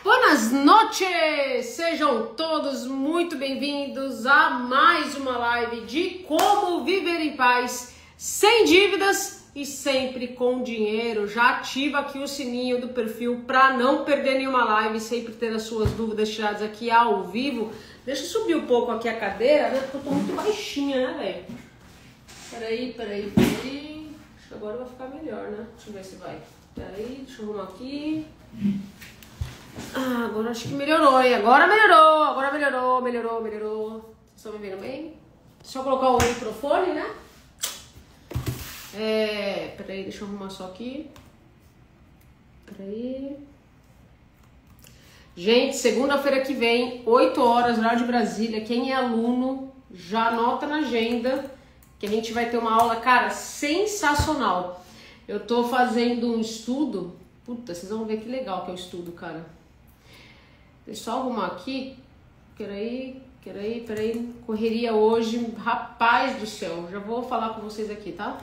Buenas noches! Sejam todos muito bem-vindos a mais uma live de como viver em paz, sem dívidas e sempre com dinheiro. Já ativa aqui o sininho do perfil para não perder nenhuma live, sempre ter as suas dúvidas tiradas aqui ao vivo. Deixa eu subir um pouco aqui a cadeira, né? Porque eu tô muito baixinha, né, velho? Peraí. Acho que agora vai ficar melhor, né? Deixa eu ver se vai. Peraí, deixa eu arrumar aqui. Ah, agora acho que melhorou, hein? Agora melhorou. Vocês estão me vendo bem? Deixa eu colocar o microfone, né? Peraí, deixa eu arrumar só aqui. Peraí. Gente, segunda-feira que vem, 8 horas, horário de Brasília. Quem é aluno, já anota na agenda que a gente vai ter uma aula, cara, sensacional. Eu tô fazendo um estudo. Puta, vocês vão ver que legal que é o estudo, cara. Deixa eu só arrumar aqui. Peraí. Correria hoje. Rapaz do céu. Já vou falar com vocês aqui, tá?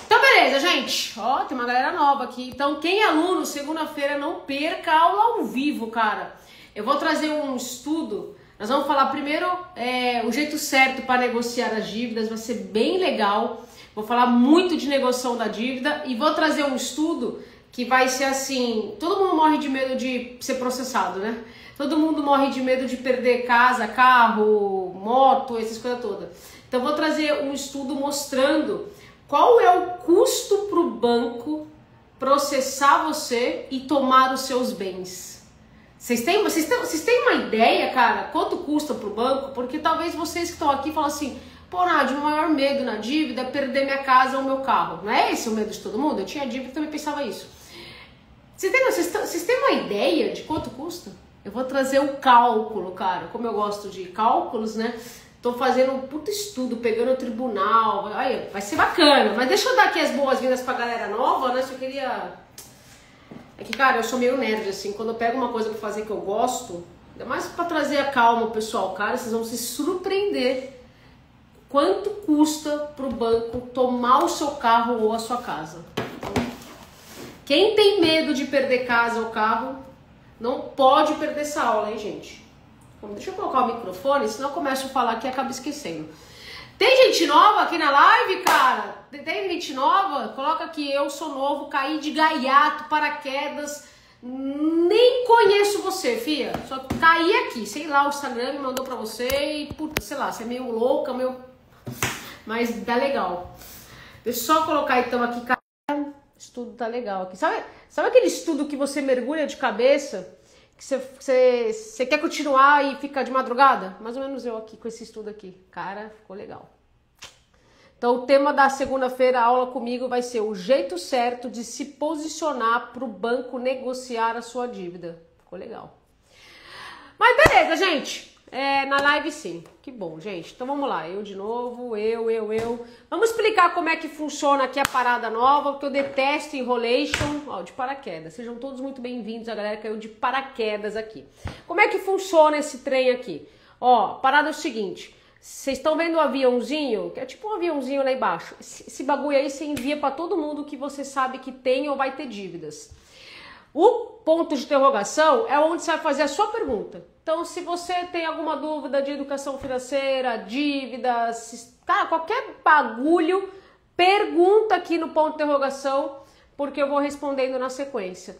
Então, beleza, gente. Ó, tem uma galera nova aqui. Então, quem é aluno, segunda-feira, não perca a aula ao vivo, cara. Eu vou trazer um estudo. Nós vamos falar primeiro o jeito certo para negociar as dívidas. Vai ser bem legal. Vou falar muito de negociação da dívida. E vou trazer um estudo que vai ser assim, todo mundo morre de medo de ser processado, né? Todo mundo morre de medo de perder casa, carro, moto, essas coisas todas. Então vou trazer um estudo mostrando qual é o custo para o banco processar você e tomar os seus bens. Vocês têm uma ideia, cara, quanto custa para o banco? Porque talvez vocês que estão aqui falam assim, pô, Nádia, o maior medo na dívida é perder minha casa ou meu carro. Não é esse o medo de todo mundo? Eu tinha dívida e também pensava isso. Vocês têm uma ideia de quanto custa? Eu vou trazer o cálculo, cara. Como eu gosto de cálculos, né? Tô fazendo um puto estudo, pegando o tribunal. Aí, vai ser bacana. Mas deixa eu dar aqui as boas-vindas pra galera nova, né? Só queria... É que, cara, eu sou meio nerd, assim. Quando eu pego uma coisa pra fazer que eu gosto, ainda mais pra trazer a calma pro pessoal, cara, vocês vão se surpreender quanto custa pro banco tomar o seu carro ou a sua casa. Quem tem medo de perder casa ou carro, não pode perder essa aula, hein, gente? Bom, deixa eu colocar o microfone, senão eu começo a falar aqui e acabo esquecendo. Tem gente nova aqui na live, cara? Tem gente nova? Coloca aqui, eu sou novo, caí de gaiato, paraquedas, nem conheço você, fia. Só caí aqui, sei lá, o Instagram me mandou pra você e, puta, sei lá, você é meio louca, meio... Mas dá legal. Deixa eu só colocar então aqui, cara. Estudo tá legal aqui. Sabe aquele estudo que você mergulha de cabeça, que você quer continuar e fica de madrugada? Mais ou menos eu aqui com esse estudo aqui. Cara, ficou legal. Então o tema da segunda-feira, a aula comigo, vai ser o jeito certo de se posicionar para o banco negociar a sua dívida. Ficou legal. Mas beleza, gente. Na live sim. Que bom, gente. Então vamos lá. Eu de novo, eu. Vamos explicar como é que funciona aqui a parada nova, porque eu detesto enrolation. Ó, de paraquedas. Sejam todos muito bem-vindos. A galera caiu de paraquedas aqui. Como é que funciona esse trem aqui? Ó, a parada é o seguinte. Vocês estão vendo o aviãozinho? Que é tipo um aviãozinho lá embaixo. Esse bagulho aí você envia para todo mundo que você sabe que tem ou vai ter dívidas. O ponto de interrogação é onde você vai fazer a sua pergunta. Então, se você tem alguma dúvida de educação financeira, dívidas, cara, qualquer bagulho, pergunta aqui no ponto de interrogação, porque eu vou respondendo na sequência.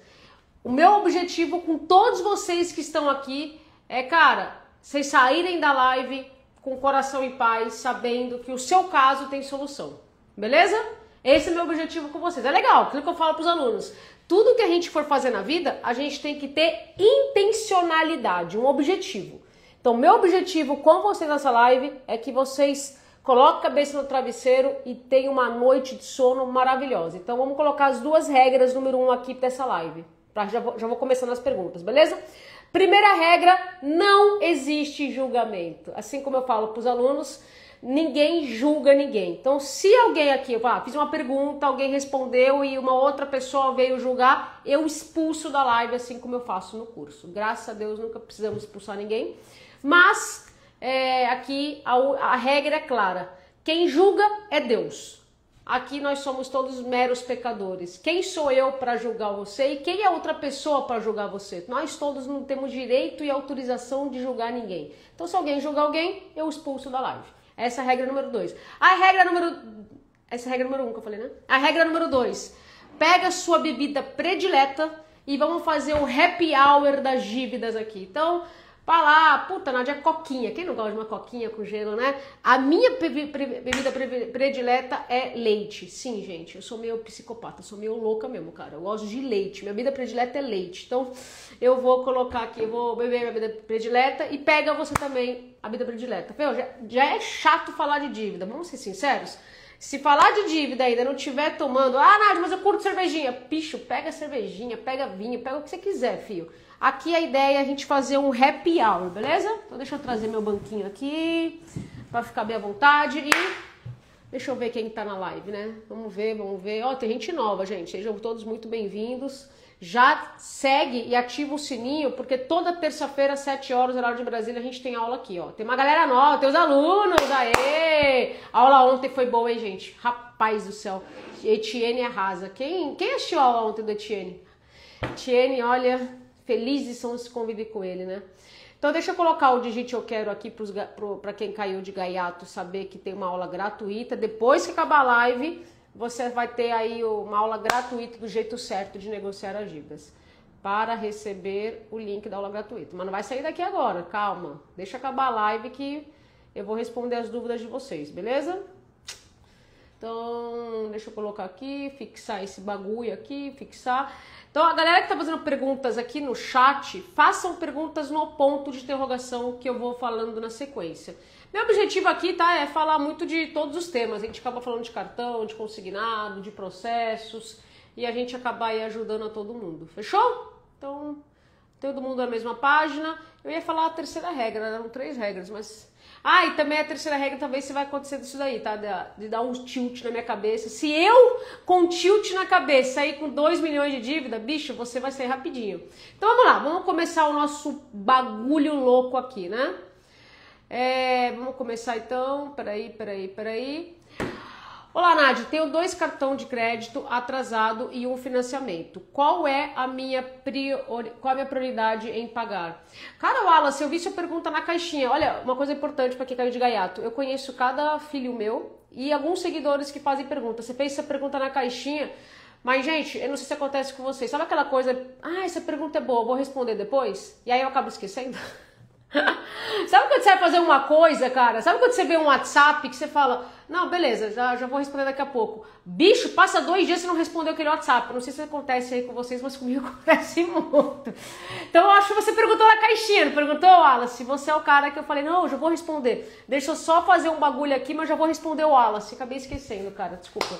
O meu objetivo com todos vocês que estão aqui é, cara, vocês saírem da live com o coração em paz, sabendo que o seu caso tem solução. Beleza? Esse é o meu objetivo com vocês. É legal, aquilo que eu falo para os alunos. Tudo que a gente for fazer na vida, a gente tem que ter intencionalidade, um objetivo. Então, meu objetivo com vocês nessa live é que vocês coloquem a cabeça no travesseiro e tenham uma noite de sono maravilhosa. Então, vamos colocar as duas regras, número 1 aqui dessa live. Já vou começando as perguntas, beleza? Primeira regra, não existe julgamento. Assim como eu falo para os alunos, ninguém julga ninguém. Então, se alguém aqui, fiz uma pergunta, alguém respondeu e uma outra pessoa veio julgar, eu expulso da live, assim como eu faço no curso. Graças a Deus, nunca precisamos expulsar ninguém. Mas, aqui a regra é clara. Quem julga é Deus. aqui nós somos todos meros pecadores. Quem sou eu para julgar você e quem é outra pessoa para julgar você? Nós todos não temos direito e autorização de julgar ninguém. Então se alguém julgar alguém, eu expulso da live. Essa é a regra número 2. Essa é a regra número 1 que eu falei, né? A regra número 2. Pega a sua bebida predileta e vamos fazer o happy hour das dívidas aqui. Então, vai lá, puta, Nádia, coquinha. Quem não gosta de uma coquinha com gelo, né? A minha bebida predileta é leite. Sim, gente, eu sou meio psicopata, sou meio louca mesmo, cara. Eu gosto de leite. Minha bebida predileta é leite. Então, eu vou colocar aqui, eu vou beber minha bebida predileta e pega você também a bebida predileta. Meu, já é chato falar de dívida, vamos ser sinceros? Se falar de dívida ainda não estiver tomando, Nádia, mas eu curto cervejinha. Bicho, pega cervejinha, pega vinho, pega o que você quiser, filho. Aqui a ideia é a gente fazer um happy hour, beleza? Então deixa eu trazer meu banquinho aqui, pra ficar bem à vontade. E deixa eu ver quem tá na live, né? Vamos ver. Ó, tem gente nova, gente. Sejam todos muito bem-vindos. Já segue e ativa o sininho, porque toda terça-feira, às 7 horas, horário de Brasília, a gente tem aula aqui, ó. Tem uma galera nova, tem os alunos, aê! A aula ontem foi boa, hein, gente? Rapaz do céu, Etienne arrasa. Quem assistiu a aula ontem do Etienne? Etienne, olha, felizes são os que convivem com ele, né? Então deixa eu colocar o Digite Eu Quero aqui para quem caiu de gaiato saber que tem uma aula gratuita. Depois que acabar a live, você vai ter aí uma aula gratuita do jeito certo de negociar as dívidas. Para receber o link da aula gratuita. Mas não vai sair daqui agora, calma. Deixa acabar a live que eu vou responder as dúvidas de vocês, beleza? Então, deixa eu colocar aqui, fixar esse bagulho aqui, fixar. Então, a galera que tá fazendo perguntas aqui no chat, façam perguntas no ponto de interrogação que eu vou falando na sequência. Meu objetivo aqui, tá, é falar muito de todos os temas. A gente acaba falando de cartão, de consignado, de processos, e a gente acaba aí ajudando a todo mundo. Fechou? Então, todo mundo na mesma página. Eu ia falar a terceira regra, eram 3 regras, mas... e também a terceira regra, talvez se vai acontecer disso daí, tá? De dar um tilt na minha cabeça. Se eu, com tilt na cabeça, sair com 2 milhões de dívida, bicho, você vai sair rapidinho. Então vamos lá, vamos começar o nosso bagulho louco aqui, né? Vamos começar então, peraí. Olá, Nádia, tenho 2 cartões de crédito atrasado e um financiamento. Qual é a minha prioridade em pagar? Cara, Wallace, eu vi sua pergunta na caixinha. Olha, uma coisa importante para quem caiu de gaiato. Eu conheço cada filho meu e alguns seguidores que fazem perguntas. Você fez essa pergunta na caixinha, mas, gente, eu não sei se acontece com vocês. Sabe aquela coisa, essa pergunta é boa, vou responder depois? E aí eu acabo esquecendo. Sabe quando você vai fazer uma coisa, cara? Sabe quando você vê um WhatsApp que você fala, não, beleza, já vou responder daqui a pouco. Bicho, passa 2 dias e não respondeu aquele WhatsApp. Não sei se acontece aí com vocês, mas comigo acontece muito. Então eu acho que você perguntou na caixinha, não perguntou, Wallace? Se você é o cara que eu falei, não, eu já vou responder. Deixa eu só fazer um bagulho aqui, mas já vou responder o Wallace. Acabei esquecendo, cara, desculpa.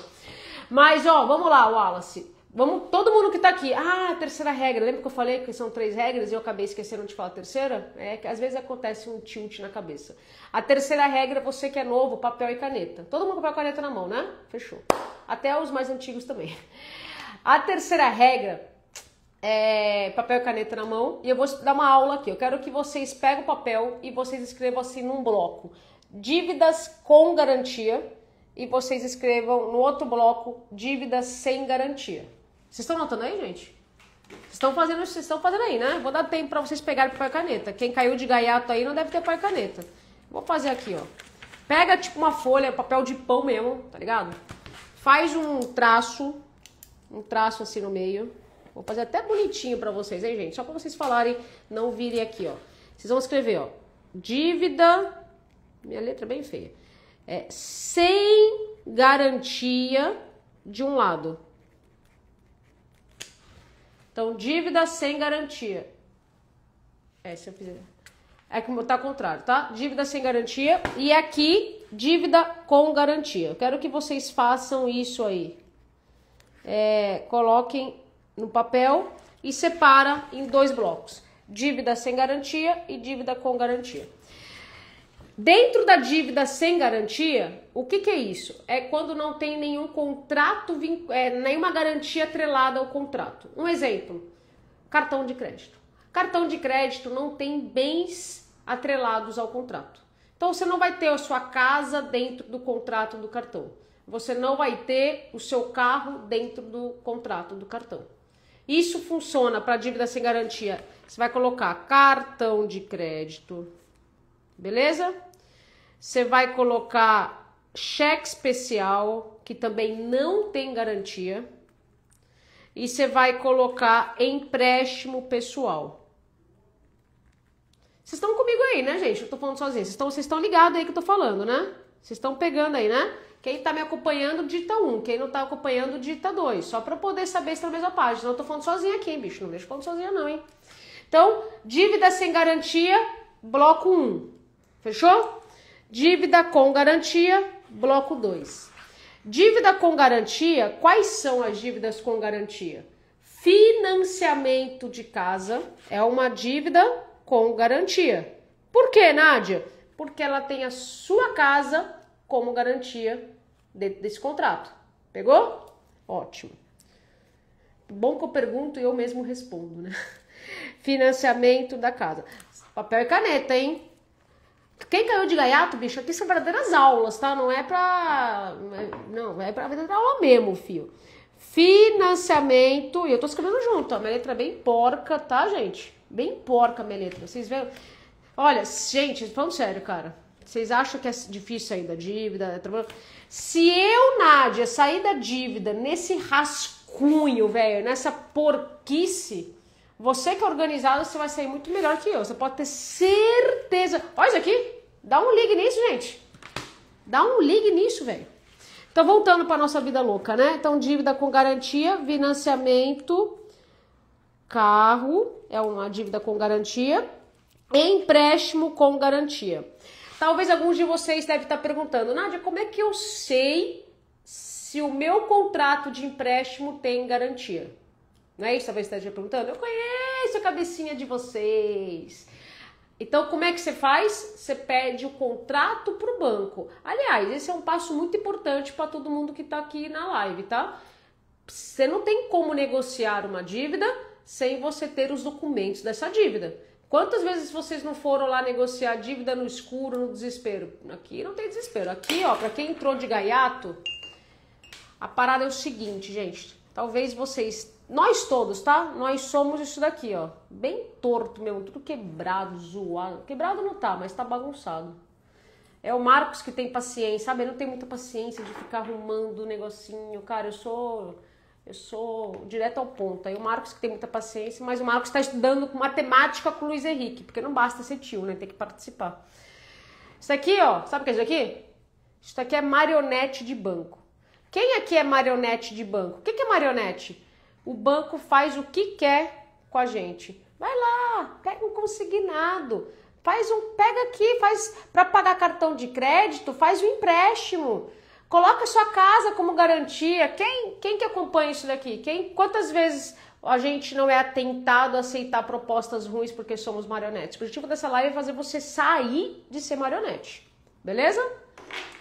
Mas, ó, vamos lá, Wallace. Vamos, todo mundo que tá aqui. A terceira regra. Lembra que eu falei que são 3 regras e eu acabei esquecendo de falar a terceira? É que às vezes acontece um tilt na cabeça. A terceira regra, você que é novo, papel e caneta. Todo mundo com papel e caneta na mão, né? Fechou. Até os mais antigos também. A terceira regra é papel e caneta na mão. E eu vou dar uma aula aqui. Eu quero que vocês peguem o papel e vocês escrevam assim num bloco. Dívidas com garantia. E vocês escrevam no outro bloco, dívidas sem garantia. Vocês estão notando aí, gente? Vocês estão fazendo aí, né? Vou dar tempo para vocês pegarem papel e caneta. Quem caiu de gaiato aí não deve ter papel e caneta. Vou fazer aqui, ó. Pega tipo uma folha, papel de pão mesmo, tá ligado? Faz um traço assim no meio. Vou fazer até bonitinho para vocês, hein, gente? Só para vocês falarem, não virem aqui, ó. Vocês vão escrever, ó. Dívida, minha letra é bem feia. Sem garantia de um lado. Então, dívida sem garantia. Se eu fizer... como tá ao contrário, tá? Dívida sem garantia. E aqui, dívida com garantia. Eu quero que vocês façam isso aí. Coloquem no papel e separa em 2 blocos. Dívida sem garantia e dívida com garantia. Dentro da dívida sem garantia, o que é isso? É quando não tem nenhum contrato, nenhuma garantia atrelada ao contrato. Um exemplo, cartão de crédito. Cartão de crédito não tem bens atrelados ao contrato. Então você não vai ter a sua casa dentro do contrato do cartão. você não vai ter o seu carro dentro do contrato do cartão. Isso funciona para dívida sem garantia. Você vai colocar cartão de crédito, beleza? Você vai colocar cheque especial, que também não tem garantia. E você vai colocar empréstimo pessoal. Vocês estão comigo aí, né, gente? Eu tô falando sozinha. Vocês estão ligados aí que eu tô falando, né? Vocês estão pegando aí, né? Quem tá me acompanhando, digita 1. Quem não tá acompanhando, digita 2. Só pra eu poder saber se tá na mesma página. Senão eu tô falando sozinha aqui, hein, bicho? Não deixa falando sozinha não, hein? Então, dívida sem garantia, bloco 1. Fechou? Dívida com garantia, bloco 2. Dívida com garantia, quais são as dívidas com garantia? Financiamento de casa é uma dívida com garantia. Por quê, Nádia? Porque ela tem a sua casa como garantia dentro desse contrato. Pegou? Ótimo. Bom que eu pergunto e eu mesmo respondo, né? Financiamento da casa. Papel e caneta, hein? Quem caiu de gaiato, bicho, aqui são verdadeiras aulas, tá? Não é pra... Não, é pra verdadeira aula mesmo, fio. Financiamento... E eu tô escrevendo junto, ó. Minha letra é bem porca, tá, gente? Bem porca a minha letra. Vocês veem? Olha, gente, falando sério, cara. Vocês acham que é difícil sair da dívida? Se eu, Nádia, sair da dívida nesse rascunho, velho, nessa porquice... Você que é organizado, você vai sair muito melhor que eu. Você pode ter certeza. Olha isso aqui. Dá um ligue nisso, gente. Dá um ligue nisso, velho. Então, voltando para nossa vida louca, né? Então, dívida com garantia, financiamento, carro, é uma dívida com garantia, empréstimo com garantia. Talvez alguns de vocês devem estar perguntando, Nádia, como é que eu sei se o meu contrato de empréstimo tem garantia? Não é isso? Talvez você esteja perguntando. Eu conheço a cabecinha de vocês. Então, como é que você faz? Você pede o contrato para o banco. Aliás, esse é um passo muito importante para todo mundo que está aqui na live, tá? Você não tem como negociar uma dívida sem você ter os documentos dessa dívida. Quantas vezes vocês não foram lá negociar dívida no escuro, no desespero? Aqui não tem desespero. Aqui, ó, para quem entrou de gaiato, a parada é o seguinte, gente. Talvez vocês... Nós todos, tá? Nós somos isso daqui, ó. Bem torto mesmo, tudo quebrado, zoado. Quebrado não tá, mas tá bagunçado. É o Marcos que tem paciência, sabe? Eu não tenho muita paciência de ficar arrumando o negocinho. Cara, eu sou direto ao ponto. Aí o Marcos que tem muita paciência, mas o Marcos tá estudando matemática com o Luiz Henrique, porque não basta ser tio, né? Tem que participar. Isso aqui, ó, sabe o que é isso aqui? Isso aqui é marionete de banco. Quem aqui é marionete de banco? O que é marionete? O banco faz o que quer com a gente. Vai lá, pega um consignado, pega aqui, faz para pagar cartão de crédito, faz um empréstimo. Coloca a sua casa como garantia. Quem que acompanha isso daqui? Quantas vezes a gente não é atentado a aceitar propostas ruins porque somos marionetes? O objetivo dessa live é fazer você sair de ser marionete. Beleza?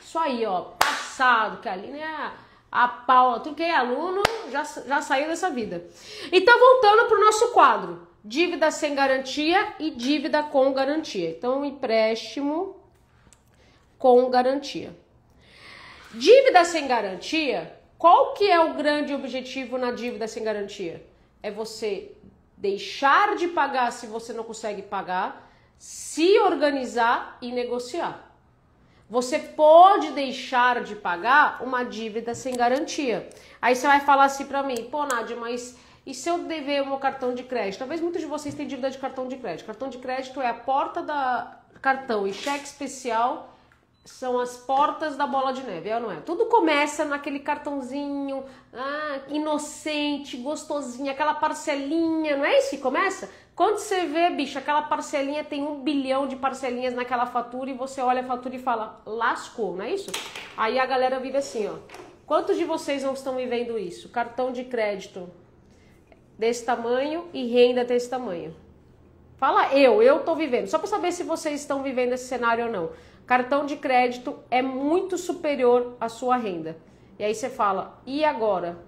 Isso aí, ó, passado, que a Aline é a Paula, tu que é aluno, já saiu dessa vida. Então, voltando para o nosso quadro. Dívida sem garantia e dívida com garantia. Então, empréstimo com garantia. Dívida sem garantia, qual que é o grande objetivo na dívida sem garantia? É você deixar de pagar se você não consegue pagar, se organizar e negociar. Você pode deixar de pagar uma dívida sem garantia. Aí você vai falar assim pra mim, pô, Nádia, mas e se eu dever o meu cartão de crédito? Talvez muitos de vocês tenham dívida de cartão de crédito. Cartão de crédito é a porta da cartão e cheque especial são as portas da bola de neve, é ou não é? Tudo começa naquele cartãozinho, inocente, gostosinho, aquela parcelinha, não é isso que começa? Quando você vê, bicho, aquela parcelinha tem 1 bilhão de parcelinhas naquela fatura e você olha a fatura e fala, lascou, não é isso? Aí a galera vive assim, ó. Quantos de vocês não estão vivendo isso? Cartão de crédito desse tamanho e renda desse tamanho. Fala eu tô vivendo, só para saber se vocês estão vivendo esse cenário ou não. Cartão de crédito é muito superior à sua renda. E aí você fala, e agora?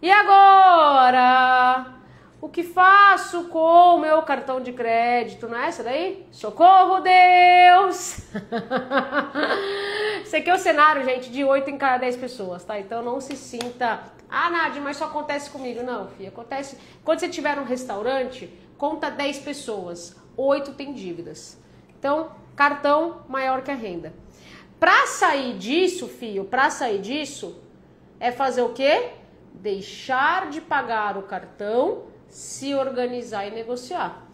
E agora? O que faço com o meu cartão de crédito? Não é essa daí? Socorro, Deus! Esse aqui é o cenário, gente, de 8 em cada 10 pessoas, tá? Então não se sinta... Ah, Nádia, mas só acontece comigo. Não, filha, acontece... Quando você tiver um restaurante, conta 10 pessoas, 8 tem dívidas. Então, cartão maior que a renda. Pra sair disso, filho, pra sair disso, é fazer o quê? Deixar de pagar o cartão, se organizar e negociar.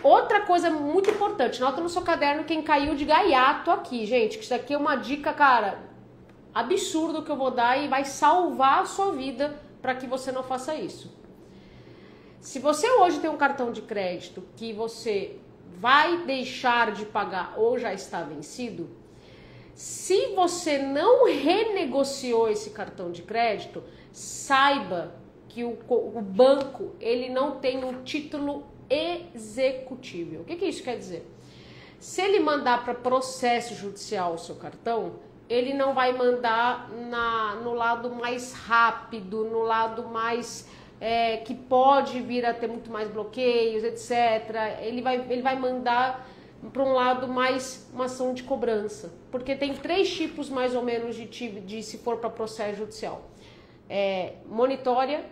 Outra coisa muito importante, nota no seu caderno quem caiu de gaiato aqui, gente, que isso aqui é uma dica, cara... absurdo que eu vou dar e vai salvar a sua vida para que você não faça isso. Se você hoje tem um cartão de crédito que você vai deixar de pagar ou já está vencido, se você não renegociou esse cartão de crédito, saiba que o banco ele não tem um título executível. O que isso quer dizer? Se ele mandar para processo judicial o seu cartão, ele não vai mandar no lado mais rápido, no lado mais que pode vir a ter muito mais bloqueios, etc. Ele vai mandar para um lado mais uma ação de cobrança, porque tem 3 tipos mais ou menos de se for para processo judicial: monitória,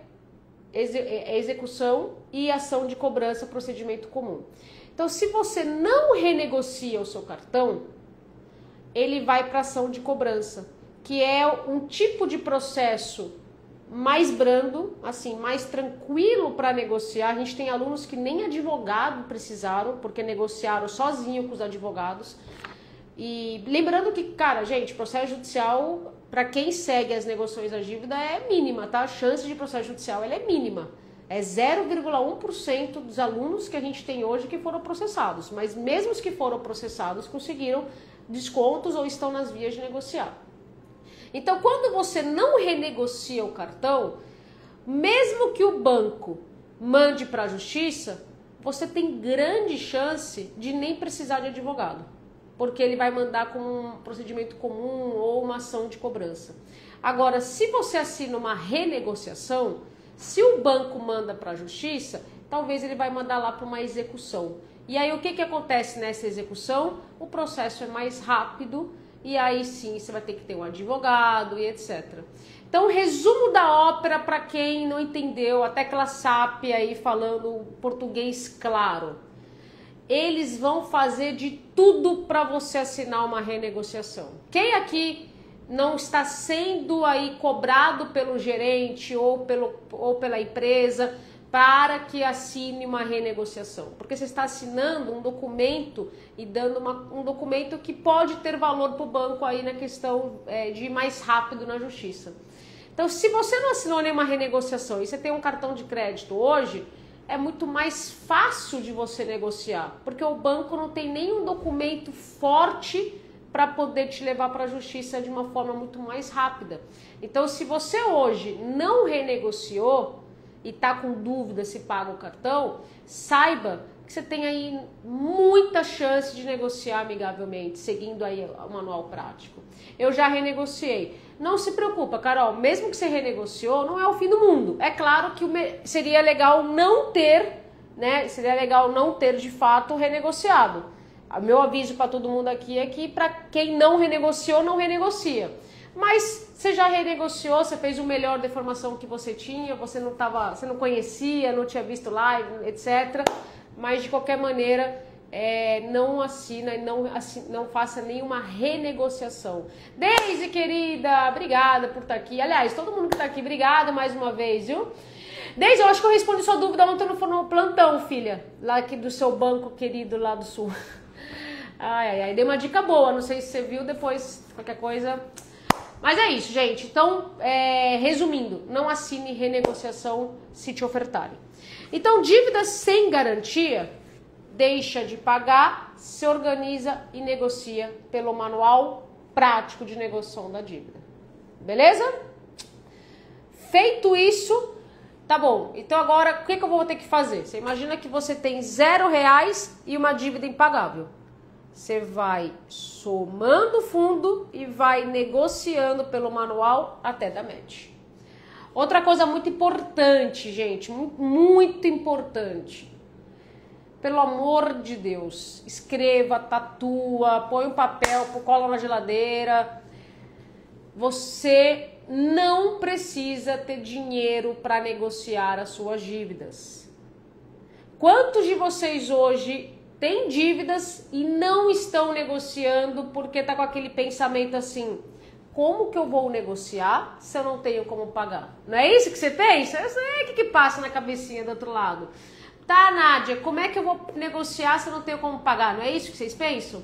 execução e ação de cobrança, procedimento comum. Então, se você não renegocia o seu cartão, ele vai para ação de cobrança, que é um tipo de processo mais brando, assim, mais tranquilo para negociar. A gente tem alunos que nem advogado precisaram, porque negociaram sozinho com os advogados. E lembrando que, cara, gente, processo judicial, para quem segue as negociações da dívida, é mínima, tá? A chance de processo judicial ela é mínima. É 0,1% dos alunos que a gente tem hoje que foram processados. Mas mesmo os que foram processados conseguiram descontos ou estão nas vias de negociar. Então, quando você não renegocia o cartão, mesmo que o banco mande para a justiça, você tem grande chance de nem precisar de advogado, porque ele vai mandar com um procedimento comum ou uma ação de cobrança. Agora, se você assina uma renegociação, se o banco manda para a justiça, talvez ele vai mandar lá para uma execução. E aí o que acontece nessa execução? O processo é mais rápido e aí sim você vai ter que ter um advogado e etc. Então, resumo da ópera para quem não entendeu, até aquela SAP aí falando português claro. Eles vão fazer de tudo para você assinar uma renegociação. Quem aqui não está sendo aí cobrado pelo gerente ou pela empresa para que assine uma renegociação? Porque você está assinando um documento e dando um documento que pode ter valor para o banco aí na questão de ir mais rápido na justiça. Então, se você não assinou nenhuma renegociação e você tem um cartão de crédito hoje, é muito mais fácil de você negociar, porque o banco não tem nenhum documento forte para poder te levar para a justiça de uma forma muito mais rápida. Então, se você hoje não renegociou e tá com dúvida se paga o cartão, saiba que você tem aí muita chance de negociar amigavelmente, seguindo aí o manual prático. Eu já renegociei. Não se preocupa, Carol, mesmo que você renegociou, não é o fim do mundo. É claro que seria legal não ter, né? Seria legal não ter de fato renegociado. O meu aviso para todo mundo aqui é que para quem não renegociou, não renegocia. Mas você já renegociou, você fez o melhor da informação que você tinha, você não conhecia, não tinha visto live, etc. Mas de qualquer maneira, não assina, não faça nenhuma renegociação. Deise, querida, obrigada por estar aqui. Aliás, todo mundo que está aqui, obrigada mais uma vez, viu? Deise, eu acho que eu respondi sua dúvida ontem no plantão, filha, lá aqui do seu banco querido lá do Sul. Ai, dei uma dica boa, não sei se você viu, depois qualquer coisa. Mas é isso, gente. Então, resumindo, não assine renegociação se te ofertarem. Então, dívidas sem garantia, deixa de pagar, se organiza e negocia pelo manual prático de negociação da dívida. Beleza? Feito isso, tá bom. Então agora, o que eu vou ter que fazer? Você imagina que você tem R$0 e uma dívida impagável. Você vai somando fundo e vai negociando pelo manual até dar match. Outra coisa muito importante, gente, muito importante. Pelo amor de Deus, escreva, tatua, põe um papel, cola na geladeira. Você não precisa ter dinheiro para negociar as suas dívidas. Quantos de vocês hoje têm dívidas e não estão negociando porque tá com aquele pensamento assim: como que eu vou negociar se eu não tenho como pagar? Não é isso que você pensa? Eu sei o que passa na cabecinha do outro lado. Tá, Nádia, como é que eu vou negociar se eu não tenho como pagar? Não é isso que vocês pensam?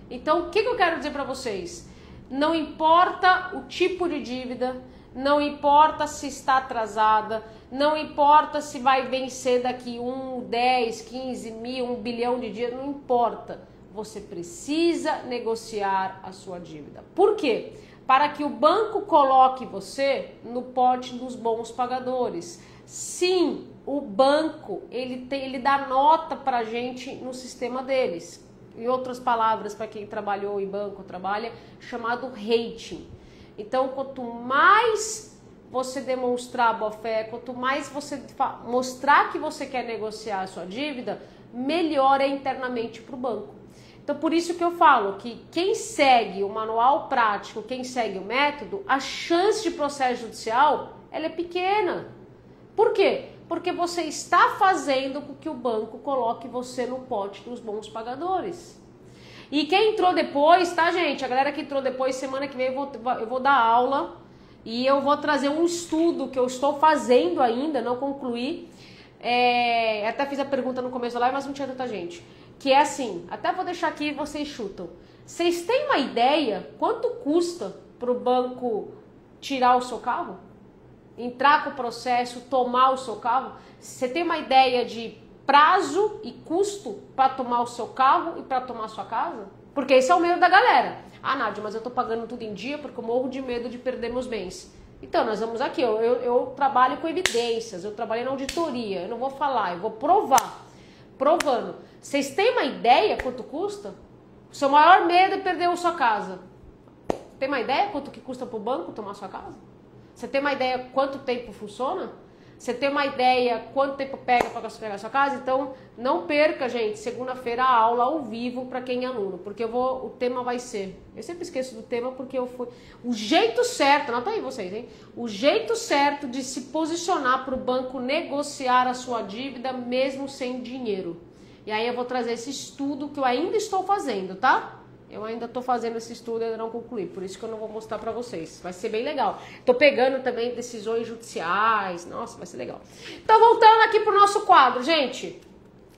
Então, o que eu quero dizer para vocês? Não importa o tipo de dívida, não importa se está atrasada, não importa se vai vencer daqui 1, 10, 15 mil, 1 bilhão de dias, não importa. Você precisa negociar a sua dívida. Por quê? Para que o banco coloque você no pote dos bons pagadores. Sim, o banco, ele dá nota pra gente no sistema deles. Em outras palavras, para quem trabalhou em banco, trabalha, chamado rating. Então, quanto mais você demonstrar boa fé, quanto mais você mostrar que você quer negociar a sua dívida, melhor é internamente para o banco. Então, por isso que eu falo que quem segue o manual prático, quem segue o método, a chance de processo judicial, ela é pequena. Por quê? Porque você está fazendo com que o banco coloque você no pote dos bons pagadores. E quem entrou depois, tá, gente? A galera que entrou depois, semana que vem eu vou dar aula e eu vou trazer um estudo que eu estou fazendo ainda, não concluí. Até fiz a pergunta no começo da live, mas não tinha tanta gente. Que é assim, até vou deixar aqui e vocês chutam. Vocês têm uma ideia quanto custa para o banco tirar o seu carro? Entrar com o processo, tomar o seu carro? Você tem uma ideia de prazo e custo para tomar o seu carro e para tomar a sua casa? Porque esse é o medo da galera. Ah, Nádia, mas eu tô pagando tudo em dia porque eu morro de medo de perder meus bens. Então, nós vamos aqui, eu trabalho com evidências, eu trabalho na auditoria, eu não vou falar, eu vou provar. Provando. Vocês têm uma ideia quanto custa? O seu maior medo é perder a sua casa. Tem uma ideia quanto que custa para o banco tomar a sua casa? Você tem uma ideia quanto tempo funciona? Você tem uma ideia quanto tempo pega para você pegar a sua casa? Então, não perca, gente, segunda-feira a aula ao vivo para quem é aluno, porque o tema vai ser... Eu sempre esqueço do tema porque eu fui... O jeito certo, anota aí vocês, hein? O jeito certo de se posicionar para o banco negociar a sua dívida mesmo sem dinheiro. E aí eu vou trazer esse estudo que eu ainda estou fazendo, tá? Eu ainda tô fazendo esse estudo e ainda não concluí, por isso que eu não vou mostrar pra vocês. Vai ser bem legal. Tô pegando também decisões judiciais, nossa, vai ser legal. Então, voltando aqui pro nosso quadro, gente.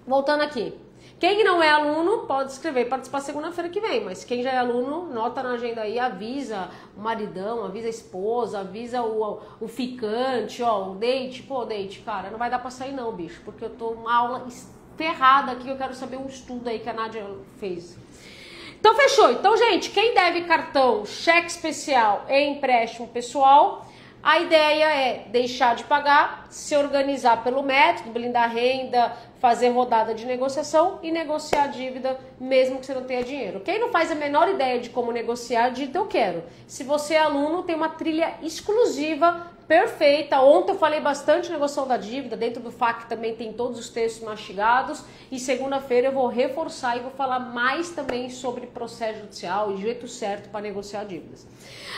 Voltando aqui. Quem não é aluno pode escrever e participar segunda-feira que vem, mas quem já é aluno, nota na agenda aí, avisa o maridão, avisa a esposa, avisa o ficante, ó, o date. Pô, date, cara, não vai dar pra sair não, bicho, porque eu tô uma aula ferrada aqui, eu quero saber um estudo aí que a Nádia fez. Então, fechou. Então, gente, quem deve cartão, cheque especial e empréstimo pessoal, a ideia é deixar de pagar, se organizar pelo método, blindar a renda, fazer rodada de negociação e negociar a dívida mesmo que você não tenha dinheiro. Quem não faz a menor ideia de como negociar a dívida, eu quero. Se você é aluno, tem uma trilha exclusiva, perfeita. Ontem eu falei bastante negociação da dívida, dentro do FAQ também tem todos os textos mastigados. E segunda-feira eu vou reforçar e vou falar mais também sobre processo judicial e jeito certo para negociar dívidas.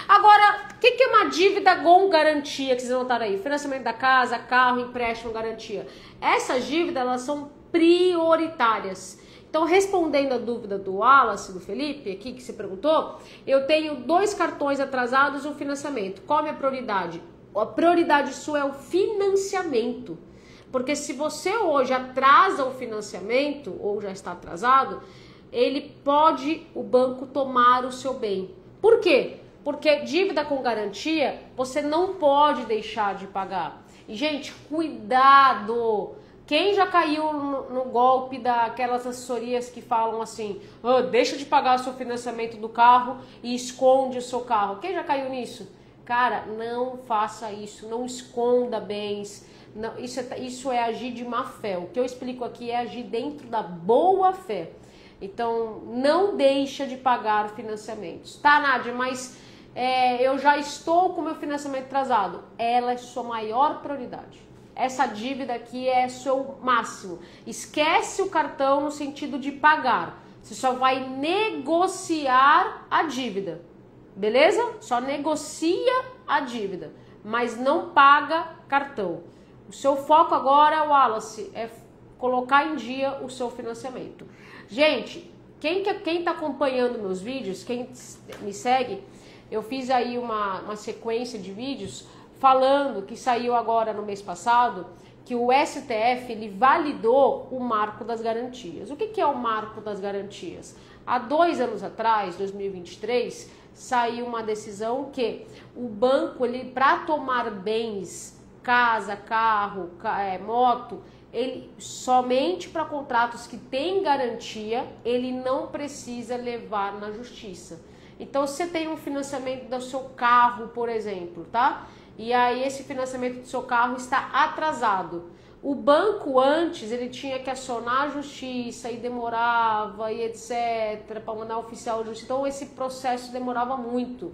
Agora, o que é uma dívida com garantia que vocês anotaram aí? Financiamento da casa, carro, empréstimo, garantia. Essas dívidas, elas são prioritárias. Então, respondendo a dúvida do Wallace, do Felipe, aqui que você perguntou, eu tenho 2 cartões atrasados e um financiamento. Qual a minha prioridade? A prioridade sua é o financiamento. Porque se você hoje atrasa o financiamento, ou já está atrasado, o banco tomar o seu bem. Por quê? Porque dívida com garantia, você não pode deixar de pagar. E, gente, cuidado! Quem já caiu no golpe daquelas assessorias que falam assim, oh, deixa de pagar o seu financiamento do carro e esconde o seu carro? Quem já caiu nisso? Cara, não faça isso, não esconda bens, não, isso é agir de má fé. O que eu explico aqui é agir dentro da boa fé. Então, não deixa de pagar financiamentos. Tá, Nádia, mas eu já estou com meu financiamento atrasado. Ela é sua maior prioridade. essa dívida aqui é seu máximo. Esquece o cartão no sentido de pagar. Você só vai negociar a dívida, beleza? Só negocia a dívida, mas não paga cartão. O seu foco agora, Wallace, é colocar em dia o seu financiamento. Gente, quem tá acompanhando meus vídeos, quem me segue, eu fiz aí uma sequência de vídeos falando que saiu agora no mês passado, que o STF ele validou o marco das garantias. O que é o marco das garantias? Há 2 anos atrás, 2023, saiu uma decisão que o banco, ele para tomar bens, casa, carro, moto, ele somente para contratos que têm garantia, ele não precisa levar na justiça. Então, se você tem um financiamento do seu carro, por exemplo, tá? E aí esse financiamento do seu carro está atrasado. O banco antes, ele tinha que acionar a justiça e demorava e etc, para mandar oficial de justiça. Então, esse processo demorava muito.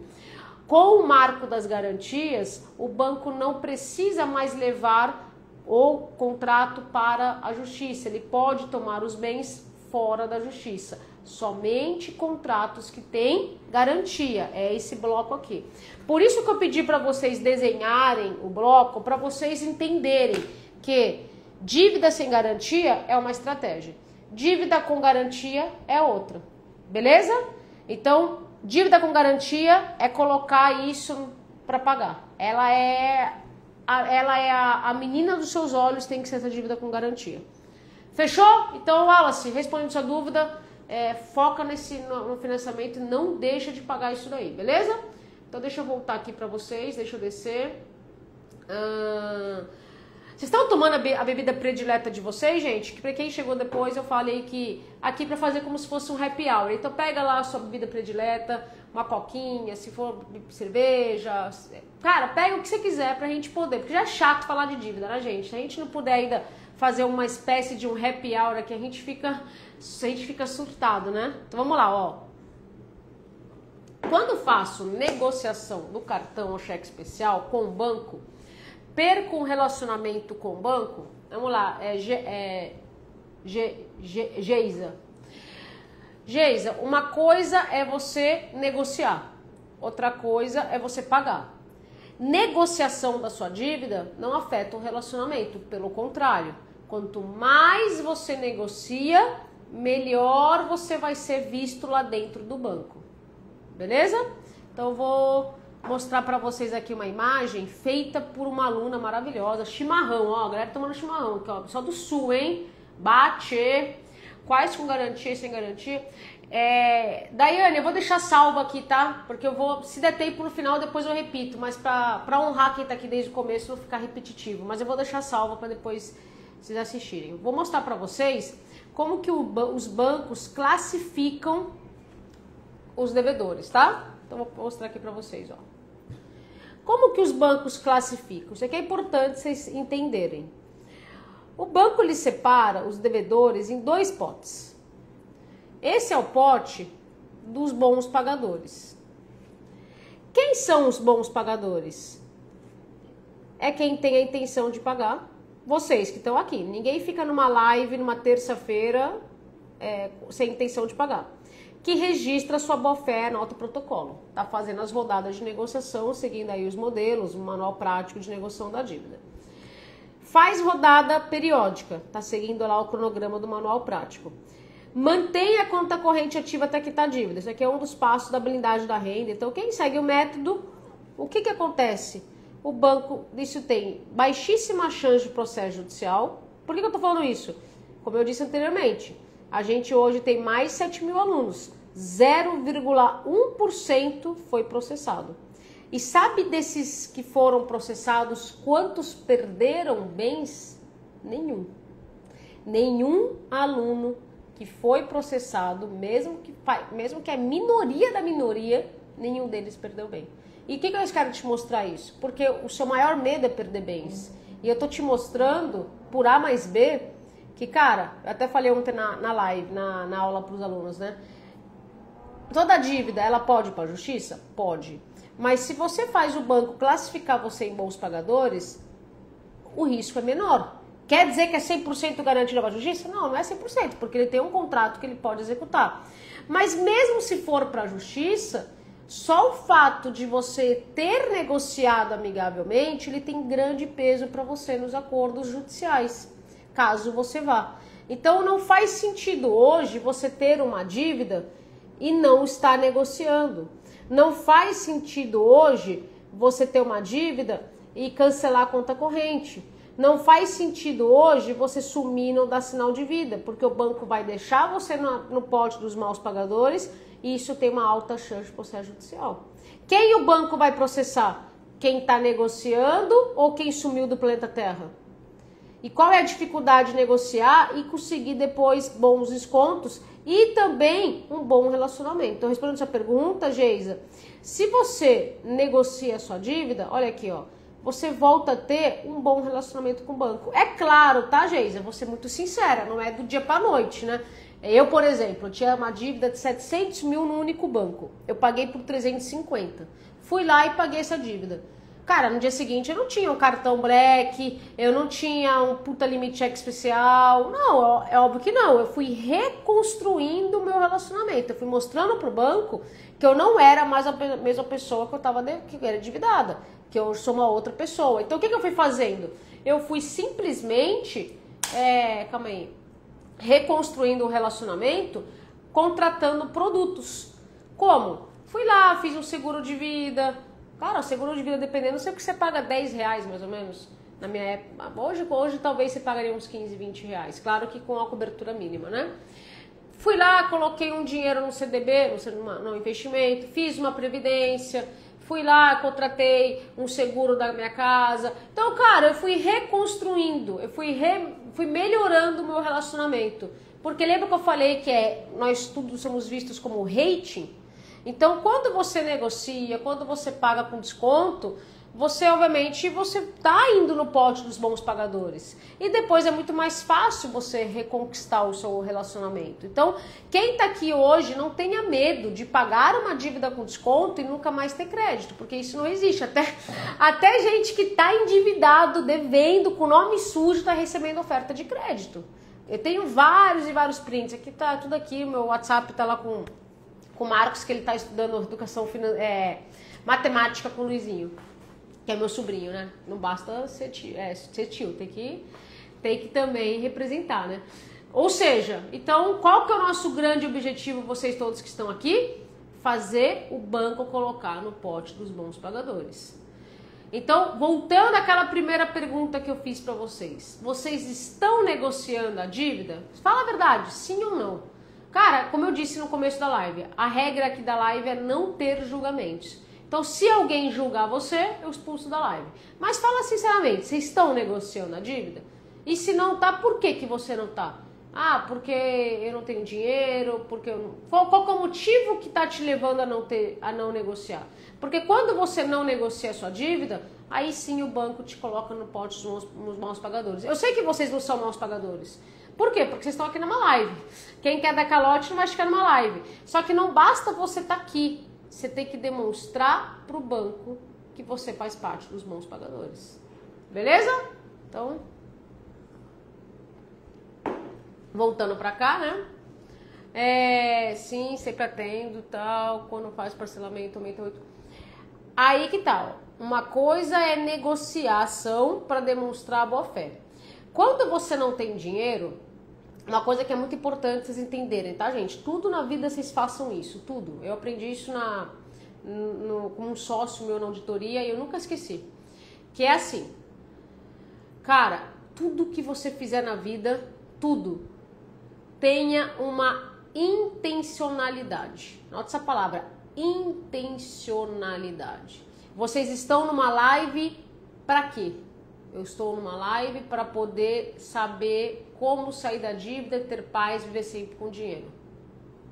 Com o marco das garantias, o banco não precisa mais levar o contrato para a justiça. Ele pode tomar os bens fora da justiça. Somente contratos que têm garantia. É esse bloco aqui. Por isso que eu pedi para vocês desenharem o bloco, para vocês entenderem que dívida sem garantia é uma estratégia. Dívida com garantia é outra. Beleza? Então, dívida com garantia é colocar isso para pagar. Ela é a menina dos seus olhos, tem que ser essa dívida com garantia. Fechou? Então, Wallace, respondendo sua dúvida, foca no financiamento e não deixa de pagar isso daí, beleza? Então, deixa eu voltar aqui para vocês, deixa eu descer. Vocês estão tomando a bebida predileta de vocês, gente? Que para quem chegou depois, eu falei que aqui para fazer como se fosse um happy hour. Então, pega lá a sua bebida predileta, uma coquinha, se for cerveja. Cara, pega o que você quiser pra gente poder, porque já é chato falar de dívida, né, gente? Se a gente não puder ainda fazer uma espécie de um happy hour aqui, a gente fica surtado, né? Então vamos lá, ó. Quando faço negociação do cartão ou cheque especial com o banco, perco um relacionamento com o banco, vamos lá, Geisa, uma coisa é você negociar, outra coisa é você pagar. Negociação da sua dívida não afeta o relacionamento, pelo contrário, quanto mais você negocia, melhor você vai ser visto lá dentro do banco, beleza? Então eu vou mostrar pra vocês aqui uma imagem feita por uma aluna maravilhosa, chimarrão, ó, a galera tomando chimarrão, aqui, ó, pessoal do sul, hein? Bate, quais com garantia e sem garantia. Daiane, eu vou deixar salvo aqui, tá? Porque eu vou, se der tempo no final, depois eu repito, mas pra honrar quem tá aqui desde o começo, não ficar repetitivo, mas eu vou deixar salvo pra depois vocês assistirem. Eu vou mostrar pra vocês como que os bancos classificam os devedores, tá? Então vou mostrar aqui pra vocês, ó. Como que os bancos classificam? Isso aqui é importante vocês entenderem. O banco ele separa os devedores em 2 potes. Esse é o pote dos bons pagadores. Quem são os bons pagadores? É quem tem a intenção de pagar. Vocês que estão aqui. Ninguém fica numa live, numa terça-feira, sem intenção de pagar. Que registra sua boa-fé no autoprotocolo. Está fazendo as rodadas de negociação, seguindo aí os modelos, o manual prático de negociação da dívida. Faz rodada periódica, está seguindo lá o cronograma do manual prático. Mantém a conta corrente ativa até quitar a dívida. Isso aqui é um dos passos da blindagem da renda. Então, quem segue o método, o que acontece? O banco, isso tem baixíssima chance de processo judicial. Por que eu estou falando isso? Como eu disse anteriormente, a gente hoje tem mais 7 mil alunos. 0,1% foi processado. E sabe desses que foram processados, quantos perderam bens? Nenhum. Nenhum aluno que foi processado, mesmo que a minoria da minoria, nenhum deles perdeu bem. E o que eu quero te mostrar isso? Porque o seu maior medo é perder bens. E eu tô te mostrando, por A mais B, que, cara, eu até falei ontem na live, na aula para os alunos, né? Toda dívida, ela pode ir para a justiça? Pode. Mas se você faz o banco classificar você em bons pagadores, o risco é menor. Quer dizer que é 100% garantido a justiça? Não, não é 100%, porque ele tem um contrato que ele pode executar. Mas mesmo se for para a justiça, só o fato de você ter negociado amigavelmente, ele tem grande peso para você nos acordos judiciais, caso você vá. Então não faz sentido hoje você ter uma dívida e não estar negociando. Não faz sentido hoje você ter uma dívida e cancelar a conta corrente. Não faz sentido hoje você sumir e não dar sinal de vida, porque o banco vai deixar você no pote dos maus pagadores e isso tem uma alta chance de processo judicial. Quem o banco vai processar? Quem está negociando ou quem sumiu do planeta Terra? E qual é a dificuldade de negociar e conseguir depois bons descontos e também um bom relacionamento? Então, respondendo essa pergunta, Geisa, se você negocia a sua dívida, olha aqui, ó, você volta a ter um bom relacionamento com o banco. É claro, tá, Geisa? Vou ser muito sincera, não é do dia para noite, né? Eu, por exemplo, tinha uma dívida de 700 mil no único banco. Eu paguei por 350. Fui lá e paguei essa dívida. Cara, no dia seguinte eu não tinha um cartão Black, eu não tinha um puta limite cheque especial. Não, é óbvio que não. Eu fui reconstruindo o meu relacionamento. Eu fui mostrando pro banco que eu não era mais a mesma pessoa que eu tava que era endividada, que eu sou uma outra pessoa. Então o que eu fui fazendo? Eu fui simplesmente, calma aí, reconstruindo o relacionamento, contratando produtos. Como? Fui lá, fiz um seguro de vida. Cara, o seguro de vida, dependendo, não sei o que você paga, 10 reais mais ou menos. Na minha época, hoje talvez você pagaria uns 15, 20 reais. Claro que com a cobertura mínima, né? Fui lá, coloquei um dinheiro no CDB, no investimento, fiz uma previdência, fui lá, contratei um seguro da minha casa. Então, cara, eu fui reconstruindo, eu fui melhorando o meu relacionamento. Porque lembra que eu falei que nós todos somos vistos como rating? Então, quando você negocia, quando você paga com desconto, você, obviamente, você tá indo no pote dos bons pagadores. E depois é muito mais fácil você reconquistar o seu relacionamento. Então, quem tá aqui hoje não tenha medo de pagar uma dívida com desconto e nunca mais ter crédito, porque isso não existe. Até gente que tá endividado, devendo, com nome sujo, tá recebendo oferta de crédito. Eu tenho vários e vários prints. Aqui tá tudo aqui, o meu WhatsApp tá lá com o Marcos, que ele tá estudando educação matemática com o Luizinho, que é meu sobrinho, né? Não basta ser tio, tem que também representar, né? Ou seja, então, qual que é o nosso grande objetivo, vocês todos que estão aqui? Fazer o banco colocar no pote dos bons pagadores. Então, voltando àquela primeira pergunta que eu fiz para vocês. Vocês estão negociando a dívida? Fala a verdade, sim ou não? Cara, como eu disse no começo da live, a regra aqui da live é não ter julgamentos. Então, se alguém julgar você, eu expulso da live. Mas fala sinceramente, vocês estão negociando a dívida? E se não tá, por que você não tá? Ah, porque eu não tenho dinheiro, porque eu não... Qual é o motivo que tá te levando a não negociar? Porque quando você não negocia a sua dívida, aí sim o banco te coloca no pote dos maus pagadores. Eu sei que vocês não são maus pagadores. Por quê? Porque vocês estão aqui numa live. Quem quer dar calote não vai ficar numa live. Só que não basta você estar aqui. Você tem que demonstrar para o banco que você faz parte dos bons pagadores. Beleza? Então, voltando para cá, né? Sim, sempre atendo, tal. Quando faz parcelamento, aumenta 8. Aí que tal? Uma coisa é negociação para demonstrar a boa fé. Quando você não tem dinheiro, uma coisa que é muito importante vocês entenderem, tá, gente? Tudo na vida vocês façam isso, tudo. Eu aprendi isso com um sócio meu na auditoria e eu nunca esqueci. Que é assim, cara, tudo que você fizer na vida, tudo, tenha uma intencionalidade. Nota essa palavra, intencionalidade. Vocês estão numa live para quê? Eu estou numa live para poder saber como sair da dívida, ter paz, viver sempre com dinheiro.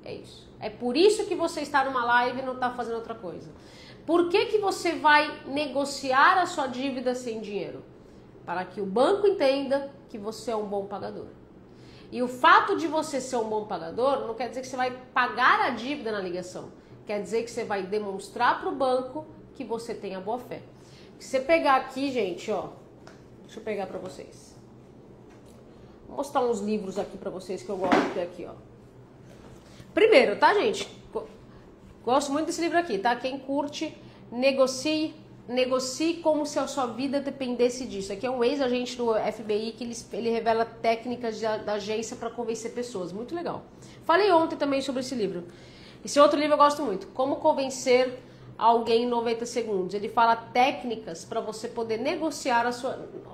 É isso. É por isso que você está numa live e não está fazendo outra coisa. Por que você vai negociar a sua dívida sem dinheiro? Para que o banco entenda que você é um bom pagador. E o fato de você ser um bom pagador não quer dizer que você vai pagar a dívida na ligação. Quer dizer que você vai demonstrar para o banco que você tem a boa fé. Se você pegar aqui, gente, ó, deixa Deixa eu pegar pra vocês. Vou mostrar uns livros aqui pra vocês que eu gosto de ter aqui, ó. Primeiro, tá, gente? Gosto muito desse livro aqui, tá? Quem curte, negocie como se a sua vida dependesse disso. Aqui é um ex-agente do FBI que ele revela técnicas da agência para convencer pessoas. Muito legal. Falei ontem também sobre esse livro. Esse outro livro eu gosto muito. Como convencer alguém em 90 segundos. Ele fala técnicas para você poder negociar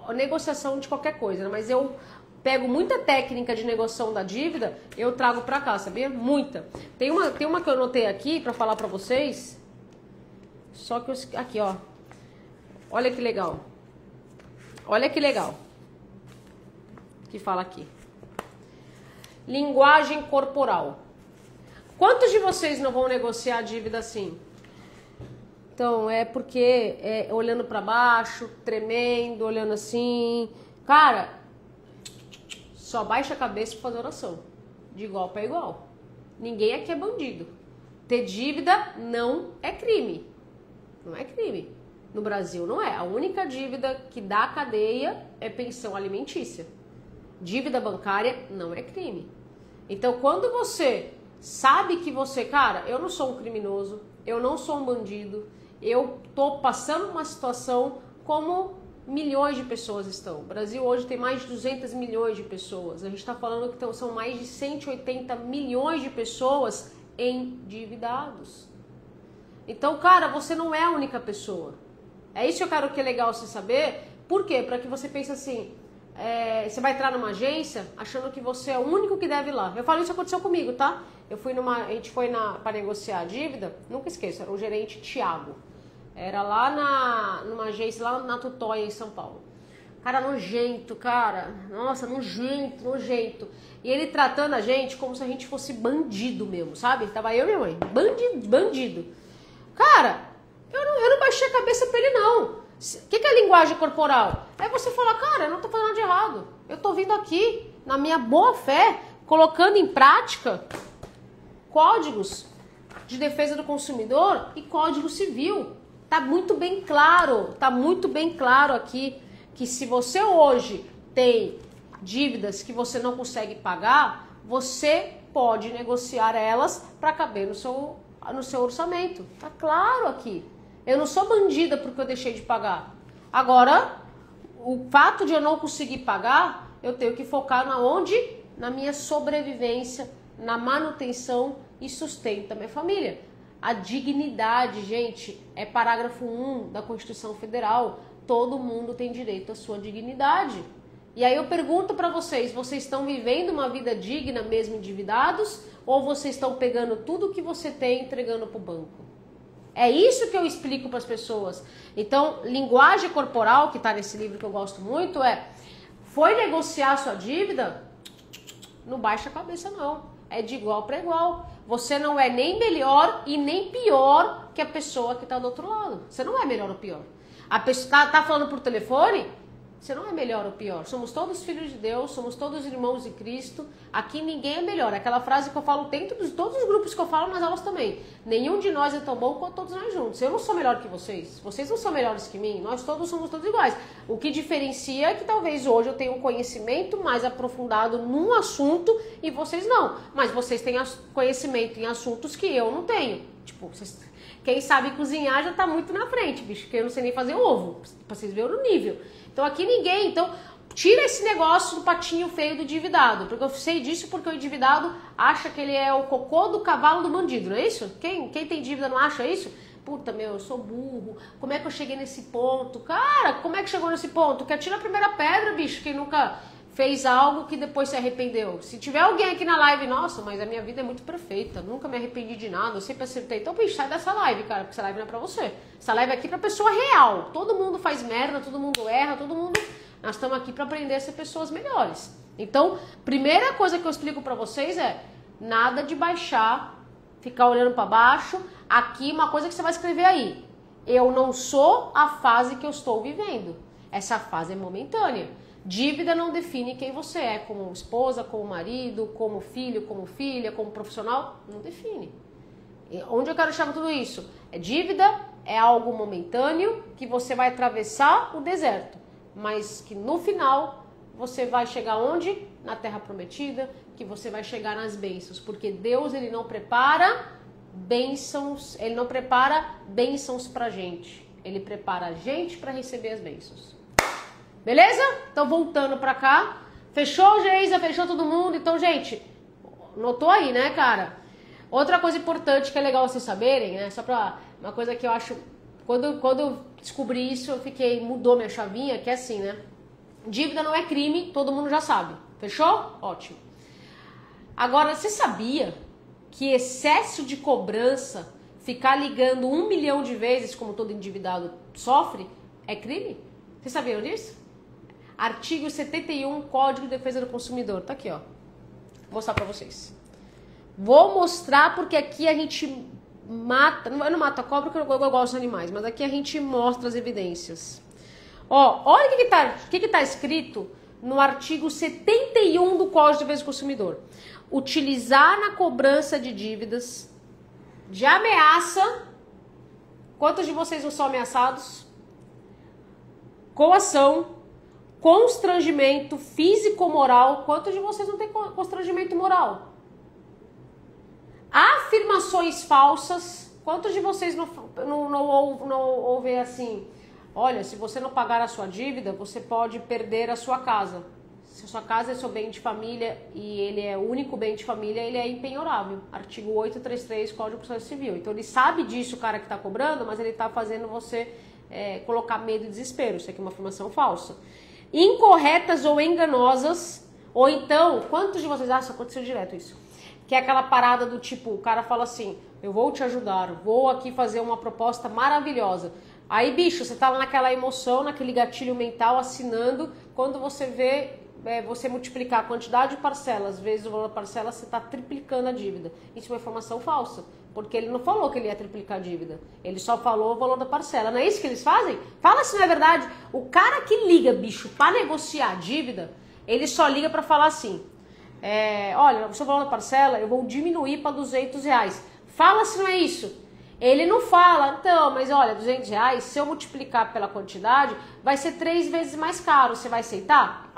a negociação de qualquer coisa. Né? Mas eu pego muita técnica de negociação da dívida, eu trago para cá, sabia? Muita. Tem uma que eu anotei aqui para falar para vocês. Só que aqui, ó. Olha que legal. Olha que legal. Que fala aqui. Linguagem corporal. Quantos de vocês não vão negociar a dívida assim? Então, é porque olhando para baixo, tremendo, olhando assim. Cara, só baixa a cabeça e faz oração. De igual para igual. Ninguém aqui é bandido. Ter dívida não é crime. Não é crime. No Brasil não é. A única dívida que dá cadeia é pensão alimentícia. Dívida bancária não é crime. Então, quando você sabe que você, cara, eu não sou um criminoso, eu não sou um bandido, eu tô passando uma situação como milhões de pessoas estão. O Brasil hoje tem mais de 200 milhões de pessoas. A gente está falando que são mais de 180 milhões de pessoas endividados. Então, cara, você não é a única pessoa. É isso que eu quero que é legal você saber. Por quê? Para que você pense assim, você vai entrar numa agência achando que você é o único que deve ir lá. Eu falo, isso aconteceu comigo, tá? A gente foi para negociar a dívida, nunca esqueço, era o gerente Thiago. Era lá numa agência, lá na Tutóia, em São Paulo. Cara, nojento, cara. Nossa, nojento. E ele tratando a gente como se a gente fosse bandido mesmo, sabe? Tava eu e minha mãe, bandido. Cara, eu não baixei a cabeça pra ele, não. O que é linguagem corporal? É você falar, cara, eu não tô fazendo nada de errado. Eu tô vindo aqui, na minha boa fé, colocando em prática códigos de defesa do consumidor e código civil. Tá muito bem claro aqui que se você hoje tem dívidas que você não consegue pagar, você pode negociar elas para caber no seu orçamento. Tá claro aqui. Eu não sou bandida porque eu deixei de pagar. Agora, o fato de eu não conseguir pagar, eu tenho que focar na minha sobrevivência, na manutenção e sustento da minha família. A dignidade, gente, é parágrafo 1 da Constituição Federal. Todo mundo tem direito à sua dignidade. E aí eu pergunto para vocês estão vivendo uma vida digna mesmo endividados? Ou vocês estão pegando tudo que você tem e entregando para o banco? É isso que eu explico para as pessoas. Então, linguagem corporal, que está nesse livro que eu gosto muito, foi negociar a sua dívida? Não baixa a cabeça, não. É de igual para igual. Você não é nem melhor e nem pior que a pessoa que está do outro lado. Você não é melhor ou pior. A pessoa tá falando por telefone, você não é melhor ou pior. Somos todos filhos de Deus, somos todos irmãos de Cristo. Aqui ninguém é melhor. Aquela frase que eu falo dentro de todos os grupos que eu falo nas aulas também. Nenhum de nós é tão bom quanto todos nós juntos. Eu não sou melhor que vocês. Vocês não são melhores que mim. Nós todos somos todos iguais. O que diferencia é que talvez hoje eu tenha um conhecimento mais aprofundado num assunto e vocês não. Mas vocês têm conhecimento em assuntos que eu não tenho. Tipo, quem sabe cozinhar já tá muito na frente, bicho. Porque eu não sei nem fazer ovo. Pra vocês verem o nível. Então aqui ninguém, tira esse negócio do patinho feio do endividado, porque eu sei disso porque o endividado acha que ele é o cocô do cavalo do bandido, não é isso? Quem tem dívida não acha isso? Puta, eu sou burro, como é que eu cheguei nesse ponto? Cara, como é que chegou nesse ponto? Quer tirar a primeira pedra, bicho, quem nunca fez algo que depois se arrependeu. Se tiver alguém aqui na live, nossa, mas a minha vida é muito perfeita, nunca me arrependi de nada, eu sempre acertei. Então, bicho, sai dessa live, cara, porque essa live não é pra você. Essa live é aqui pra pessoa real. Todo mundo faz merda, todo mundo erra, todo mundo... Nós estamos aqui pra aprender a ser pessoas melhores. Então, primeira coisa que eu explico pra vocês é nada de baixar, ficar olhando pra baixo. Aqui, uma coisa que você vai escrever aí. Eu não sou a fase que eu estou vivendo. Essa fase é momentânea. Dívida não define quem você é, como esposa, como marido, como filho, como filha, como profissional, não define. E onde eu quero chegar com tudo isso? Dívida é algo momentâneo que você vai atravessar o deserto. mas que no final você vai chegar onde? Na terra prometida, que você vai chegar nas bênçãos, porque Deus, ele não prepara bênçãos pra gente, ele prepara a gente para receber as bênçãos. Beleza? Então voltando pra cá, fechou, Geisa? Fechou todo mundo? Então, gente, notou aí, né, cara? Outra coisa importante que é legal vocês saberem, né? Só pra uma coisa que eu acho, quando eu descobri isso, mudou minha chavinha, que é assim, né? Dívida não é crime, todo mundo já sabe. Fechou? Ótimo. Agora, você sabia que excesso de cobrança, ficar ligando 1 milhão de vezes, como todo endividado sofre, é crime? Vocês sabiam disso? Artigo 71, Código de Defesa do Consumidor. Tá aqui, ó. Vou mostrar pra vocês. Vou mostrar porque aqui a gente mata... Eu não mato a cobra porque eu gosto dos animais, mas aqui a gente mostra as evidências. Ó, olha o que tá escrito no artigo 71 do Código de Defesa do Consumidor. Utilizar na cobrança de dívidas de ameaça. Quantos de vocês não são ameaçados? Coação, constrangimento físico ou moral. Quantos de vocês não tem constrangimento moral? Afirmações falsas. Quantos de vocês não ouvem assim? Olha, se você não pagar a sua dívida, você pode perder a sua casa. Se a sua casa é seu bem de família e ele é o único bem de família, ele é impenhorável. Artigo 833, Código de Processo Civil. Então ele sabe disso, o cara que está cobrando, mas ele está fazendo você colocar medo e desespero. Isso aqui é uma afirmação falsa. Incorretas ou enganosas, ou então, quantos de vocês acham que aconteceu direto isso? Que é aquela parada do tipo, o cara fala assim, eu vou te ajudar, vou aqui fazer uma proposta maravilhosa. Aí, bicho, você tá lá naquela emoção, naquele gatilho mental, assinando, quando você vê, você multiplicar a quantidade de parcelas vezes o valor da parcela, você tá triplicando a dívida. Isso é uma informação falsa, porque ele não falou que ele ia triplicar a dívida, ele só falou o valor da parcela. Não é isso que eles fazem? Fala se não é verdade. O cara que liga, bicho, pra negociar a dívida, ele só liga pra falar assim, olha, o seu valor da parcela eu vou diminuir para R$200. Fala se não é isso. Ele não fala, então, mas olha, R$200, se eu multiplicar pela quantidade, vai ser 3 vezes mais caro, você vai aceitar?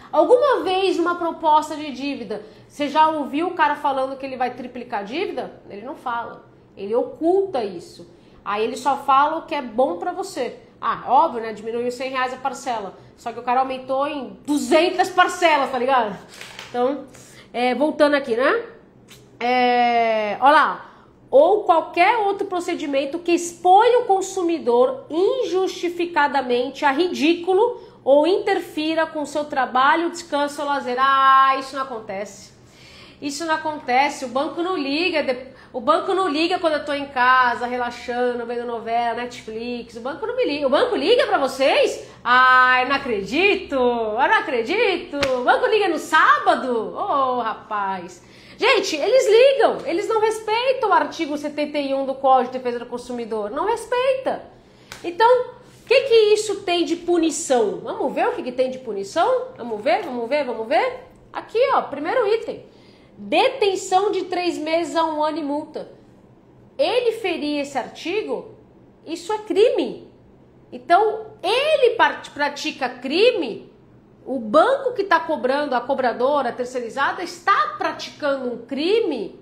Alguma vez numa proposta de dívida, você já ouviu o cara falando que ele vai triplicar a dívida? Ele não fala, ele oculta isso. Aí ele só fala o que é bom pra você. Ah, óbvio, né, diminuiu R$100 a parcela, só que o cara aumentou em 200 parcelas, tá ligado? Então, voltando aqui, né? Olha lá. Ou qualquer outro procedimento que expõe o consumidor injustificadamente a ridículo ou interfira com seu trabalho, descanso ou lazer. Ah, isso não acontece. Isso não acontece. O banco não liga quando eu tô em casa, relaxando, vendo novela, Netflix. O banco não me liga. O banco liga pra vocês? Ai, não acredito. Eu não acredito. O banco liga no sábado? Ô, rapaz. Gente, eles ligam, eles não respeitam o artigo 71 do Código de Defesa do Consumidor, não respeita. Então, o que isso tem de punição? Vamos ver o que tem de punição? Vamos ver? Aqui, ó, primeiro item. Detenção de 3 meses a 1 ano e multa. Ele ferir esse artigo, isso é crime. Então, ele pratica crime. O banco que está cobrando, a cobradora, a terceirizada, está praticando um crime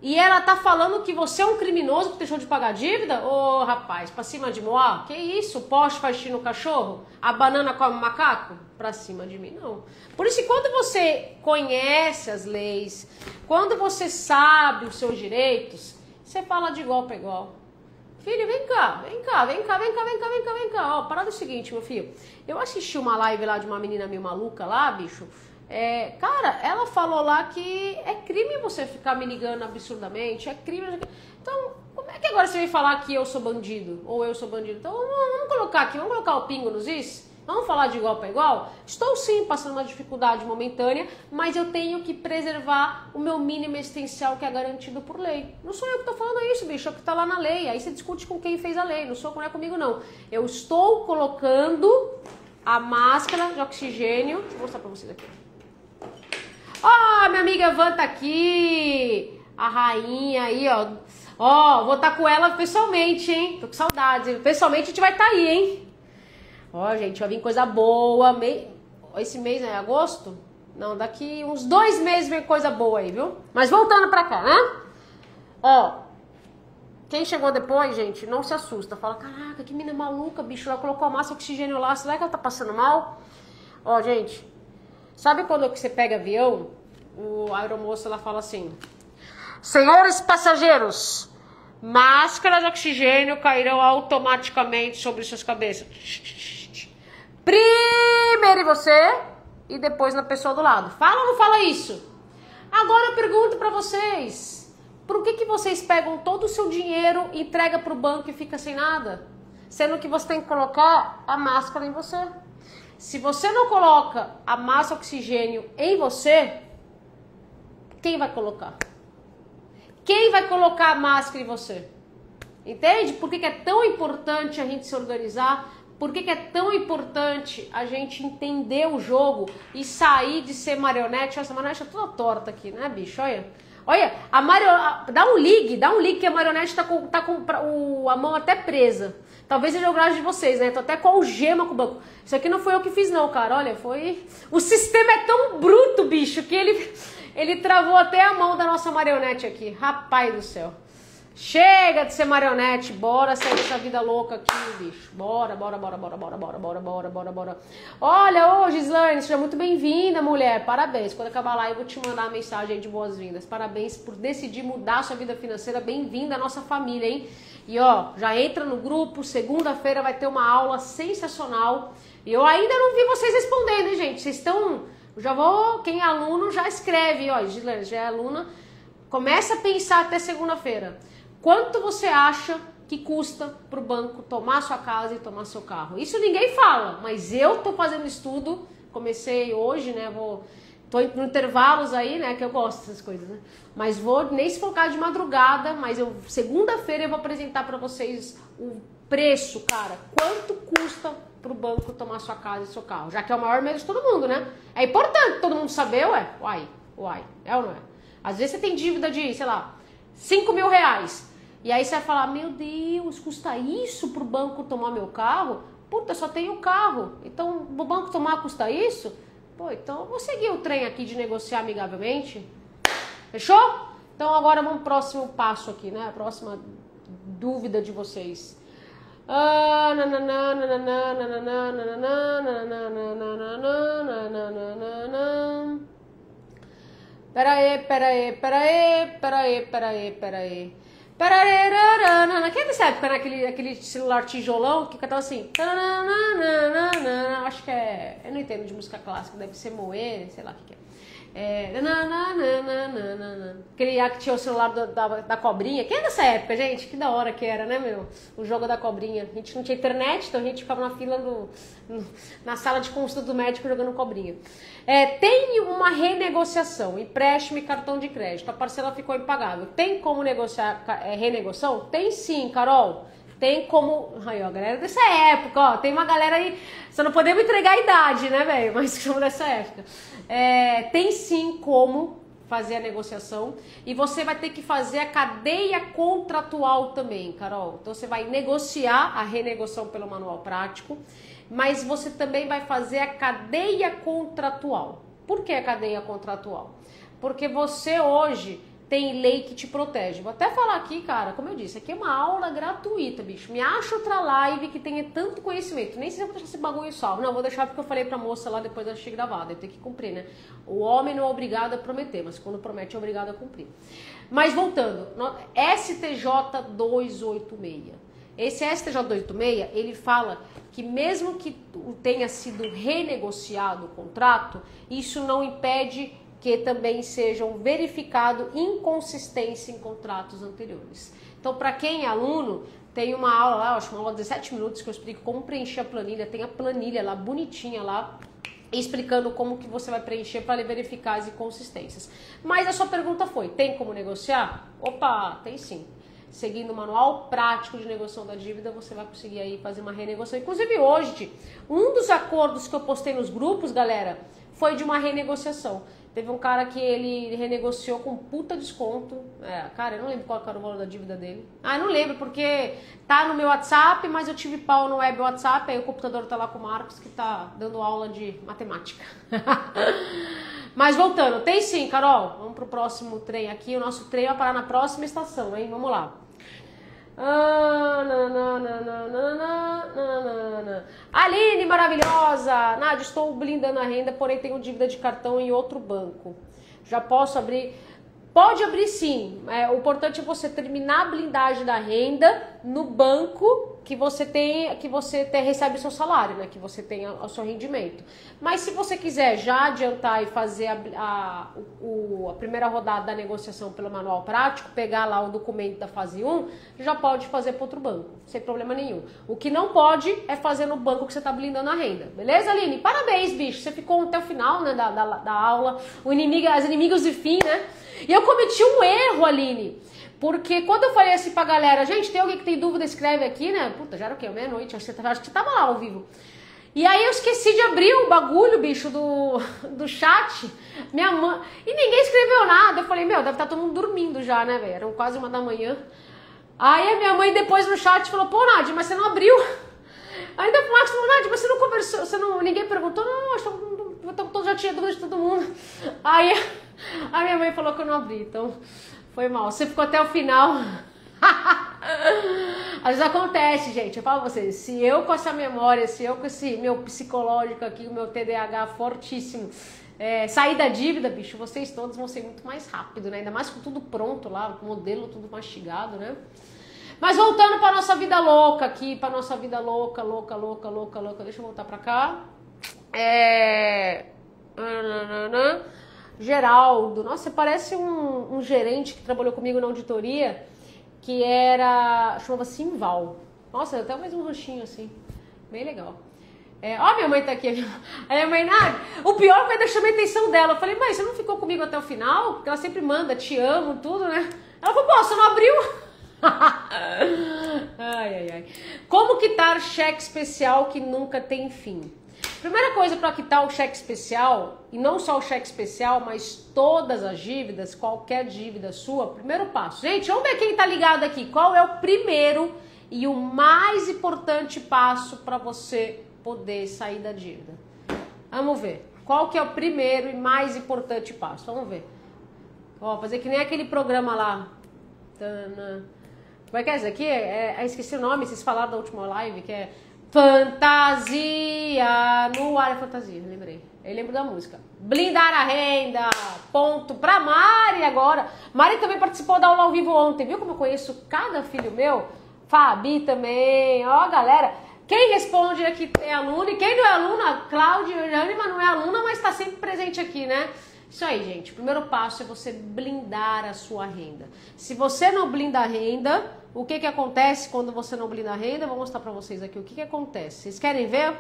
e ela está falando que você é um criminoso que deixou de pagar a dívida? Ô, rapaz, pra cima de Moá? Que isso? O poste faz xixi no cachorro? A banana come o macaco? Pra cima de mim, não. Por isso que quando você conhece as leis, quando você sabe os seus direitos, você fala de igual para igual. Filho, vem cá. Ó, parada é o seguinte, meu filho. Eu assisti uma live lá de uma menina meio maluca lá, bicho. Cara, ela falou lá que é crime você ficar me ligando absurdamente. É crime. Então, como é que agora você vem falar que eu sou bandido? Ou eu sou bandido? Então, vamos colocar aqui, vamos colocar o pingo nos is? Vamos falar de igual para igual? Estou sim passando uma dificuldade momentânea, mas eu tenho que preservar o meu mínimo existencial que é garantido por lei. Não sou eu que estou falando isso, bicho, é o que está lá na lei. Aí você discute com quem fez a lei, não é comigo não. Eu estou colocando a máscara de oxigênio. Vou mostrar para vocês aqui. Ó, minha amiga Van tá aqui. A rainha aí, ó. Ó, vou estar com ela pessoalmente, hein? Tô com saudades. Pessoalmente a gente vai estar aí, hein? Ó, gente, vai vir coisa boa. Esse mês é agosto? Não, daqui uns 2 meses vem coisa boa aí, viu? Mas voltando pra cá, né? Ó, quem chegou depois, gente, não se assusta. Fala, caraca, que mina maluca, bicho. Ela colocou a massa oxigênio lá. Será que ela tá passando mal? Ó, gente, sabe quando você pega avião? A aeromoça, ela fala assim... Senhores passageiros, máscaras de oxigênio cairão automaticamente sobre suas cabeças. Primeiro em você e depois na pessoa do lado. Fala ou não fala isso? Agora eu pergunto pra vocês. Por que vocês pegam todo o seu dinheiro, entregam pro banco e fica sem nada? Sendo que você tem que colocar a máscara em você. Se você não coloca a máscara oxigênio em você, quem vai colocar? Quem vai colocar a máscara em você? Entende? Por que é tão importante a gente se organizar? Por que é tão importante a gente entender o jogo e sair de ser marionete? Essa marionete tá toda torta aqui, né, bicho? Olha, dá um ligue que a marionete tá com a mão até presa. Talvez seja o grau de vocês, né? Tô até com algema com o banco. Isso aqui não foi eu que fiz não, cara. Olha, foi... O sistema é tão bruto, bicho, que ele travou até a mão da nossa marionete aqui. Rapaz do céu. Chega de ser marionete. Bora sair dessa vida louca aqui, bicho. Bora. Olha, ô Gislaine, seja muito bem-vinda, mulher. Parabéns. Quando acabar lá, eu vou te mandar uma mensagem aí de boas-vindas. Parabéns por decidir mudar a sua vida financeira. Bem-vinda à nossa família, hein? E ó, já entra no grupo. Segunda-feira vai ter uma aula sensacional. E eu ainda não vi vocês respondendo, hein, gente? Vocês estão... Quem é aluno já escreve, ó, Gislaine, já é aluna, começa a pensar até segunda-feira. Quanto você acha que custa pro banco tomar sua casa e tomar seu carro? Isso ninguém fala, mas eu tô fazendo estudo, comecei hoje, né, tô no intervalos aí, né, que eu gosto dessas coisas, né, mas vou nem se focar de madrugada, mas segunda-feira eu vou apresentar pra vocês o preço, cara, quanto custa pro banco tomar sua casa e seu carro, já que é o maior medo de todo mundo, né? É importante todo mundo saber, ué? Uai, é ou não é? Às vezes você tem dívida de, sei lá, 5 mil reais, e aí você vai falar, meu Deus, custa isso pro banco tomar meu carro? Puta, eu só tenho carro, então o banco tomar custa isso? Pô, então eu vou seguir o trem aqui de negociar amigavelmente, fechou? Então agora vamos pro próximo passo aqui, né? A próxima dúvida de vocês. Peraí. Quem é dessa época, né? Aquele celular tijolão que cantava assim. Acho que é. Eu não entendo de música clássica, deve ser Moe, sei lá o que é. Aquele que tinha o celular da cobrinha. Quem é dessa época, gente? Que da hora que era, né, meu? O jogo da cobrinha. A gente não tinha internet, então a gente ficava na fila na sala de consulta do médico jogando cobrinha. Tem uma renegociação, empréstimo e cartão de crédito. A parcela ficou impagável. Tem como negociar renegociação? Tem sim, Carol. Tem como... Aí, ó, a galera dessa época, ó. Tem uma galera aí... Só não podemos entregar a idade, né, velho? Mas somos dessa época. Tem sim como fazer a negociação. E você vai ter que fazer a cadeia contratual também, Carol. Então, você vai negociar a renegociação pelo manual prático. Mas você também vai fazer a cadeia contratual. Por que a cadeia contratual? Porque você hoje... tem lei que te protege. Vou até falar aqui, cara, como eu disse, aqui é uma aula gratuita, bicho. Me acha outra live que tenha tanto conhecimento. Nem sei se eu vou deixar esse bagulho salvo. Não, vou deixar porque eu falei pra moça lá depois da assistir gravada. Eu tenho que cumprir, né? O homem não é obrigado a prometer, mas quando promete é obrigado a cumprir. Mas voltando, STJ 286. Esse STJ 286, ele fala que mesmo que tenha sido renegociado o contrato, isso não impede que também sejam verificados inconsistência em contratos anteriores. Então, para quem é aluno, tem uma aula lá, acho uma aula de 17 minutos que eu explico como preencher a planilha, tem a planilha lá, bonitinha lá, explicando como que você vai preencher para verificar as inconsistências. Mas a sua pergunta foi, tem como negociar? Opa, tem sim. Seguindo o manual prático de negociação da dívida, você vai conseguir aí fazer uma renegociação. Inclusive hoje, um dos acordos que eu postei nos grupos, galera, foi de uma renegociação. Teve um cara que ele renegociou com puta desconto. Cara, eu não lembro qual era o valor da dívida dele. Eu não lembro, porque tá no meu WhatsApp, mas eu tive pau no web WhatsApp, aí o computador tá lá com o Marcos, que tá dando aula de matemática. Mas voltando, tem sim, Carol. Vamos pro próximo trem aqui. O nosso trem vai parar na próxima estação, hein? Vamos lá. Aline, maravilhosa! Nádia, estou blindando a renda, porém tenho dívida de cartão em outro banco. Já posso abrir? Pode abrir sim. O importante é você terminar a blindagem da renda no banco que você recebe o seu salário, né? Que você tem o seu rendimento. Mas se você quiser já adiantar e fazer a primeira rodada da negociação pelo manual prático, pegar lá o documento da fase 1, já pode fazer para outro banco, sem problema nenhum. O que não pode é fazer no banco que você está blindando a renda. Beleza, Aline? Parabéns, bicho. Você ficou até o final, né, da aula. As inimigos de fim, né? E eu cometi um erro, Aline. Porque quando eu falei assim pra galera, gente, tem alguém que tem dúvida, escreve aqui, né? Puta, já era o quê? Meia-noite, acho que você tava lá ao vivo. E aí eu esqueci de abrir o bagulho, bicho, do chat. Minha mãe... E ninguém escreveu nada. Eu falei, deve estar todo mundo dormindo já, né, velho? Eram quase 1 da manhã. Aí a minha mãe depois no chat falou, pô, Nádia, mas você não abriu? Ainda o Marcos falou, Nádia, mas você não conversou, ninguém perguntou? Não, eu já tinha dúvida de todo mundo. Aí a minha mãe falou que eu não abri, então... Foi mal. Você ficou até o final. Às vezes acontece, gente. Eu falo pra vocês, se eu com essa memória, se eu com esse meu psicológico aqui, o meu TDAH fortíssimo, sair da dívida, bicho, vocês todos vão ser muito mais rápido, né? Ainda mais com tudo pronto lá, com o modelo tudo mastigado, né? Mas voltando pra nossa vida louca aqui, pra nossa vida louca. Deixa eu voltar pra cá. Geraldo, nossa, você parece um gerente que trabalhou comigo na auditoria, que chamava Simval. Nossa, até mais um roxinho assim, bem legal. Ó, minha mãe tá aqui. Aí a mãe, o pior foi que eu chamei a atenção dela. Eu falei, mãe, você não ficou comigo até o final? Porque ela sempre manda, te amo, tudo, né? Ela falou, pô, você não abriu? Ai. Como quitar cheque especial que nunca tem fim? Primeira coisa para quitar o cheque especial, e não só o cheque especial, mas todas as dívidas, qualquer dívida sua, primeiro passo. Gente, vamos ver quem tá ligado aqui. Qual é o primeiro e o mais importante passo para você poder sair da dívida? Vamos ver. Qual que é o primeiro e mais importante passo? Vamos ver. Ó, fazer que nem aquele programa lá. Como é que é isso aqui? Esqueci o nome, vocês falaram da última live, que é... Fantasia no ar, fantasia, lembrei. Eu lembro da música. Blindar a renda, ponto pra Mari agora. Mari também participou da aula ao vivo ontem, viu como eu conheço cada filho meu? Fabi também, ó galera. Quem responde aqui é aluno e quem não é aluna, Cláudia e Jânima não é aluna, mas tá sempre presente aqui, né? Isso aí, gente. O primeiro passo é você blindar a sua renda. Se você não blinda a renda, o que acontece quando você não blinda a renda? Eu vou mostrar pra vocês aqui o que acontece. Vocês querem ver?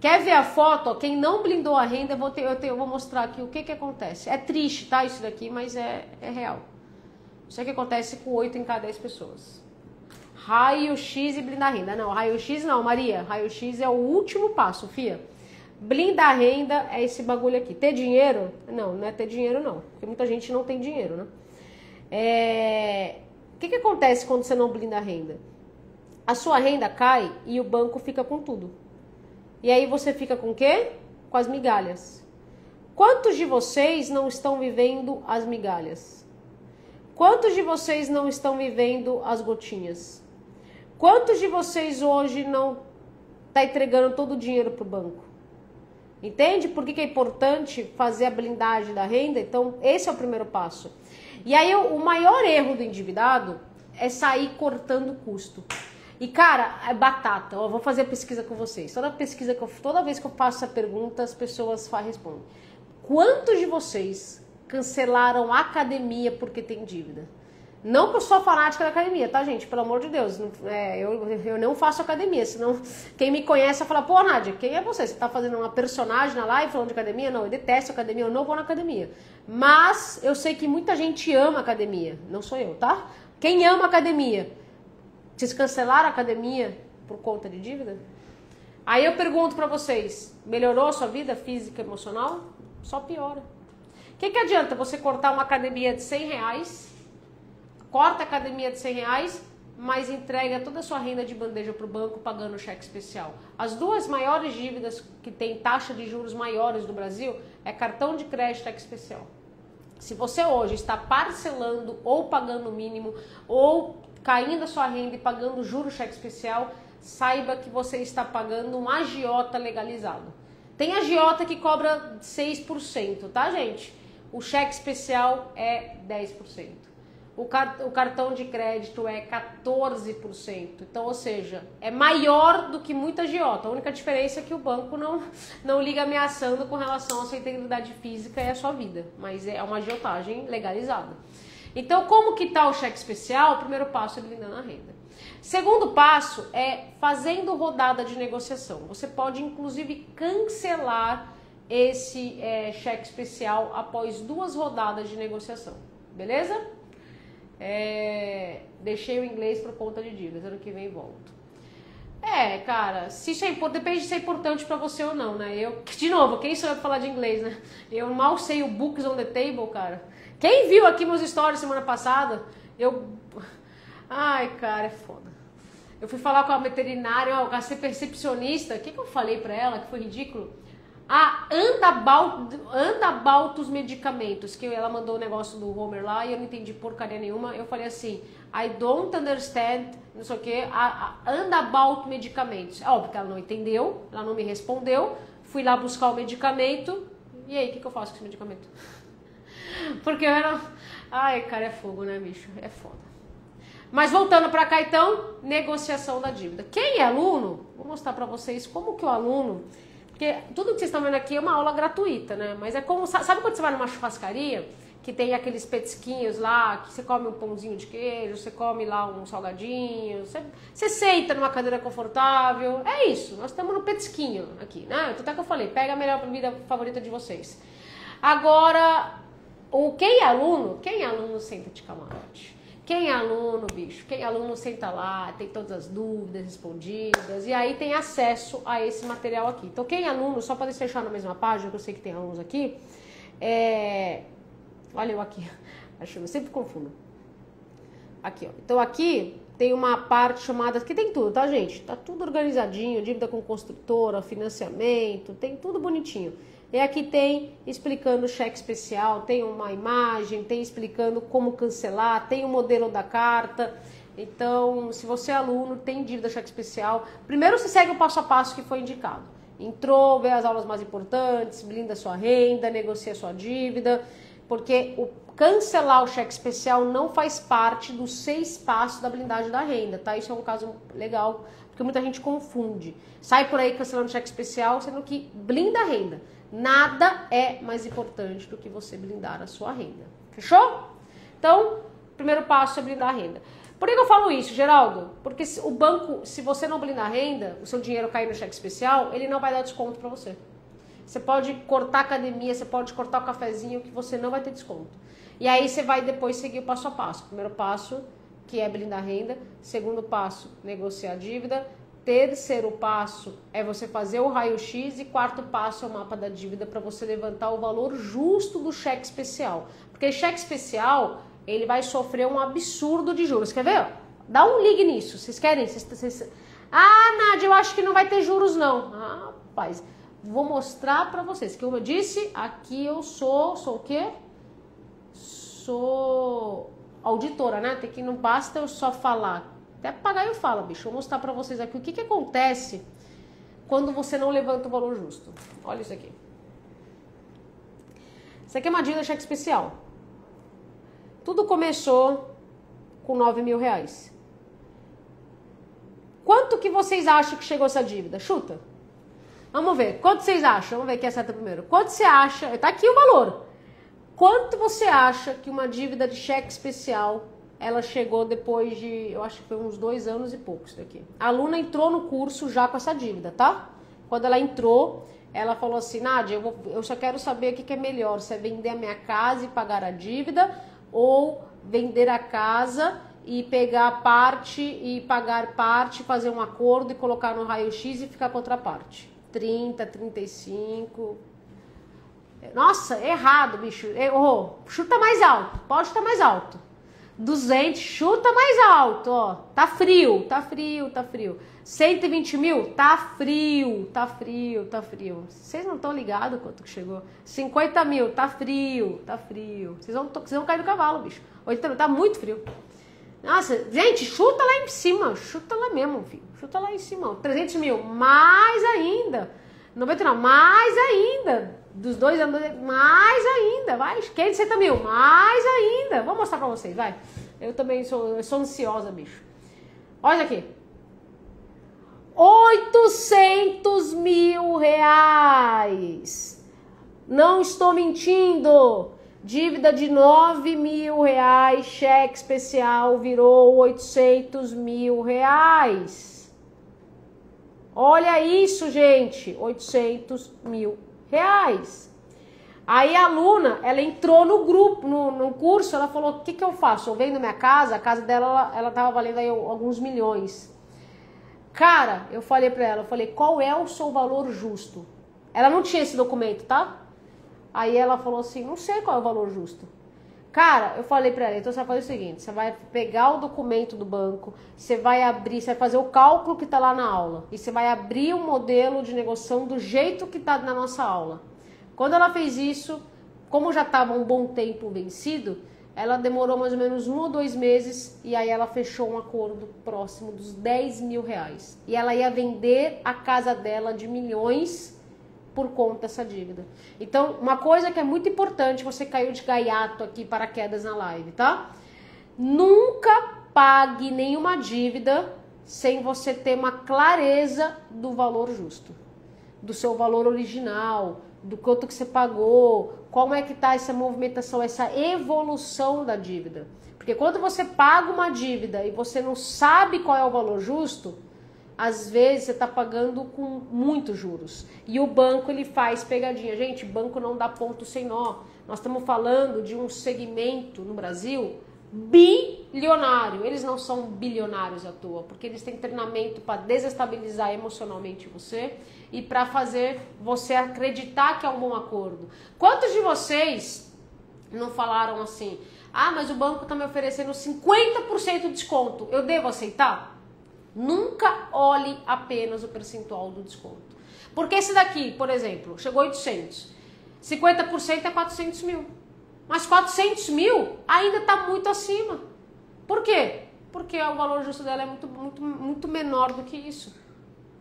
Quer ver a foto? Quem não blindou a renda, eu vou mostrar aqui o que acontece. É triste, tá? Isso daqui, mas é real. Isso aqui acontece com 8 em cada 10 pessoas. Raio-X e blindar a renda. Não, raio-X não, Maria. Raio-X é o último passo, fia. Blindar a renda é esse bagulho aqui. Ter dinheiro? Não é ter dinheiro não. Porque muita gente não tem dinheiro, né? O que acontece quando você não blinda a renda? A sua renda cai e o banco fica com tudo. E aí você fica com o quê? Com as migalhas. Quantos de vocês não estão vivendo as migalhas? Quantos de vocês não estão vivendo as gotinhas? Quantos de vocês hoje não tá entregando todo o dinheiro pro banco? Entende? Por que é importante fazer a blindagem da renda? Então, esse é o primeiro passo. E aí, o maior erro do endividado é sair cortando custo. E, cara, é batata. Eu vou fazer a pesquisa com vocês. Toda vez que eu faço essa pergunta, as pessoas respondem. Quantos de vocês cancelaram a academia porque tem dívida? Não que eu sou fanática da academia, tá, gente? Pelo amor de Deus. Eu não faço academia, senão quem me conhece vai falar, pô, Nádia, quem é você? Você tá fazendo uma personagem na live falando de academia? Não, eu detesto academia, eu não vou na academia. Mas eu sei que muita gente ama academia, não sou eu, tá? Quem ama academia? Vocês cancelaram a academia por conta de dívida? Aí eu pergunto pra vocês, melhorou a sua vida física e emocional? Só piora. O que adianta você cortar uma academia de R$100, corta a academia de R$100, mas entrega toda a sua renda de bandeja para o banco pagando cheque especial? As duas maiores dívidas que tem taxa de juros maiores do Brasil é cartão de crédito e cheque especial. Se você hoje está parcelando ou pagando o mínimo ou caindo a sua renda e pagando juros cheque especial, saiba que você está pagando um agiota legalizado. Tem agiota que cobra 6%, tá, gente? O cheque especial é 10%. O cartão de crédito é 14%. Então, ou seja, é maior do que muita agiota. A única diferença é que o banco não liga ameaçando com relação à sua integridade física e à sua vida. Mas é uma agiotagem legalizada. Então, como que tá o cheque especial? O primeiro passo é blindando a renda. Segundo passo é fazendo rodada de negociação. Você pode, inclusive, cancelar esse cheque especial após 2 rodadas de negociação. Beleza? Deixei o inglês por conta de dívidas. Ano que vem volto. Cara, se isso depende de se é importante pra você ou não, né? De novo, quem sou eu pra falar de inglês, né? Eu mal sei o books on the table, cara. Quem viu aqui meus stories semana passada, Ai, cara, é foda. Eu fui falar com a veterinária, com a recepcionista, o que eu falei pra ela, que foi ridículo? Anda about os medicamentos, que ela mandou o negócio do Homer lá e eu não entendi porcaria nenhuma. Eu falei assim, I don't understand, não sei o que, anda about medicamentos. É óbvio que ela não entendeu, ela não me respondeu, fui lá buscar o medicamento, e aí, o que eu faço com esse medicamento? Porque eu era... Ai, cara, é fogo, né, bicho? É foda. Mas voltando pra cá, então, negociação da dívida. Quem é aluno, vou mostrar pra vocês como que o aluno... Porque tudo que vocês estão vendo aqui é uma aula gratuita, né? Mas é como... Sabe quando você vai numa churrascaria, que tem aqueles petisquinhos lá, que você come um pãozinho de queijo, você come lá um salgadinho, você senta numa cadeira confortável. É isso, nós estamos no petisquinho aqui, né? Até que eu falei, pega a melhor bebida favorita de vocês. Agora... Quem é aluno senta de camarote. Quem é aluno, bicho, quem é aluno senta lá, tem todas as dúvidas respondidas e aí tem acesso a esse material aqui. Então quem é aluno, só para deixar na mesma página, que eu sei que tem alunos aqui, olha eu aqui, eu sempre confundo. Aqui, ó. Então aqui tem uma parte chamada, que tem tudo, tá, gente? Tá tudo organizadinho, dívida com construtora, financiamento, tem tudo bonitinho. E aqui tem explicando o cheque especial, tem uma imagem, tem explicando como cancelar, tem o modelo da carta. Então, se você é aluno, tem dívida cheque especial, primeiro você segue o passo a passo que foi indicado. Entrou, vê as aulas mais importantes, blinda sua renda, negocia sua dívida, porque o cancelar o cheque especial não faz parte dos 6 passos da blindagem da renda, tá? Isso é um caso legal, porque muita gente confunde. Sai por aí cancelando cheque especial, sendo que blinda a renda. Nada é mais importante do que você blindar a sua renda. Fechou? Então, primeiro passo é blindar a renda. Por que eu falo isso, Geraldo? Porque o banco, se você não blindar a renda, o seu dinheiro cair no cheque especial, ele não vai dar desconto para você. Você pode cortar a academia, você pode cortar o cafezinho, que você não vai ter desconto. E aí você vai depois seguir o passo a passo. Primeiro passo, que é blindar a renda. Segundo passo, negociar a dívida. Terceiro passo é você fazer o raio-x e quarto passo é o mapa da dívida para você levantar o valor justo do cheque especial. Porque cheque especial, ele vai sofrer um absurdo de juros. Quer ver? Dá um ligue nisso. Vocês querem? Nádia, eu acho que não vai ter juros não. Rapaz, vou mostrar para vocês. Como eu disse, aqui eu sou o quê? Sou auditora, né? Tem que não basta eu só falar. Até pagar eu falo, bicho. Vou mostrar pra vocês aqui o que acontece quando você não levanta o valor justo. Olha isso aqui. Isso aqui é uma dívida cheque especial. Tudo começou com R$9.000. Quanto que vocês acham que chegou essa dívida? Chuta. Vamos ver. Quanto vocês acham? Vamos ver quem acerta primeiro. Quanto você acha? Tá aqui o valor. Quanto você acha que uma dívida de cheque especial ela chegou depois de, eu acho que foi uns 2 anos e poucos daqui. A aluna entrou no curso já com essa dívida, tá? Quando ela entrou, ela falou assim, Nádia, eu só quero saber o que é melhor, se é vender a minha casa e pagar a dívida, ou vender a casa e pegar parte e pagar parte, fazer um acordo e colocar no raio-x e ficar com outra parte. 30, 35... Nossa, errado, bicho. Errou. Chuta mais alto. Pode chutar mais alto. 200, chuta mais alto, ó. Tá frio, tá frio, tá frio. 120 mil, tá frio, tá frio, tá frio. Vocês não estão ligados quanto que chegou? 50 mil, tá frio, tá frio. Vocês vão cair do cavalo, bicho. 80 mil, tá muito frio. Nossa, gente, chuta lá em cima. Chuta lá mesmo, filho. Chuta lá em cima. 300 mil, mais ainda. 99, mais ainda. Dos 2 anos, mais ainda. Vai, 560 mil, mais ainda. Vou mostrar pra vocês, vai. Eu também sou ansiosa, bicho. Olha aqui. 800 mil reais. Não estou mentindo. Dívida de 9 mil reais, cheque especial virou 800 mil reais. Olha isso, gente, 800 mil reais. Aí a aluna, ela entrou no grupo, no curso, ela falou, o que que eu faço? Eu vendo minha casa, a casa dela, ela tava valendo aí alguns milhões. Cara, eu falei pra ela, qual é o seu valor justo? Ela não tinha esse documento, tá? Aí ela falou assim, não sei qual é o valor justo. Cara, eu falei pra ela, então você vai fazer o seguinte, você vai pegar o documento do banco, você vai abrir, você vai fazer o cálculo que tá lá na aula, e você vai abrir o modelo de negociação do jeito que tá na nossa aula. Quando ela fez isso, como já estava um bom tempo vencido, ela demorou mais ou menos 1 ou 2 meses, e aí ela fechou um acordo próximo dos 10 mil reais. E ela ia vender a casa dela de milhões por conta dessa dívida. Então, uma coisa que é muito importante, você caiu de gaiato aqui, paraquedas na live, tá? Nunca pague nenhuma dívida sem você ter uma clareza do valor justo, do seu valor original, do quanto que você pagou, como é que tá essa movimentação, essa evolução da dívida. Porque quando você paga uma dívida e você não sabe qual é o valor justo, às vezes você está pagando com muitos juros. E o banco, ele faz pegadinha. Gente, banco não dá ponto sem nó. Nós estamos falando de um segmento no Brasil bilionário. Eles não são bilionários à toa, porque eles têm treinamento para desestabilizar emocionalmente você e para fazer você acreditar que é um bom acordo. Quantos de vocês não falaram assim, ah, mas o banco está me oferecendo 50% de desconto, eu devo aceitar? Nunca olhe apenas o percentual do desconto. Porque esse daqui, por exemplo, chegou 800. 50% é 400 mil. Mas 400 mil ainda está muito acima. Por quê? Porque o valor justo dela é muito menor do que isso.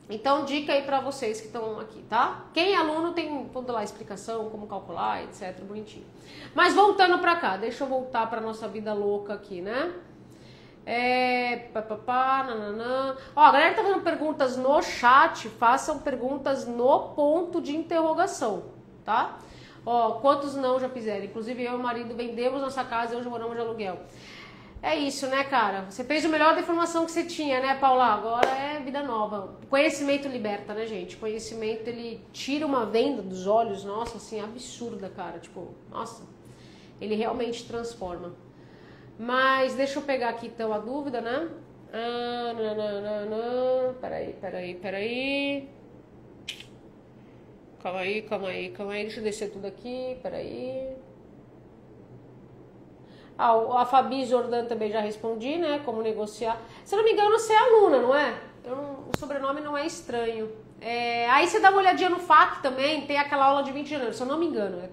Então, dica aí para vocês que estão aqui, tá? Quem é aluno tem toda lá a explicação, como calcular, etc, bonitinho. Mas voltando para cá, deixa eu voltar para nossa vida louca aqui, né? Nananã. Ó, a galera tá fazendo perguntas no chat, façam perguntas no ponto de interrogação, tá? Ó, quantos não já fizeram? Inclusive eu e o marido vendemos nossa casa e hoje moramos de aluguel. É isso, né, cara? Você fez o melhor da informação que você tinha, né, Paula? Agora é vida nova. Conhecimento liberta, né, gente? Conhecimento, ele tira uma venda dos olhos, nossa, assim, absurda, cara. Tipo, nossa, ele realmente transforma. Mas deixa eu pegar aqui então a dúvida, né? Peraí. Calma aí. Deixa eu descer tudo aqui, peraí. Ah, a Fabi Jordan também já respondi, né? Como negociar. Se eu não me engano, você é aluna, não é? O sobrenome não é estranho. Aí você dá uma olhadinha no FAQ também, tem aquela aula de 20 de janeiro, se eu não me engano. Eu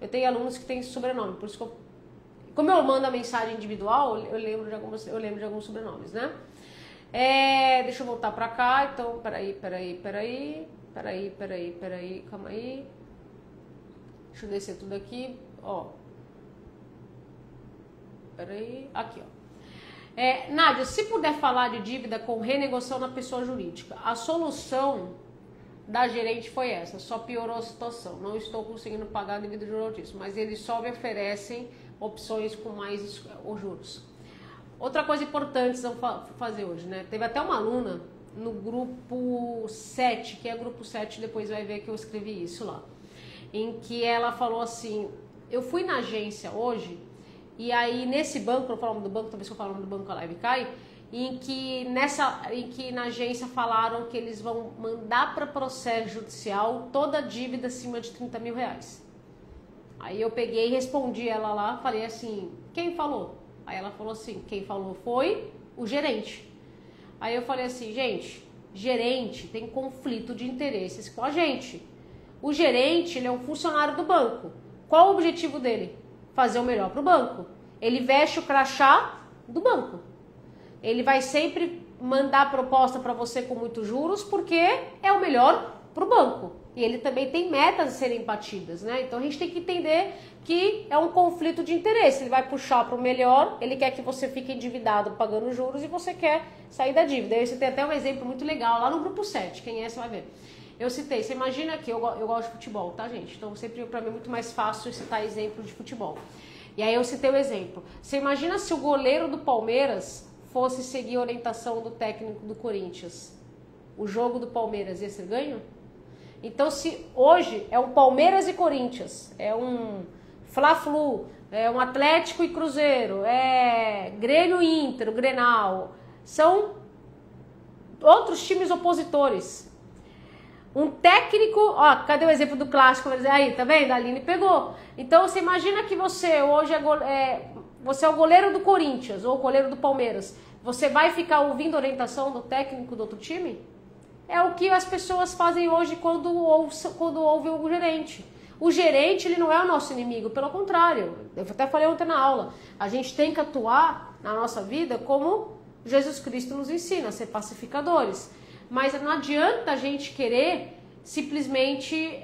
tenho alunos que têm esse sobrenome, por isso que como eu mando a mensagem individual, eu lembro de alguns sobrenomes, né? Deixa eu voltar pra cá, então, peraí, calma aí. Deixa eu descer tudo aqui, ó. Peraí, aqui, ó. Nádia, se puder falar de dívida com renegociação na pessoa jurídica, a solução da gerente foi essa, só piorou a situação. Não estou conseguindo pagar a dívida de juros, mas eles só me oferecem opções com mais os juros. Outra coisa importante vamos fazer hoje, né? Teve até uma aluna no grupo 7, que é grupo 7, depois vai ver que eu escrevi isso lá, em que ela falou assim, eu fui na agência hoje, e aí nesse banco, eu falo o nome do banco, talvez eu falo o nome do banco, a live cai, em que na agência falaram que eles vão mandar para processo judicial toda a dívida acima de 30 mil reais. Aí eu peguei e respondi ela lá, falei assim, quem falou? Aí ela falou assim, quem falou foi o gerente. Aí eu falei assim, gente, gerente tem conflito de interesses com a gente. O gerente, ele é um funcionário do banco. Qual o objetivo dele? Fazer o melhor para o banco. Ele veste o crachá do banco. Ele vai sempre mandar proposta para você com muitos juros porque é o melhor para o banco. E ele também tem metas a serem batidas, né? Então a gente tem que entender que é um conflito de interesse. Ele vai puxar para o melhor, ele quer que você fique endividado pagando juros e você quer sair da dívida. Aí você tem até um exemplo muito legal lá no grupo 7, quem é, você vai ver. Eu citei, você imagina que eu gosto de futebol, tá, gente? Então sempre para mim é muito mais fácil citar exemplo de futebol. E aí eu citei o exemplo. Você imagina se o goleiro do Palmeiras fosse seguir a orientação do técnico do Corinthians? O jogo do Palmeiras ia ser ganho? Então, se hoje é um Palmeiras e Corinthians, é um Fla-Flu, é um Atlético e Cruzeiro, é Grêmio e Inter, o Grenal, são outros times opositores. Um técnico, ó, cadê o exemplo do clássico? Aí, tá vendo? A Aline pegou. Então, você imagina que você hoje você é o goleiro do Corinthians ou o goleiro do Palmeiras. Você vai ficar ouvindo a orientação do técnico do outro time? É o que as pessoas fazem hoje quando ouvem o gerente. O gerente, ele não é o nosso inimigo, pelo contrário. Eu até falei ontem na aula. A gente tem que atuar na nossa vida como Jesus Cristo nos ensina, a ser pacificadores. Mas não adianta a gente querer simplesmente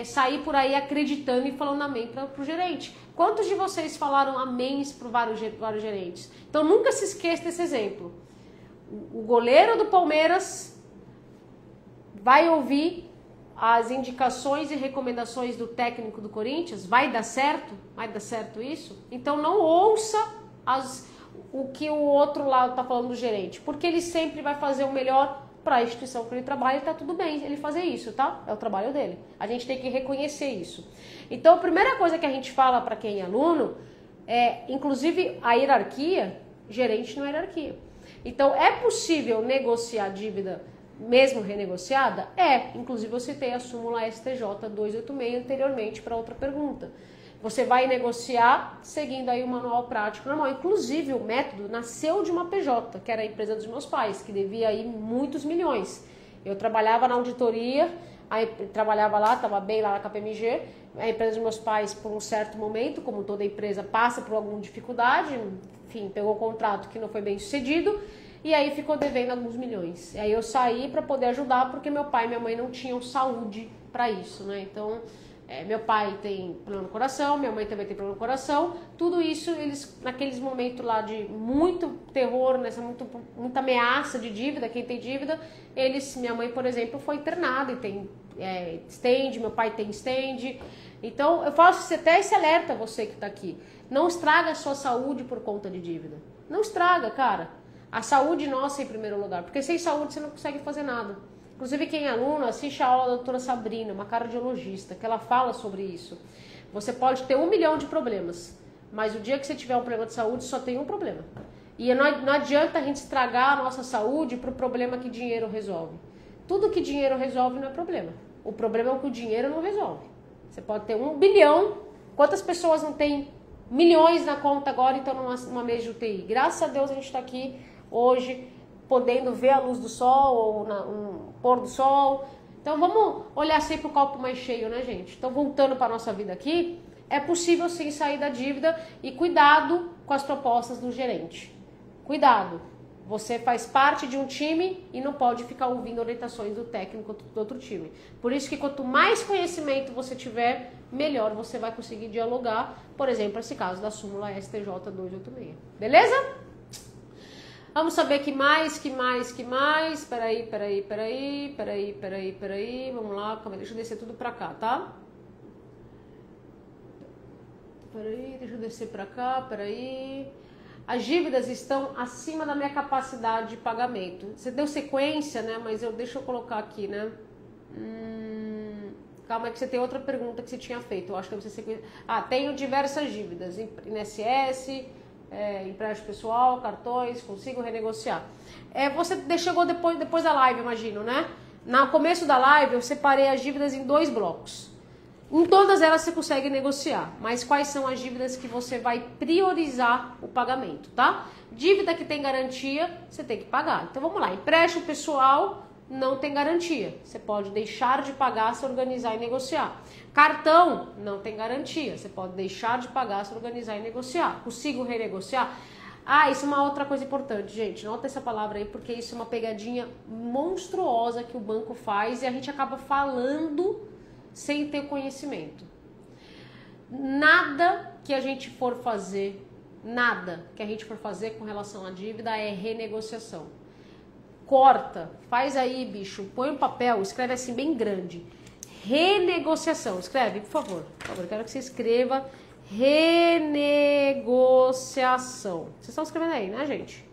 sair por aí acreditando e falando amém para o gerente. Quantos de vocês falaram amém para vários gerentes? Então nunca se esqueça desse exemplo. O goleiro do Palmeiras vai ouvir as indicações e recomendações do técnico do Corinthians? Vai dar certo? Vai dar certo isso? Então não ouça o que o outro lado está falando do gerente, porque ele sempre vai fazer o melhor para a instituição que ele trabalha e tá tudo bem ele fazer isso, tá? É o trabalho dele. A gente tem que reconhecer isso. Então a primeira coisa que a gente fala para quem é aluno é, inclusive, a hierarquia, gerente não é hierarquia. Então é possível negociar dívida mesmo renegociada? É, inclusive eu citei a súmula STJ 286 anteriormente para outra pergunta. Você vai negociar seguindo aí o manual prático normal. Inclusive o método nasceu de uma PJ, que era a empresa dos meus pais, que devia aí muitos milhões. Eu trabalhava na auditoria, trabalhava lá, estava bem lá na KPMG, a empresa dos meus pais por um certo momento, como toda empresa passa por alguma dificuldade, enfim, pegou um contrato que não foi bem sucedido, e aí ficou devendo alguns milhões. E aí eu saí para poder ajudar, porque meu pai e minha mãe não tinham saúde para isso, né? Então, meu pai tem problema no coração, minha mãe também tem problema no coração. Tudo isso, eles, naqueles momentos lá de muito terror, muita ameaça de dívida, quem tem dívida, minha mãe, por exemplo, foi internada e tem stand, meu pai tem stand. Então, eu faço até esse alerta a você que está aqui. Não estraga a sua saúde por conta de dívida. Não estraga, cara. A saúde nossa em primeiro lugar, porque sem saúde você não consegue fazer nada. Inclusive quem é aluno, assiste a aula da doutora Sabrina, uma cardiologista, que ela fala sobre isso. Você pode ter 1 milhão de problemas, mas o dia que você tiver um problema de saúde, só tem um problema. E não adianta a gente estragar a nossa saúde para o problema que dinheiro resolve. Tudo que dinheiro resolve não é problema. O problema é o que o dinheiro não resolve. Você pode ter 1 bilhão, quantas pessoas não têm milhões na conta agora e estão numa mesa de UTI? Graças a Deus a gente está aqui hoje, podendo ver a luz do sol ou um pôr do sol. Então vamos olhar sempre o copo mais cheio, né, gente? Então voltando para a nossa vida aqui, é possível sim sair da dívida e cuidado com as propostas do gerente. Cuidado, você faz parte de um time e não pode ficar ouvindo orientações do técnico do outro time. Por isso que quanto mais conhecimento você tiver, melhor você vai conseguir dialogar, por exemplo, esse caso da súmula STJ 286. Beleza? Vamos saber que mais. Peraí. Vamos lá, calma, deixa eu descer tudo pra cá, tá? Peraí, deixa eu descer pra cá, peraí. As dívidas estão acima da minha capacidade de pagamento. Você deu sequência, né? Mas deixa eu colocar aqui, né? Calma, é que você tem outra pergunta que você tinha feito. Eu acho que você sequência. Tenho diversas dívidas. INSS, empréstimo pessoal, cartões, consigo renegociar. Você chegou depois da live, imagino, né? No começo da live, eu separei as dívidas em 2 blocos. Em todas elas você consegue negociar, mas quais são as dívidas que você vai priorizar o pagamento, tá? Dívida que tem garantia, você tem que pagar. Então vamos lá, empréstimo pessoal não tem garantia. Você pode deixar de pagar, se organizar e negociar. Cartão não tem garantia. Você pode deixar de pagar, se organizar e negociar. Consigo renegociar? Ah, isso é uma outra coisa importante, gente. Nota essa palavra aí, porque isso é uma pegadinha monstruosa que o banco faz e a gente acaba falando sem ter conhecimento. Nada que a gente for fazer, com relação à dívida é renegociação. Corta, faz aí, bicho, põe um papel, escreve assim bem grande. Renegociação, escreve, por favor. Eu quero que você escreva renegociação. Vocês estão escrevendo aí, né, gente?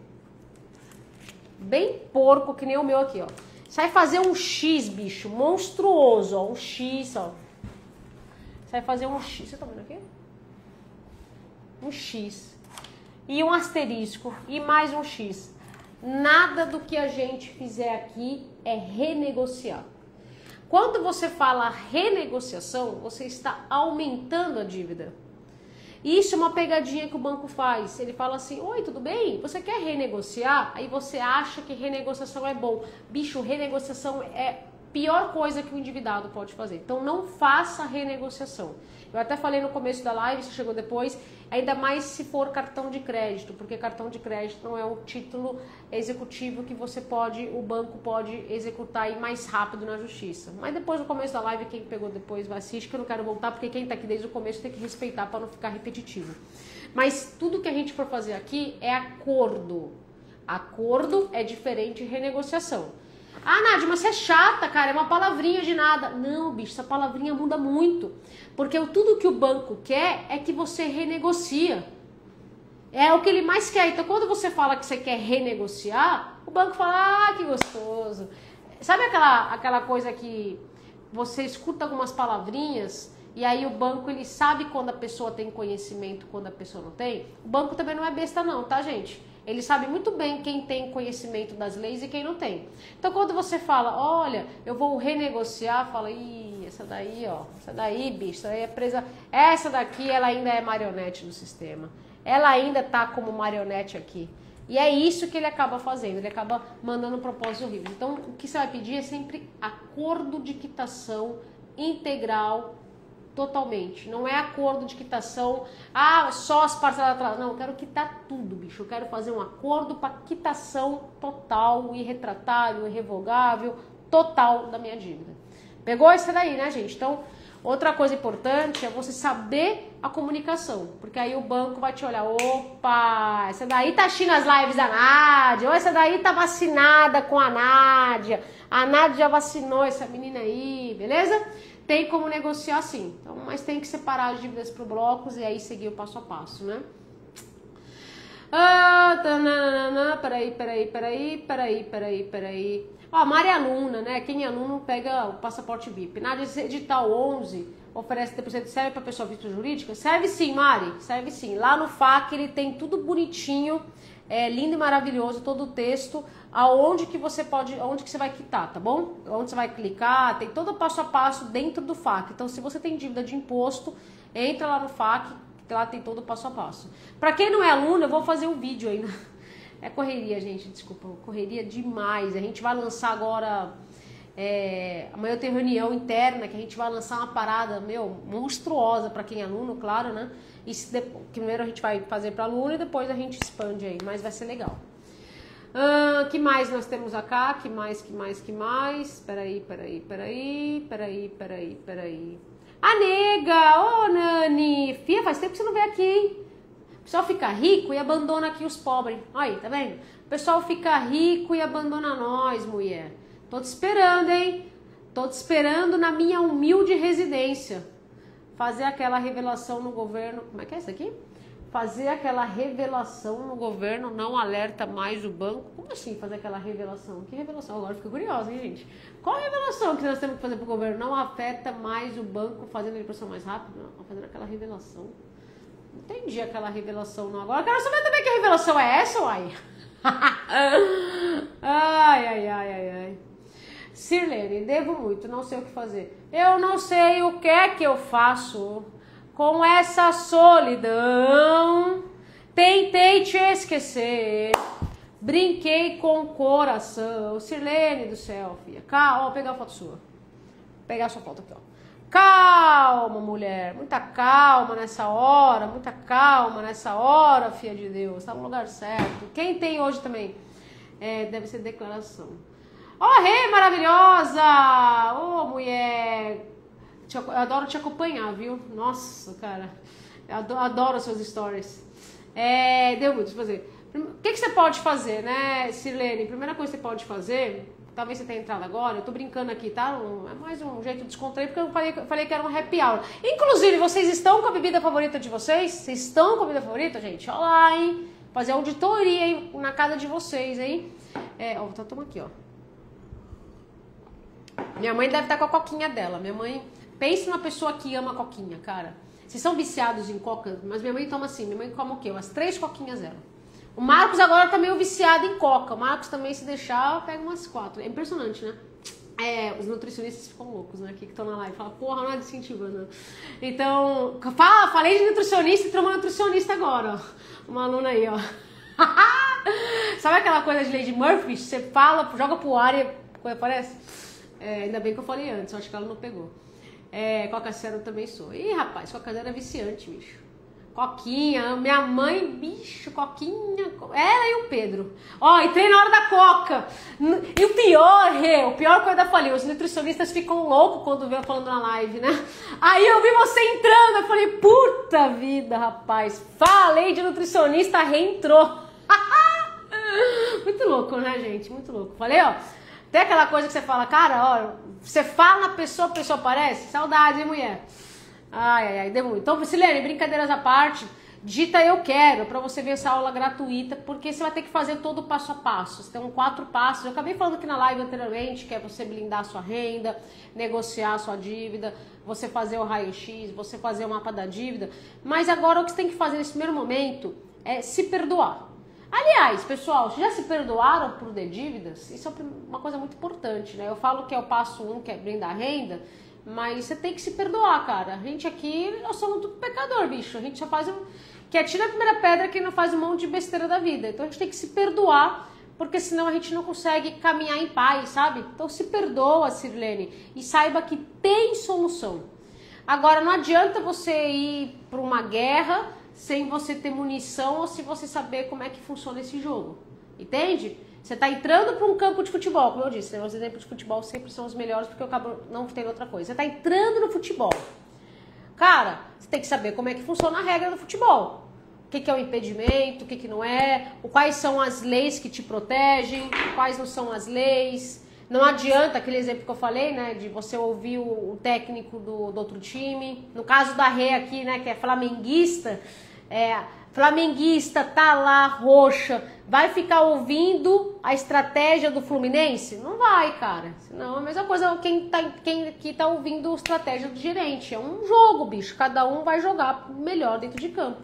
Bem porco, que nem o meu aqui, ó. Você vai fazer um X, bicho, monstruoso, ó, um X, ó. Você vai fazer um X, vocês estão vendo aqui? Um X. E um asterisco, e mais um X. Nada do que a gente fizer aqui é renegociar. Quando você fala renegociação, você está aumentando a dívida. Isso é uma pegadinha que o banco faz. Ele fala assim, oi, tudo bem? Você quer renegociar? Aí você acha que renegociação é bom. Bicho, renegociação é a pior coisa que o endividado pode fazer. Então não faça renegociação. Eu até falei no começo da live, se chegou depois, ainda mais se for cartão de crédito, porque cartão de crédito não é um título executivo que o banco pode executar aí mais rápido na justiça. Mas depois no começo da live, quem pegou depois vai assistir, que eu não quero voltar, porque quem tá aqui desde o começo tem que respeitar para não ficar repetitivo. Mas tudo que a gente for fazer aqui é acordo. Acordo é diferente de renegociação. Ah, Nádia, mas você é chata, cara, é uma palavrinha de nada. Não, bicho, essa palavrinha muda muito. Porque tudo que o banco quer é que você renegocia. É o que ele mais quer. Então, quando você fala que você quer renegociar, o banco fala, ah, que gostoso. Sabe aquela coisa que você escuta algumas palavrinhas e aí o banco, ele sabe quando a pessoa tem conhecimento, quando a pessoa não tem? O banco também não é besta não, tá, gente? Ele sabe muito bem quem tem conhecimento das leis e quem não tem. Então, quando você fala, olha, eu vou renegociar, fala, ih, essa daí, ó, essa daí, bicho, essa daí é presa. Essa daqui, ela ainda é marionete do sistema. Ela ainda tá como marionete aqui. E é isso que ele acaba fazendo, ele acaba mandando um propósito horrível. Então, o que você vai pedir é sempre acordo de quitação integral, totalmente. Não é acordo de quitação, só as parcelas atrás. Não, eu quero quitar tudo, bicho. Eu quero fazer um acordo para quitação total, irretratável, irrevogável, total da minha dívida. Pegou isso daí, né, gente? Então, outra coisa importante é você saber a comunicação, porque aí o banco vai te olhar, opa, essa daí tá assistindo as lives da Nádia, ou essa daí tá vacinada com a Nádia já vacinou essa menina aí, beleza? Tem como negociar sim, então, mas tem que separar as dívidas por blocos e aí seguir o passo a passo, né? Peraí. Ó, Mari é aluna, né? Quem é aluno pega o passaporte VIP. Nádia, esse edital 11 oferece 30%, serve para pessoa física jurídica? Serve sim, Mari, serve sim. Lá no FAQ ele tem tudo bonitinho, lindo e maravilhoso, todo o texto, aonde que você vai quitar, tá bom? Onde você vai clicar, tem todo o passo a passo dentro do FAQ. Então, se você tem dívida de imposto, entra lá no FAQ, que lá tem todo o passo a passo. Para quem não é aluno, eu vou fazer um vídeo ainda. É correria, gente, desculpa, correria demais. A gente vai lançar agora, amanhã eu tenho reunião interna, que a gente vai lançar uma parada, monstruosa para quem é aluno, claro, né? E primeiro a gente vai fazer para aluno e depois a gente expande aí, mas vai ser legal. Que mais nós temos acá? Que mais? Peraí. A nega! Ô, Nani! Fia, faz tempo que você não vem aqui, hein? O pessoal fica rico e abandona aqui os pobres. Olha aí, tá vendo? O pessoal fica rico e abandona nós, mulher. Tô te esperando, hein? Tô te esperando na minha humilde residência. Fazer aquela revelação no governo... Como é que é isso aqui? Fazer aquela revelação no governo não alerta mais o banco. Como assim fazer aquela revelação? Que revelação? Agora fico curiosa, hein, gente? Qual a revelação que nós temos que fazer pro governo? Não afeta mais o banco fazendo a liberação mais rápido? Não, fazendo aquela revelação. Não entendi aquela revelação não. Agora eu quero saber também que revelação é essa, uai. Ai. Sirlene, devo muito, não sei o que fazer. Eu não sei o que é que eu faço com essa solidão. Tentei te esquecer, brinquei com o coração. Sirlene do céu, filha. Calma, vou pegar a foto sua. Vou pegar a sua foto aqui, ó. Calma, mulher. Muita calma nessa hora. Muita calma nessa hora, filha de Deus. Tá no lugar certo. Quem tem hoje também? Deve ser declaração. Ó, Rê, maravilhosa! Ô, mulher! Eu adoro te acompanhar, viu? Nossa, cara. Eu adoro seus stories. Deu muito pra fazer. O que você pode fazer, né, Sirlene? Primeira coisa que você pode fazer, talvez você tenha entrado agora, eu tô brincando aqui, tá? É mais um jeito de descontrair, porque eu falei que era um happy hour. Inclusive, vocês estão com a bebida favorita de vocês? Vocês estão com a bebida favorita, gente? Olha lá, hein? Fazer auditoria aí na casa de vocês, hein? Vou tomar aqui, ó. Minha mãe deve estar com a coquinha dela. Minha mãe... Pense numa pessoa que ama coquinha, cara. Vocês são viciados em coca, mas minha mãe toma assim. Minha mãe come o quê? Umas 3 coquinhas dela. O Marcos agora tá meio viciado em coca. O Marcos também, se deixar, pega umas 4. É impressionante, né? Os nutricionistas ficam loucos, né? Que estão na live. Fala, porra, não é incentivando. Né? Então, falei de nutricionista e trouxe uma nutricionista agora, ó. Uma aluna aí, ó. Sabe aquela coisa de Lady Murphy? Você fala, joga pro ar e aparece? Ainda bem que eu falei antes, eu acho que ela não pegou. Coca Zero eu também sou. Ih, rapaz, Coca Zero é viciante, bicho. Coquinha, minha mãe, bicho, Coquinha. Ela e o Pedro. Ó, entrei na hora da Coca. E o pior que eu ainda falei, os nutricionistas ficam loucos quando vê eu falando na live, né? Aí eu vi você entrando, eu falei, puta vida, rapaz. Falei de nutricionista, reentrou. Muito louco, né, gente? Muito louco. Falei, ó. Tem aquela coisa que você fala, cara, ó, você fala na pessoa, a pessoa aparece? Saudade, hein, mulher? Ai, deu muito. Então, Sirlene, brincadeiras à parte, digita eu quero, pra você ver essa aula gratuita, porque você vai ter que fazer todo o passo a passo. Você tem 4 passos, eu acabei falando aqui na live anteriormente, que é você blindar a sua renda, negociar a sua dívida, você fazer o raio-x, você fazer o mapa da dívida, mas agora o que você tem que fazer nesse primeiro momento é se perdoar. Aliás, pessoal, já se perdoaram por ter dívidas? Isso é uma coisa muito importante, né? Eu falo que é o passo 1, que é blindar a renda, mas você tem que se perdoar, cara. A gente aqui, nós somos tudo pecador, bicho. A gente só faz que atira a primeira pedra que não faz um monte de besteira da vida. Então a gente tem que se perdoar, porque senão a gente não consegue caminhar em paz, sabe? Então se perdoa, Sirlene, e saiba que tem solução. Agora, não adianta você ir para uma guerra sem você ter munição ou se você saber como é que funciona esse jogo. Entende? Você tá entrando para um campo de futebol, como eu disse, né? Os exemplos de futebol sempre são os melhores porque eu acabo não tendo outra coisa. Você tá entrando no futebol. Cara, você tem que saber como é que funciona a regra do futebol. O que é o impedimento, o que não é, quais são as leis que te protegem, quais não são as leis. Não adianta aquele exemplo que eu falei, né, de você ouvir o técnico do outro time. No caso da Rê aqui, né, que é flamenguista, flamenguista tá lá, roxa, vai ficar ouvindo a estratégia do Fluminense? Não vai, cara. Senão é a mesma coisa quem tá ouvindo a estratégia do gerente. É um jogo, bicho. Cada um vai jogar melhor dentro de campo.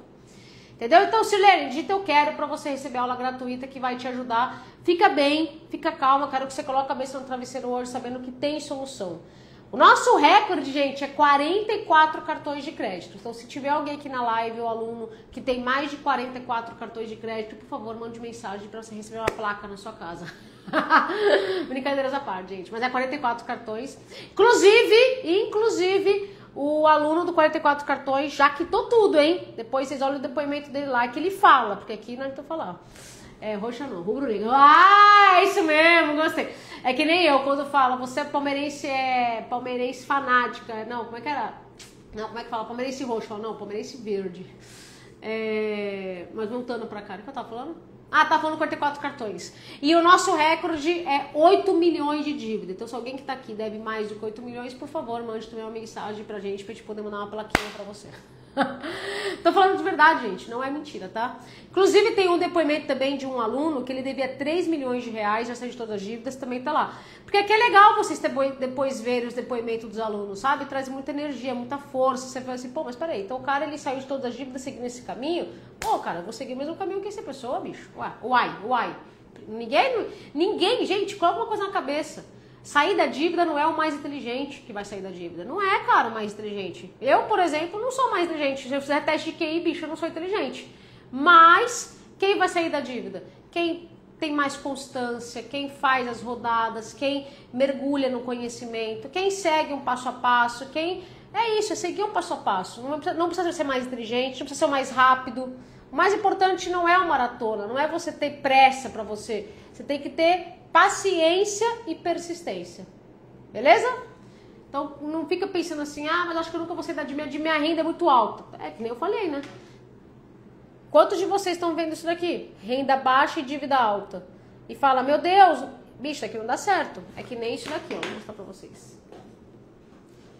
Entendeu? Então, Sirlene, digita eu quero pra você receber aula gratuita que vai te ajudar. Fica bem, fica calma. Quero que você coloque a cabeça no travesseiro hoje sabendo que tem solução. O nosso recorde, gente, é 44 cartões de crédito. Então, se tiver alguém aqui na live ou aluno que tem mais de 44 cartões de crédito, por favor, mande mensagem para você receber uma placa na sua casa. Brincadeiras à parte, gente. Mas é 44 cartões. Inclusive, o aluno do 44 cartões já quitou tudo, hein? Depois vocês olham o depoimento dele lá que ele fala, porque aqui não adianta falar. Roxa não, rubro-negro. Ah, é isso mesmo, gostei. É que nem eu, quando falo, você é palmeirense fanática. Não, como é que era? Não, como é que fala? Palmeirense roxo. Não, palmeirense verde. Mas voltando pra cá, o que eu tava falando? Ah, tá falando 44 cartões. E o nosso recorde é 8 milhões de dívida. Então, se alguém que tá aqui deve mais do que 8 milhões, por favor, mande também uma mensagem pra gente poder mandar uma plaquinha pra você. Tô falando de verdade, gente, não é mentira, tá? Inclusive tem um depoimento também de um aluno que ele devia 3 milhões de reais, já saiu de todas as dívidas, também tá lá. Porque aqui é legal vocês depois verem os depoimentos dos alunos, sabe? Traz muita energia, muita força. Você fala assim, pô, mas peraí, então o cara ele saiu de todas as dívidas seguindo esse caminho? Pô, cara, eu vou seguir o mesmo caminho que essa pessoa, bicho. Uai. Ninguém, gente, coloca uma coisa na cabeça. Sair da dívida não é o mais inteligente que vai sair da dívida. Não é, cara, o mais inteligente. Eu, por exemplo, não sou mais inteligente. Se eu fizer teste de QI, bicho, eu não sou inteligente. Mas quem vai sair da dívida? Quem tem mais constância, quem faz as rodadas, quem mergulha no conhecimento, quem segue um passo a passo, quem... É isso, é seguir um passo a passo. Não precisa ser mais inteligente, não precisa ser mais rápido. O mais importante não é uma maratona, não é você ter pressa pra você. Você tem que ter paciência e persistência. Beleza? Então não fica pensando assim, mas acho que eu nunca vou sair da dívida, minha renda é muito alta. É que nem eu falei, né? Quantos de vocês estão vendo isso daqui? Renda baixa e dívida alta. E fala, meu Deus, bicho, isso aqui não dá certo. É que nem isso daqui, ó. Vou mostrar pra vocês.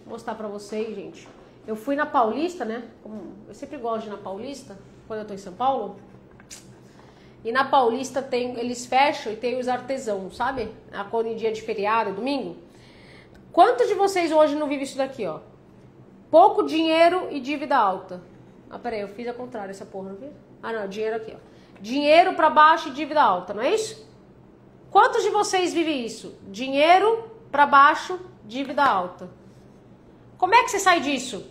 Vou mostrar pra vocês, gente. Eu fui na Paulista, né? Eu sempre gosto de ir na Paulista, quando eu tô em São Paulo. E na Paulista eles fecham e tem os artesãos, sabe? Quando em dia de feriado, domingo. Quantos de vocês hoje não vivem isso daqui, ó? Pouco dinheiro e dívida alta. Peraí, eu fiz ao contrário essa porra, não fiz? Não, dinheiro aqui, ó. Dinheiro pra baixo e dívida alta, não é isso? Quantos de vocês vivem isso? Dinheiro pra baixo, dívida alta. Como é que você sai disso?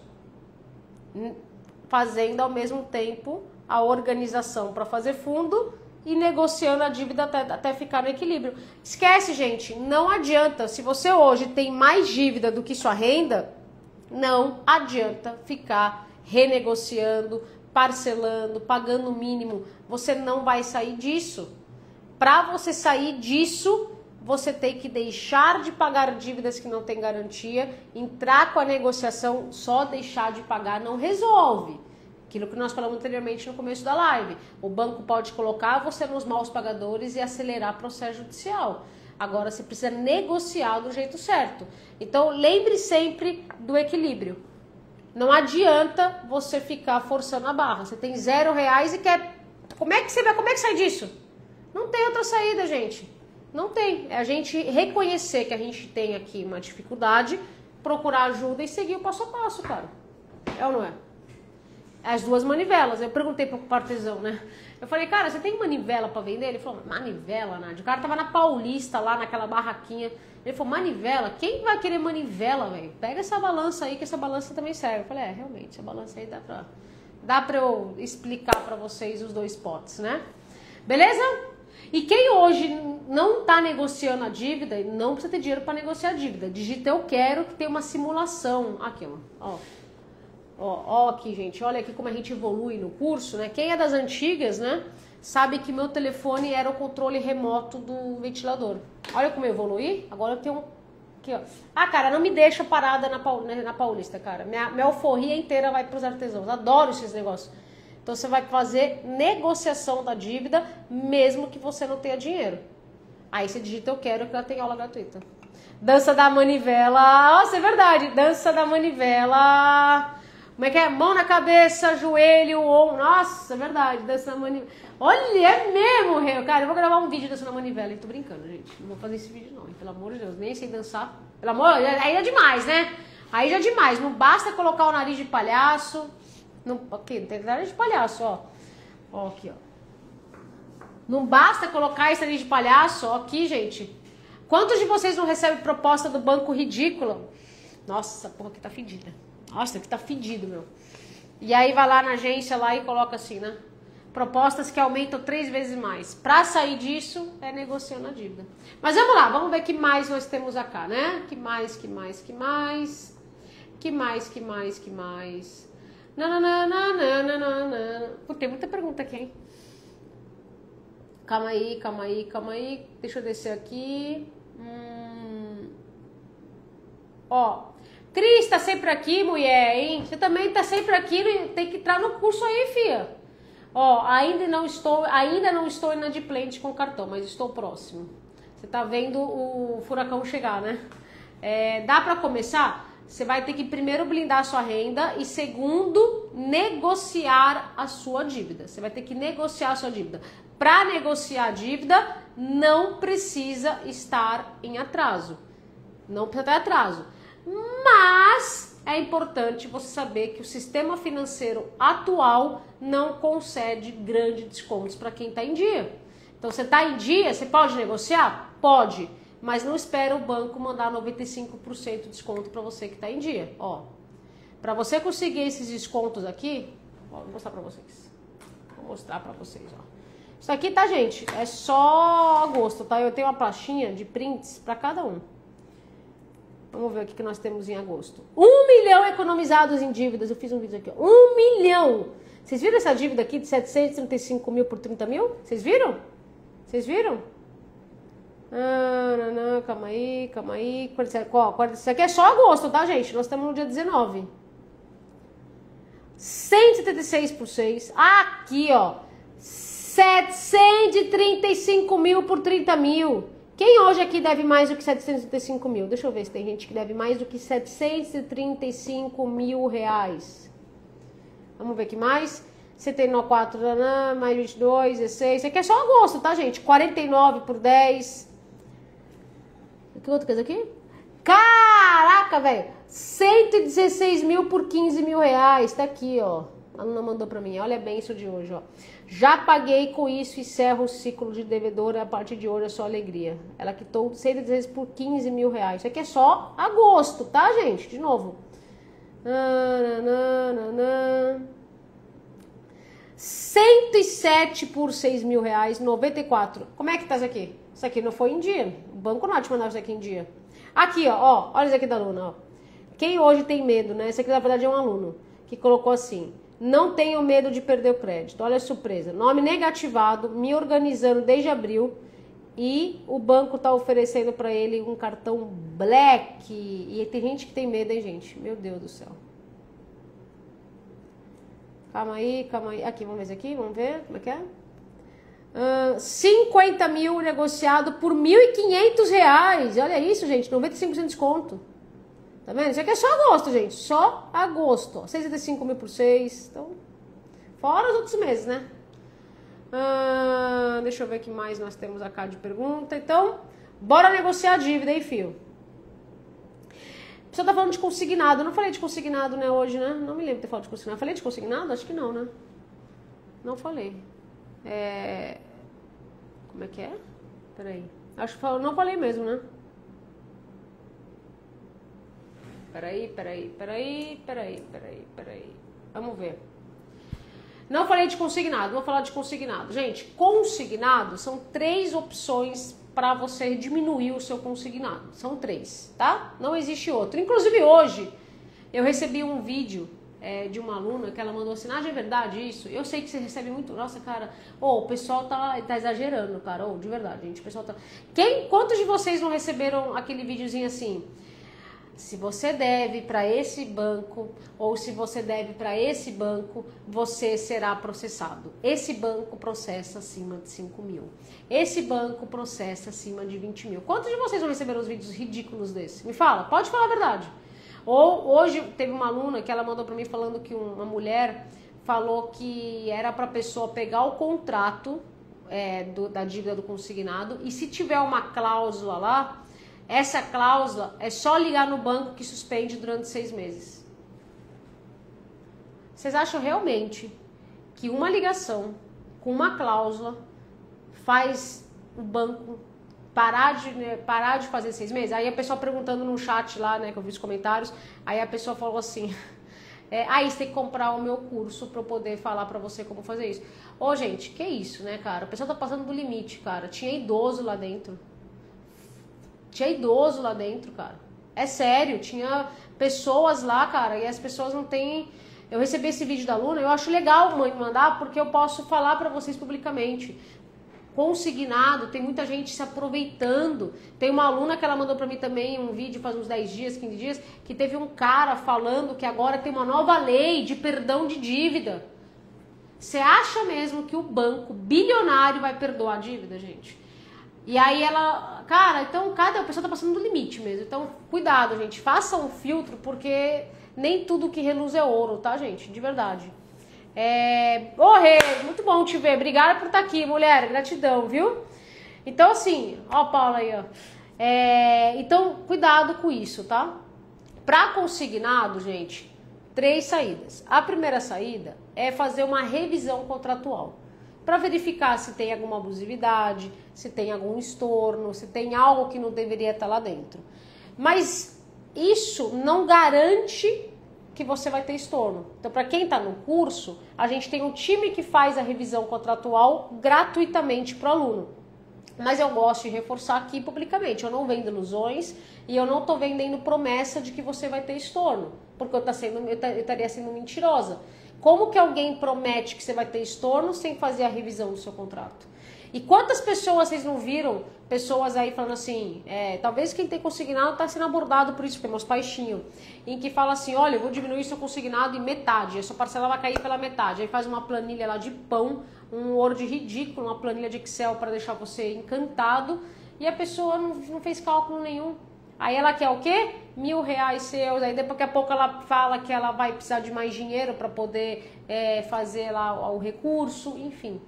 Fazendo ao mesmo tempo a organização para fazer fundo e negociando a dívida até ficar no equilíbrio. Esquece, gente, não adianta. Se você hoje tem mais dívida do que sua renda, não adianta ficar renegociando, parcelando, pagando o mínimo. Você não vai sair disso. Para você sair disso, você tem que deixar de pagar dívidas que não tem garantia, entrar com a negociação, só deixar de pagar não resolve. Aquilo que nós falamos anteriormente no começo da live. O banco pode colocar você nos maus pagadores e acelerar o processo judicial. Agora você precisa negociar do jeito certo. Então lembre sempre do equilíbrio. Não adianta você ficar forçando a barra. Você tem R$0 e quer... Como é que sai disso? Não tem outra saída, gente. Não tem. É a gente reconhecer que a gente tem aqui uma dificuldade, procurar ajuda e seguir o passo a passo, cara. É ou não é? As duas manivelas. Eu perguntei pro artesão, né? Eu falei, cara, você tem manivela pra vender? Ele falou, manivela, Nádia? O cara tava na Paulista, lá naquela barraquinha. Ele falou, manivela? Quem vai querer manivela, velho? Pega essa balança aí, que essa balança também serve. Eu falei, realmente, essa balança aí dá pra eu explicar pra vocês os dois potes, né? Beleza? E quem hoje não tá negociando a dívida, não precisa ter dinheiro pra negociar a dívida. Digita eu quero, que tem uma simulação. Aqui, ó. Ó, aqui, gente, olha aqui como a gente evolui no curso, né? Quem é das antigas, né, sabe que meu telefone era o controle remoto do ventilador. Olha como eu evoluí. Agora eu tenho aqui, ó. Cara, não me deixa parada na Paulista, cara. Minha alforria inteira vai pros artesãos. Adoro esses negócios. Então você vai fazer negociação da dívida, mesmo que você não tenha dinheiro. Aí você digita eu quero, que ela tem aula gratuita. Dança da manivela. Nossa, é verdade. Dança da manivela. Como é que é? Mão na cabeça, joelho, ombro. Nossa, é verdade. Dança na manivela. Olha, é mesmo, Rê. Cara, eu vou gravar um vídeo dançando na manivela. Eu tô brincando, gente. Não vou fazer esse vídeo, não. Pelo amor de Deus. Nem sei dançar. Pelo amor, aí é demais, né? Aí já é demais. Não basta colocar o nariz de palhaço. Aqui, não tem nariz de palhaço, ó. Ó, aqui, ó. Não basta colocar esse nariz de palhaço, ó. Aqui, gente. Quantos de vocês não recebem proposta do banco ridícula? Nossa, porra, aqui tá fedida. Nossa, aqui tá fedido, meu. E aí vai lá na agência lá e coloca assim, né? Propostas que aumentam 3 vezes mais. Pra sair disso, é negociando a dívida. Mas vamos lá, vamos ver o que mais nós temos aqui, né? Que mais? Pô, tem muita pergunta aqui, hein? Calma aí. Deixa eu descer aqui. Ó. Cris, tá sempre aqui, mulher, hein? Você também tá sempre aqui, tem que entrar no curso aí, fia. Ó, ainda não estou inadimplente com cartão, mas estou próximo. Você tá vendo o furacão chegar, né? Dá pra começar? Você vai ter que primeiro blindar a sua renda e segundo, negociar a sua dívida. Você vai ter que negociar a sua dívida. Para negociar a dívida, não precisa estar em atraso. Não precisa ter atraso. Mas é importante você saber que o sistema financeiro atual não concede grandes descontos para quem está em dia. Então, você está em dia, você pode negociar? Pode. mas não espera o banco mandar 95% de desconto para você que está em dia. Ó, para você conseguir esses descontos aqui, ó, vou mostrar para vocês. Vou mostrar para vocês, ó. Isso aqui, tá, gente? É só agosto, tá? Eu tenho uma pastinha de prints para cada um. Vamos ver o que nós temos em agosto. 1 milhão economizados em dívidas. Eu fiz um vídeo aqui, ó. 1 milhão! Vocês viram essa dívida aqui de 735 mil por 30 mil? Vocês viram? Vocês viram? Calma aí, calma aí. Isso aqui é só agosto, tá, gente? Nós estamos no dia 19. 176 por 6. Aqui, ó. 735 mil por 30 mil. Quem hoje aqui deve mais do que 735 mil? Deixa eu ver se tem gente que deve mais do que 735 mil reais. Vamos ver aqui mais. 74, mais 22, 16. Isso aqui é só agosto, tá, gente? 49 por 10. Que outra coisa aqui? Caraca, velho! 116 mil por 15 mil reais. Tá aqui, ó. A aluna mandou pra mim. Olha bem isso de hoje, ó. Já paguei com isso e encerro o ciclo de devedor. A partir de hoje é só alegria. Ela quitou 116 por 15 mil reais. Isso aqui é só agosto, tá, gente? De novo. 107 por 6 mil reais, 94. Como é que tá isso aqui? Isso aqui não foi em dia. O banco não te mandava isso aqui em dia. Aqui, ó, olha isso aqui da aluna, ó. Quem hoje tem medo, né? Esse aqui na verdade é um aluno que colocou assim: não tenho medo de perder o crédito. Olha a surpresa. Nome negativado, me organizando desde abril e o banco tá oferecendo para ele um cartão Black. E tem gente que tem medo, hein, gente? Meu Deus do céu. Calma aí, calma aí. Aqui, vamos ver isso aqui, vamos ver como é que é. 50 mil negociado por 1.500 reais. Olha isso, gente, 95% de desconto. Tá vendo? Isso aqui é só agosto, gente. Só agosto. Ó. 65 mil por 6. Então, fora os outros meses, né? Deixa eu ver o que mais nós temos acá de pergunta. Então, bora negociar a dívida aí, fio. Você tá falando de consignado. Eu não falei de consignado, né, hoje, né? Não me lembro de ter falado de consignado. Falei de consignado? Acho que não, né? Não falei. Como é que é? Peraí. Acho que não falei mesmo, né? Peraí. Vamos ver. Não falei de consignado, vou falar de consignado. Gente, consignado são 3 opções para você diminuir o seu consignado. São 3, tá? Não existe outro. Inclusive hoje eu recebi um vídeo de uma aluna que ela mandou assim: é verdade isso? Eu sei que você recebe muito. Nossa, cara, o pessoal tá exagerando, cara. De verdade, gente. O pessoal tá. Quantos de vocês não receberam aquele videozinho assim? Se você deve para esse banco ou se você deve para esse banco, você será processado. Esse banco processa acima de 5 mil. Esse banco processa acima de 20 mil. Quantos de vocês não receberam os vídeos ridículos desse? Me fala, pode falar a verdade. Ou hoje teve uma aluna que ela mandou para mim falando que uma mulher falou que era para a pessoa pegar o contrato da dívida do consignado e se tiver uma cláusula lá, essa cláusula é só ligar no banco que suspende durante 6 meses. Vocês acham realmente que uma ligação com uma cláusula faz o banco parar de fazer 6 meses? Aí a pessoa perguntando no chat lá, né, que eu vi os comentários, aí a pessoa falou assim: você tem que comprar o meu curso pra eu poder falar pra você como fazer isso. Gente, que isso, né, cara? A pessoa tá passando do limite, cara. Tinha idoso lá dentro. Cara. É sério, tinha pessoas lá, cara, e as pessoas não têm... Eu recebi esse vídeo da aluna, eu acho legal mandar, porque eu posso falar pra vocês publicamente. Consignado, tem muita gente se aproveitando. Tem uma aluna que ela mandou pra mim também um vídeo faz uns 10 dias, 15 dias, que teve um cara falando que agora tem uma nova lei de perdão de dívida. Você acha mesmo que o banco bilionário vai perdoar a dívida, gente? E aí ela, cara, então a pessoa tá passando do limite mesmo. Então, cuidado, gente. Faça um filtro, porque nem tudo que reluz é ouro, tá, gente? De verdade. Rê, muito bom te ver. Obrigada por estar aqui, mulher. Gratidão, viu? Então, assim, ó, Paula aí, ó. Então, cuidado com isso, tá? Pra consignado, gente, 3 saídas. A primeira saída é fazer uma revisão contratual. para verificar se tem alguma abusividade, se tem algum estorno, se tem algo que não deveria estar lá dentro. Mas isso não garante que você vai ter estorno. Então, para quem está no curso, a gente tem um time que faz a revisão contratual gratuitamente para o aluno. Mas eu gosto de reforçar aqui publicamente, eu não vendo ilusões e eu não estou vendendo promessa de que você vai ter estorno, porque eu estaria sendo mentirosa. Como que alguém promete que você vai ter estorno sem fazer a revisão do seu contrato? E quantas pessoas vocês não viram, pessoas aí falando assim, talvez quem tem consignado está sendo abordado por isso, porque meus pais tinham, em que fala assim, olha, eu vou diminuir seu consignado em metade, a sua parcela vai cair pela metade, aí faz uma planilha lá de pão, um Word ridículo, uma planilha de Excel para deixar você encantado, e a pessoa não fez cálculo nenhum. Aí ela quer o quê? R$1.000 seus, aí daqui a pouco ela fala que ela vai precisar de mais dinheiro para poder fazer lá o recurso, enfim.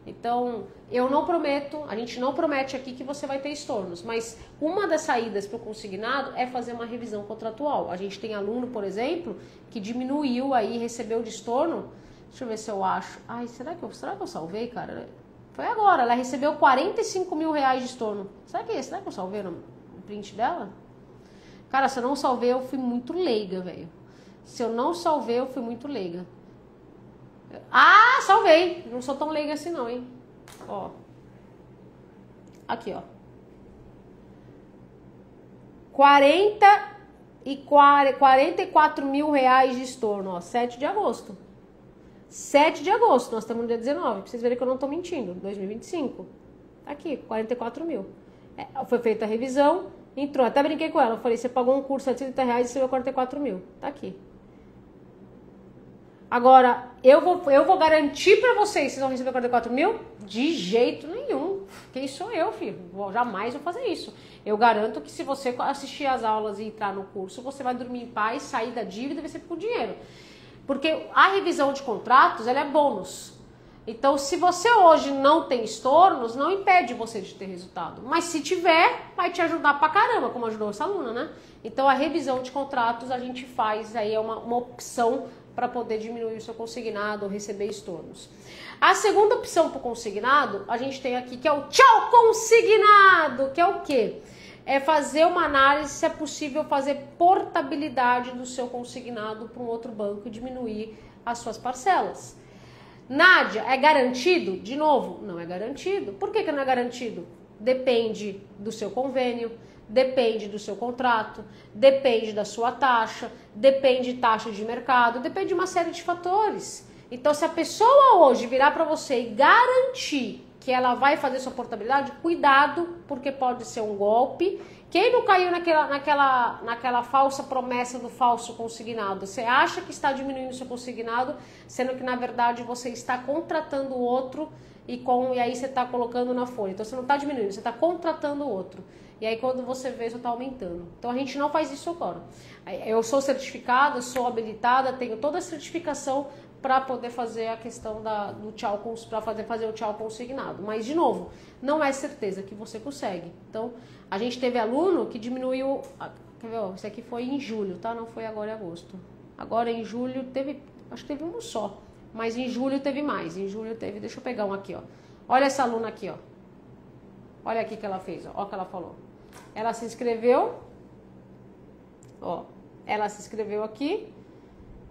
Então, eu não prometo, a gente não promete aqui que você vai ter estornos, mas uma das saídas para o consignado é fazer uma revisão contratual. A gente tem aluno, por exemplo, que diminuiu aí, recebeu de estorno, deixa eu ver se eu acho. Ai, será que eu salvei, cara? Foi agora, ela recebeu R$45.000 de estorno. Será que eu salvei no print dela? Cara, se eu não salvei, eu fui muito leiga, velho. Se eu não salvei, eu fui muito leiga. Ah, salvei. Não sou tão leiga assim não, hein? Ó. Aqui, ó. 44 mil reais de estorno, ó. 7 de agosto. 7 de agosto. Nós estamos no dia 19. Pra vocês verem que eu não tô mentindo. 2025. Tá aqui, 44 mil. Foi feita a revisão. Entrou. Até brinquei com ela. Eu falei, você pagou um curso de R$730 e recebeu 44 mil. Tá aqui. Agora, eu vou garantir pra vocês vão receber 44 mil? De jeito nenhum. Quem sou eu, filho? Jamais vou fazer isso. Eu garanto que se você assistir às aulas e entrar no curso, você vai dormir em paz, sair da dívida e vai ser com dinheiro. Porque a revisão de contratos, ela é bônus. Então, se você hoje não tem estornos, não impede você de ter resultado. Mas se tiver, vai te ajudar pra caramba, como ajudou essa aluna, né? Então, a revisão de contratos a gente faz, aí é uma opção para poder diminuir o seu consignado ou receber estornos. A segunda opção para o consignado, a gente tem aqui, que é o tchau consignado, que é o quê? É fazer uma análise se é possível fazer portabilidade do seu consignado para um outro banco e diminuir as suas parcelas. Nádia, é garantido? De novo, não é garantido. Por que não é garantido? Depende do seu convênio, depende do seu contrato, depende da sua taxa, depende de taxa de mercado, depende de uma série de fatores. Então, se a pessoa hoje virar para você e garantir que ela vai fazer sua portabilidade, cuidado, porque pode ser um golpe. Quem não caiu naquela falsa promessa do falso consignado? Você acha que está diminuindo o seu consignado, sendo que, na verdade, você está contratando o outro e aí você está colocando na folha. Então, você não está diminuindo, você está contratando o outro. E aí, quando você vê, você está aumentando. Então, a gente não faz isso agora. Eu sou certificada, sou habilitada, tenho toda a certificação para poder fazer a questão do tchau, para fazer o tchau consignado. Mas, de novo, não é certeza que você consegue. Então, a gente teve aluno que diminuiu... Quer ver? Isso aqui foi em julho, tá? Não foi agora em agosto. Agora, em julho, acho que teve um só. Mas em julho teve mais. Em julho teve... Deixa eu pegar um aqui, ó. Olha essa aluna aqui, ó. Olha aqui que ela fez, ó. Olha o que ela falou. Ela se inscreveu. Ó. Ela se inscreveu aqui.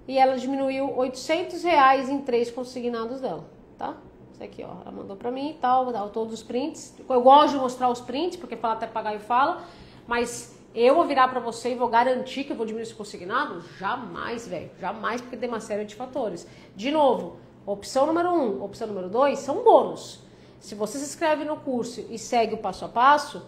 E ela diminuiu R$800 em 3 consignados dela, tá? Isso aqui, ó. Ela mandou pra mim e tal, dá todos os prints. Eu gosto de mostrar os prints, porque fala até pagar e fala. Mas eu vou virar pra você e vou garantir que eu vou diminuir esse consignado? Jamais, velho. Jamais, porque tem uma série de fatores. De novo, opção número 1, opção número 2 são bônus. Se você se inscreve no curso e segue o passo a passo,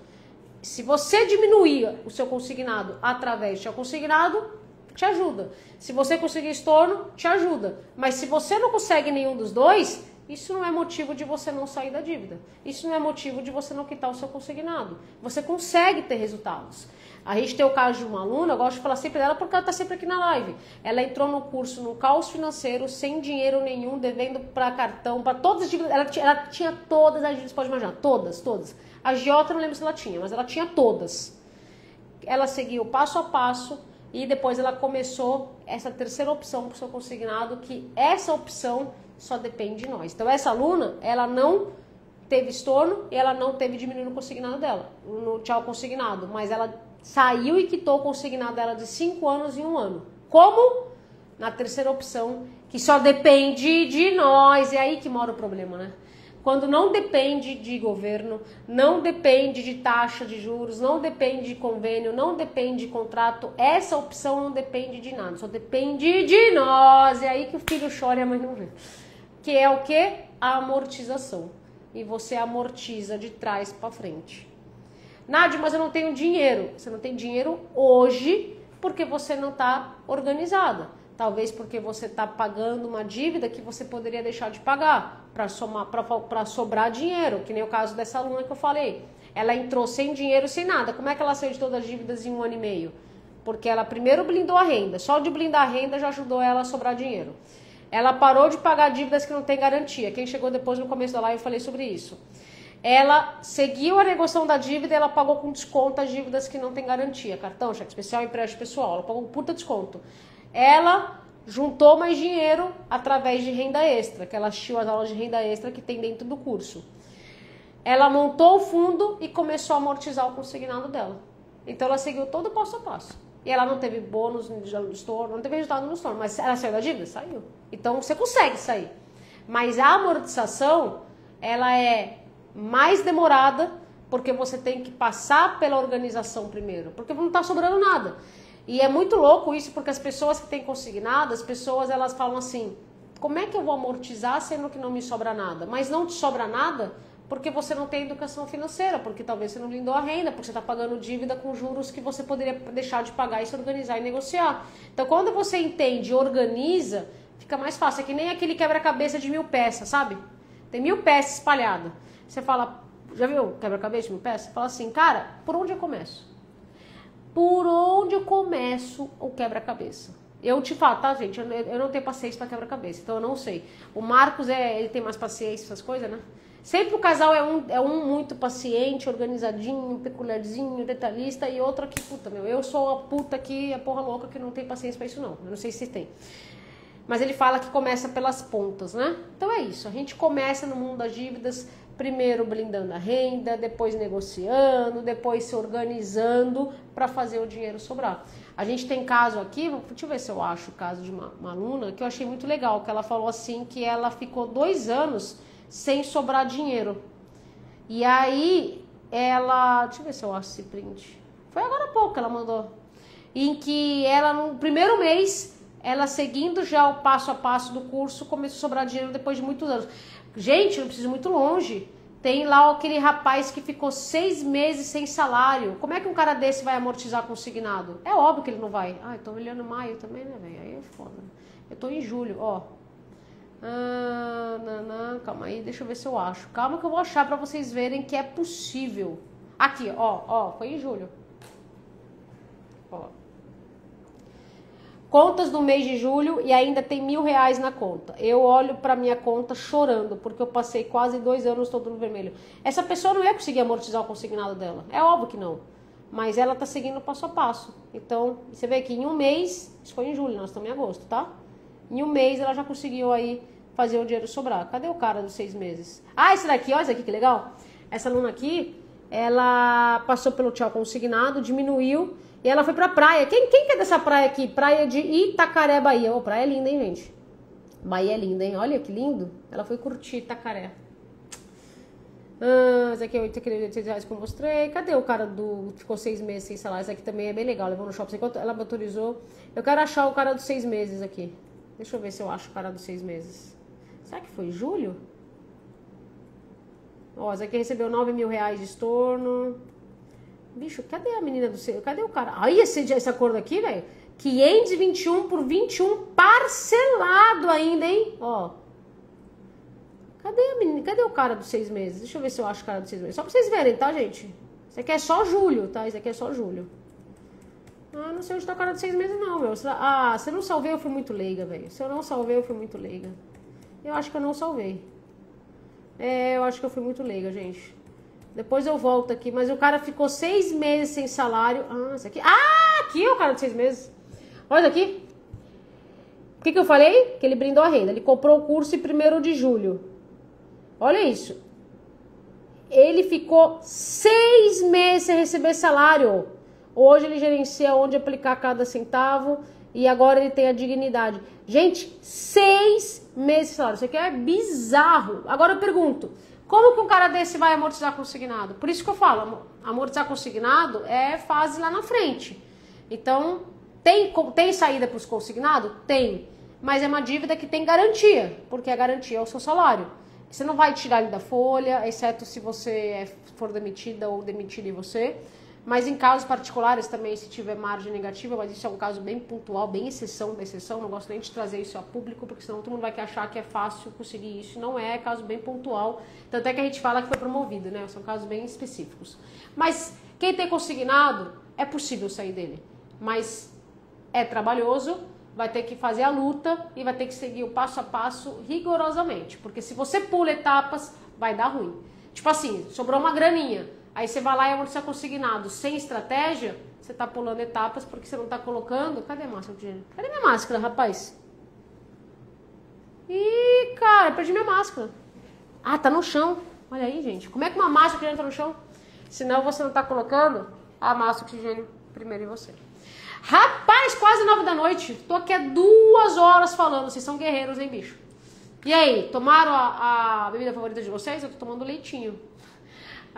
se você diminuir o seu consignado através do seu consignado, te ajuda. Se você conseguir estorno, te ajuda. Mas se você não consegue nenhum dos dois, isso não é motivo de você não sair da dívida. Isso não é motivo de você não quitar o seu consignado. Você consegue ter resultados. A gente tem o caso de uma aluna, eu gosto de falar sempre dela porque ela está sempre aqui na live. Ela entrou no curso no caos financeiro, sem dinheiro nenhum, devendo para cartão, para todas as dívidas. Ela tinha todas as dívidas, pode imaginar, todas. A agiota não lembro se ela tinha, mas ela tinha todas. Ela seguiu passo a passo e depois ela começou essa terceira opção para o seu consignado, que essa opção só depende de nós. Então essa aluna, ela não teve estorno e ela não teve diminuído o consignado dela, no tchau consignado, mas ela saiu e quitou o consignado dela de 5 anos em 1 ano. Como? Na terceira opção, que só depende de nós. É aí que mora o problema, né? Quando não depende de governo, não depende de taxa de juros, não depende de convênio, não depende de contrato, essa opção não depende de nada, só depende de nós. É aí que o filho chora e a mãe não vê. Que é o quê? A amortização. E você amortiza de trás para frente. Nádia, mas eu não tenho dinheiro. Você não tem dinheiro hoje porque você não está organizada. Talvez porque você está pagando uma dívida que você poderia deixar de pagar para sobrar dinheiro, que nem o caso dessa aluna que eu falei. Ela entrou sem dinheiro, sem nada. Como é que ela saiu de todas as dívidas em 1 ano e meio? Porque ela primeiro blindou a renda. Só de blindar a renda já ajudou ela a sobrar dinheiro. Ela parou de pagar dívidas que não tem garantia. Quem chegou depois no começo da live eu falei sobre isso. Ela seguiu a negociação da dívida e ela pagou com desconto as dívidas que não tem garantia. Cartão, cheque especial, empréstimo pessoal. Ela pagou um puta desconto. Ela juntou mais dinheiro através de renda extra, que ela assistiu as aulas de renda extra que tem dentro do curso. Ela montou o fundo e começou a amortizar o consignado dela. Então ela seguiu todo o passo a passo. E ela não teve bônus no estorno, não teve resultado no estorno, mas ela saiu da dívida? Saiu. Então você consegue sair. Mas a amortização, ela é mais demorada, porque você tem que passar pela organização primeiro, porque não está sobrando nada. E é muito louco isso, porque as pessoas que têm consignado, as pessoas elas falam assim, como é que eu vou amortizar sendo que não me sobra nada? Mas não te sobra nada porque você não tem educação financeira, porque talvez você não blindou a renda, porque você está pagando dívida com juros que você poderia deixar de pagar e se organizar e negociar. Então quando você entende e organiza, fica mais fácil. É que nem aquele quebra-cabeça de 1000 peças, sabe? Tem 1000 peças espalhadas. Você fala, já viu quebra-cabeça de 1000 peças? Você fala assim, cara, por onde eu começo? Por onde eu começo o quebra-cabeça? Eu te falo, tá, gente? Eu não tenho paciência para quebra-cabeça, então eu não sei. O Marcos, ele tem mais paciência, essas coisas, né? Sempre o casal é um muito paciente, organizadinho, peculiarzinho, detalhista, e outro aqui, puta, meu, eu sou a puta aqui, a porra louca que não tem paciência para isso, não. Eu não sei se tem. Mas ele fala que começa pelas pontas, né? Então é isso, a gente começa no mundo das dívidas, primeiro blindando a renda, depois negociando, depois se organizando para fazer o dinheiro sobrar. A gente tem caso aqui, deixa eu ver se eu acho o caso de uma aluna, que eu achei muito legal, que ela falou assim, que ela ficou 2 anos sem sobrar dinheiro. E aí, ela, deixa eu ver se eu acho esse print. Foi agora há pouco que ela mandou. Em que ela, no primeiro mês, ela seguindo já o passo a passo do curso, começou a sobrar dinheiro depois de muitos anos. Gente, não preciso ir muito longe. Tem lá aquele rapaz que ficou 6 meses sem salário. Como é que um cara desse vai amortizar consignado? É óbvio que ele não vai. Ah, eu tô olhando maio também, né, velho? Aí é foda. Eu tô em julho, ó. Calma aí, deixa eu ver se eu acho. Calma que eu vou achar pra vocês verem que é possível. Aqui, ó, foi em julho. Ó. Contas do mês de julho e ainda tem R$1.000 na conta. Eu olho pra minha conta chorando, porque eu passei quase 2 anos todo no vermelho. Essa pessoa não ia conseguir amortizar o consignado dela. É óbvio que não. Mas ela tá seguindo passo a passo. Então, você vê que em 1 mês, isso foi em julho, nós estamos em agosto, tá? Em 1 mês ela já conseguiu aí fazer o dinheiro sobrar. Cadê o cara dos 6 meses? Ah, esse daqui, olha esse aqui que legal. Essa aluna aqui, ela passou pelo tchau consignado, diminuiu. E ela foi pra praia. Quem que é dessa praia aqui? Praia de Itacaré, Bahia. Ô, praia linda, hein, gente? Bahia é linda, hein? Olha que lindo. Ela foi curtir Itacaré. Esse aqui é R$8 que eu mostrei. Cadê o cara do... Ficou 6 meses sem salário? Esse aqui também é bem legal. Levou no shopping. Ela me autorizou. Eu quero achar o cara dos 6 meses aqui. Deixa eu ver se eu acho o cara dos 6 meses. Será que foi julho? Ó, esse aqui recebeu R$9.000 de estorno. Bicho, cadê a menina do seu? Cadê o cara? Aí esse acordo aqui, velho. 521 por 21 parcelado ainda, hein? Ó. Cadê a menina? Cadê o cara dos 6 meses? Deixa eu ver se eu acho o cara dos 6 meses. Só pra vocês verem, tá, gente? Isso aqui é só julho, tá? Isso aqui é só julho. Ah, não sei onde tá o cara dos 6 meses, não, meu. Ah, se eu não salvei, eu fui muito leiga, velho. Se eu não salvei, eu fui muito leiga. Eu acho que eu não salvei. Eu acho que eu fui muito leiga, gente. Depois eu volto aqui, mas o cara ficou 6 meses sem salário. Ah, esse aqui. Ah, aqui é o cara de 6 meses. Olha aqui. que eu falei? Que ele brindou a renda. Ele comprou o curso em 1º de julho. Olha isso. Ele ficou 6 meses sem receber salário. Hoje ele gerencia onde aplicar cada centavo e agora ele tem a dignidade. Gente, 6 meses de salário. Isso aqui é bizarro. Agora eu pergunto, como que um cara desse vai amortizar consignado? Por isso que eu falo, amortizar consignado é fase lá na frente. Então, tem saída para os consignados? Tem. Mas é uma dívida que tem garantia, porque a garantia é o seu salário. Você não vai tirar ele da folha, exceto se você for demitida ou demitido em você. Mas em casos particulares também, se tiver margem negativa, mas isso é um caso bem pontual, bem exceção da exceção. Não gosto nem de trazer isso a público, porque senão todo mundo vai achar que é fácil conseguir isso. Não é caso bem pontual. Tanto é que a gente fala que foi promovido, né? São casos bem específicos. Mas quem tem consignado, é possível sair dele. Mas é trabalhoso, vai ter que fazer a luta e vai ter que seguir o passo a passo rigorosamente. Porque se você pula etapas, vai dar ruim. Tipo assim, sobrou uma graninha. Aí você vai lá e amortiza consignado sem estratégia, você tá pulando etapas porque você não tá colocando... Cadê a máscara, Jenny? Cadê minha máscara, rapaz? Ih, cara, perdi minha máscara. Ah, tá no chão. Olha aí, gente. Como é que uma máscara de oxigênio tá no chão? Senão você não tá colocando a máscara de oxigênio primeiro em você. Rapaz, quase 9 da noite. Tô aqui há 2 horas falando. Vocês são guerreiros, hein, bicho? E aí, tomaram a bebida favorita de vocês? Eu tô tomando leitinho.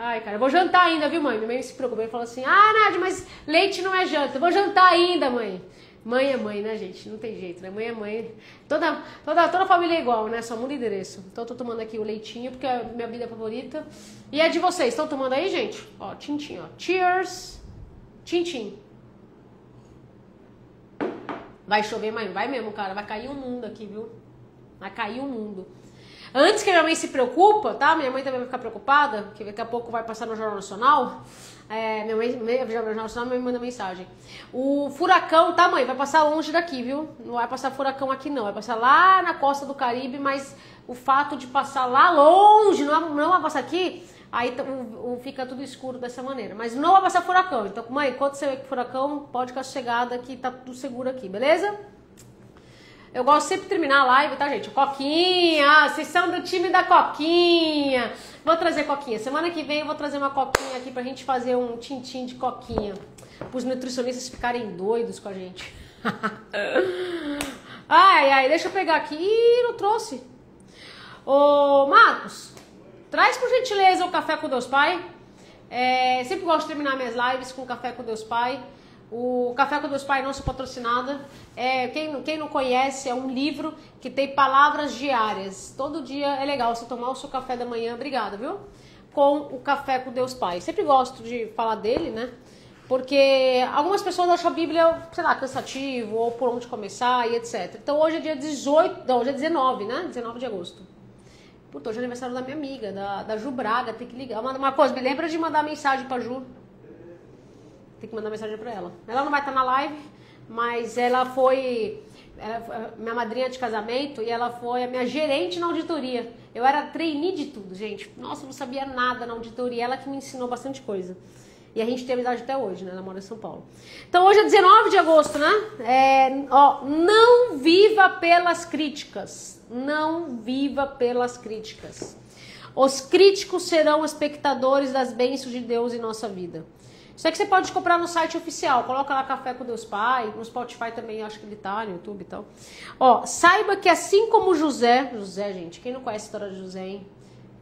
Ai, cara, eu vou jantar ainda, viu, mãe? Minha mãe se preocupa e fala assim, Nádia, mas leite não é janta. Eu vou jantar ainda, mãe. Mãe é mãe, né, gente? Não tem jeito, né? Mãe é mãe. Toda família é igual, né? Só muda endereço. Então eu tô tomando aqui o leitinho, porque é a minha bebida favorita. E é de vocês. Estão tomando aí, gente? Ó, tintim, ó. Cheers. Tintim. Vai chover, mãe? Vai mesmo, cara. Vai cair o mundo aqui, viu? Vai cair o mundo. Antes que minha mãe se preocupa, tá? Minha mãe também vai ficar preocupada, que daqui a pouco vai passar no Jornal Nacional. Minha mãe, no Jornal Nacional, me manda mensagem. O furacão, tá, mãe? Vai passar longe daqui, viu? Não vai passar furacão aqui, não. Vai passar lá na costa do Caribe, mas o fato de passar lá longe, não vai passar aqui, aí fica tudo escuro dessa maneira. Mas não vai passar furacão. Então, mãe, quando você vê que furacão, pode ficar sossegada que tá tudo seguro aqui, beleza? Eu gosto sempre de terminar a live, tá, gente? Coquinha, vocês são do time da Coquinha. Vou trazer Coquinha. Semana que vem eu vou trazer uma Coquinha aqui pra gente fazer um tintim de Coquinha. Pros nutricionistas ficarem doidos com a gente. Ai, deixa eu pegar aqui. Ih, não trouxe. Ô, Marcos, traz por gentileza o Café com Deus Pai. Sempre gosto de terminar minhas lives com Café com Deus Pai. O Café com Deus Pai não sou patrocinada. Quem não conhece, é um livro que tem palavras diárias. Todo dia é legal você tomar o seu café da manhã. Obrigada, viu? Com o Café com Deus Pai. Sempre gosto de falar dele, né? Porque algumas pessoas acham a Bíblia, sei lá, cansativo, ou por onde começar e etc. Então hoje é dia 18, não, hoje é 19, né? 19 de agosto. Puta, hoje é aniversário da minha amiga, da Ju Braga, tem que ligar. Uma coisa, me lembra de mandar mensagem pra Ju. Tem que mandar mensagem pra ela. Ela não vai estar na live, mas ela foi minha madrinha de casamento e ela foi a minha gerente na auditoria. Eu era trainee de tudo, gente. Nossa, eu não sabia nada na auditoria. Ela que me ensinou bastante coisa. E a gente tem amizade até hoje, né? Ela mora em São Paulo. Então hoje é 19 de agosto, né? Não viva pelas críticas. Não viva pelas críticas. Os críticos serão espectadores das bênçãos de Deus em nossa vida. Isso é que você pode comprar no site oficial. Coloca lá Café com Deus Pai. No Spotify também, acho que ele tá, no YouTube e tal. Saiba que assim como José, gente, quem não conhece a história de José, hein?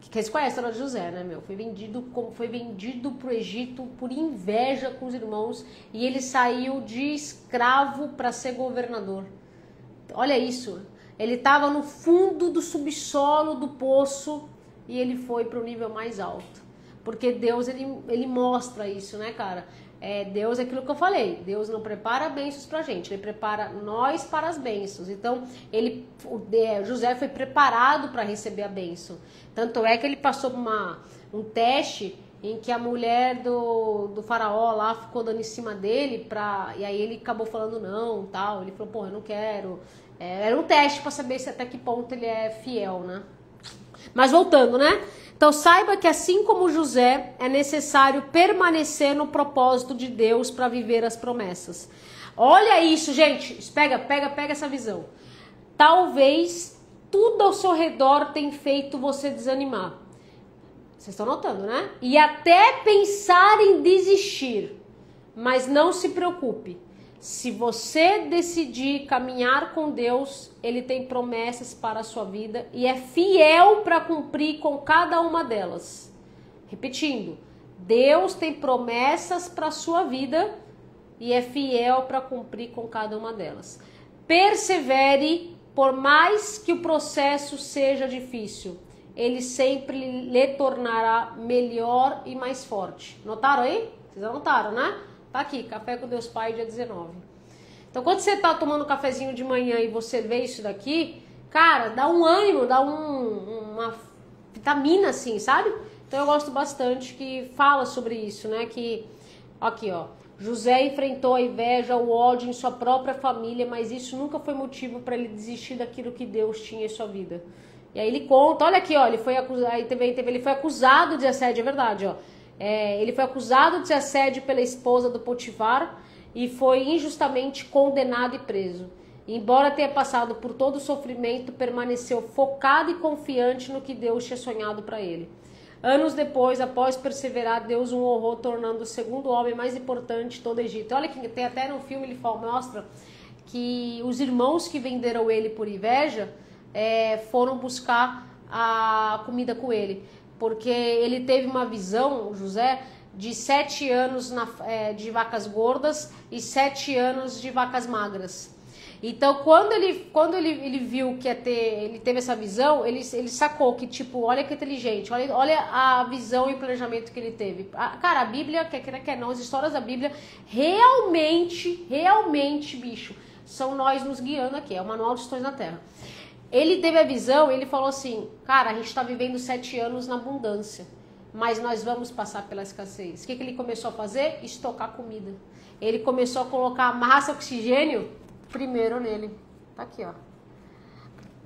Vocês conhecem a história de José, né, meu? Foi vendido pro Egito por inveja com os irmãos. E ele saiu de escravo para ser governador. Olha isso. Ele estava no fundo do subsolo do poço e ele foi para o nível mais alto. Porque Deus, ele mostra isso, né, cara? Deus é aquilo que eu falei. Deus não prepara bênçãos pra gente. Ele prepara nós para as bênçãos. Então, José foi preparado para receber a bênção. Tanto é que ele passou por um teste em que a mulher do faraó lá ficou dando em cima dele. E aí ele acabou falando não, tal. Ele falou, eu não quero. Era um teste para saber até que ponto ele é fiel, né? Mas voltando, né? Então saiba que assim como José, é necessário permanecer no propósito de Deus para viver as promessas. Olha isso, gente. Pega essa visão. talvez tudo ao seu redor tenha feito você desanimar. Vocês estão notando, né? E até pensar em desistir. Mas não se preocupe. Se você decidir caminhar com Deus, Ele tem promessas para a sua vida e é fiel para cumprir com cada uma delas. Repetindo, Deus tem promessas para a sua vida e é fiel para cumprir com cada uma delas. Persevere, por mais que o processo seja difícil. Ele sempre lhe tornará melhor e mais forte. Notaram aí? Vocês anotaram, né? Tá aqui, Café com Deus Pai, dia 19. Então, quando você tá tomando um cafezinho de manhã e você vê isso daqui, cara, dá um ânimo, dá uma vitamina, assim, sabe? Então, eu gosto bastante que fala sobre isso, né? Que, aqui, ó. José enfrentou a inveja, o ódio em sua própria família, mas isso nunca foi motivo para ele desistir daquilo que Deus tinha em sua vida. E aí ele conta, olha aqui, ó, ele foi acusado de assédio, é verdade, ó. Ele foi acusado de assédio pela esposa do Potifar e foi injustamente condenado e preso. Embora tenha passado por todo o sofrimento, permaneceu focado e confiante no que Deus tinha sonhado para ele. Anos depois, após perseverar, Deus o honrou, tornando o segundo homem mais importante de todo o Egito. Olha que tem até no filme, ele mostra que os irmãos que venderam ele por inveja foram buscar a comida com ele. Porque ele teve uma visão, o José, de 7 anos de vacas gordas e 7 anos de vacas magras. Então, quando ele viu que ele teve essa visão, ele sacou que, tipo, olha que inteligente, olha a visão e o planejamento que ele teve. Cara, a Bíblia, quer não, as histórias da Bíblia, realmente, bicho, são nós nos guiando aqui, é o manual de histórias da Terra. Ele teve a visão, ele falou assim, cara, a gente está vivendo 7 anos na abundância, mas nós vamos passar pela escassez. O que ele começou a fazer? Estocar comida. Ele começou a colocar massa, oxigênio, primeiro nele. Tá aqui, ó.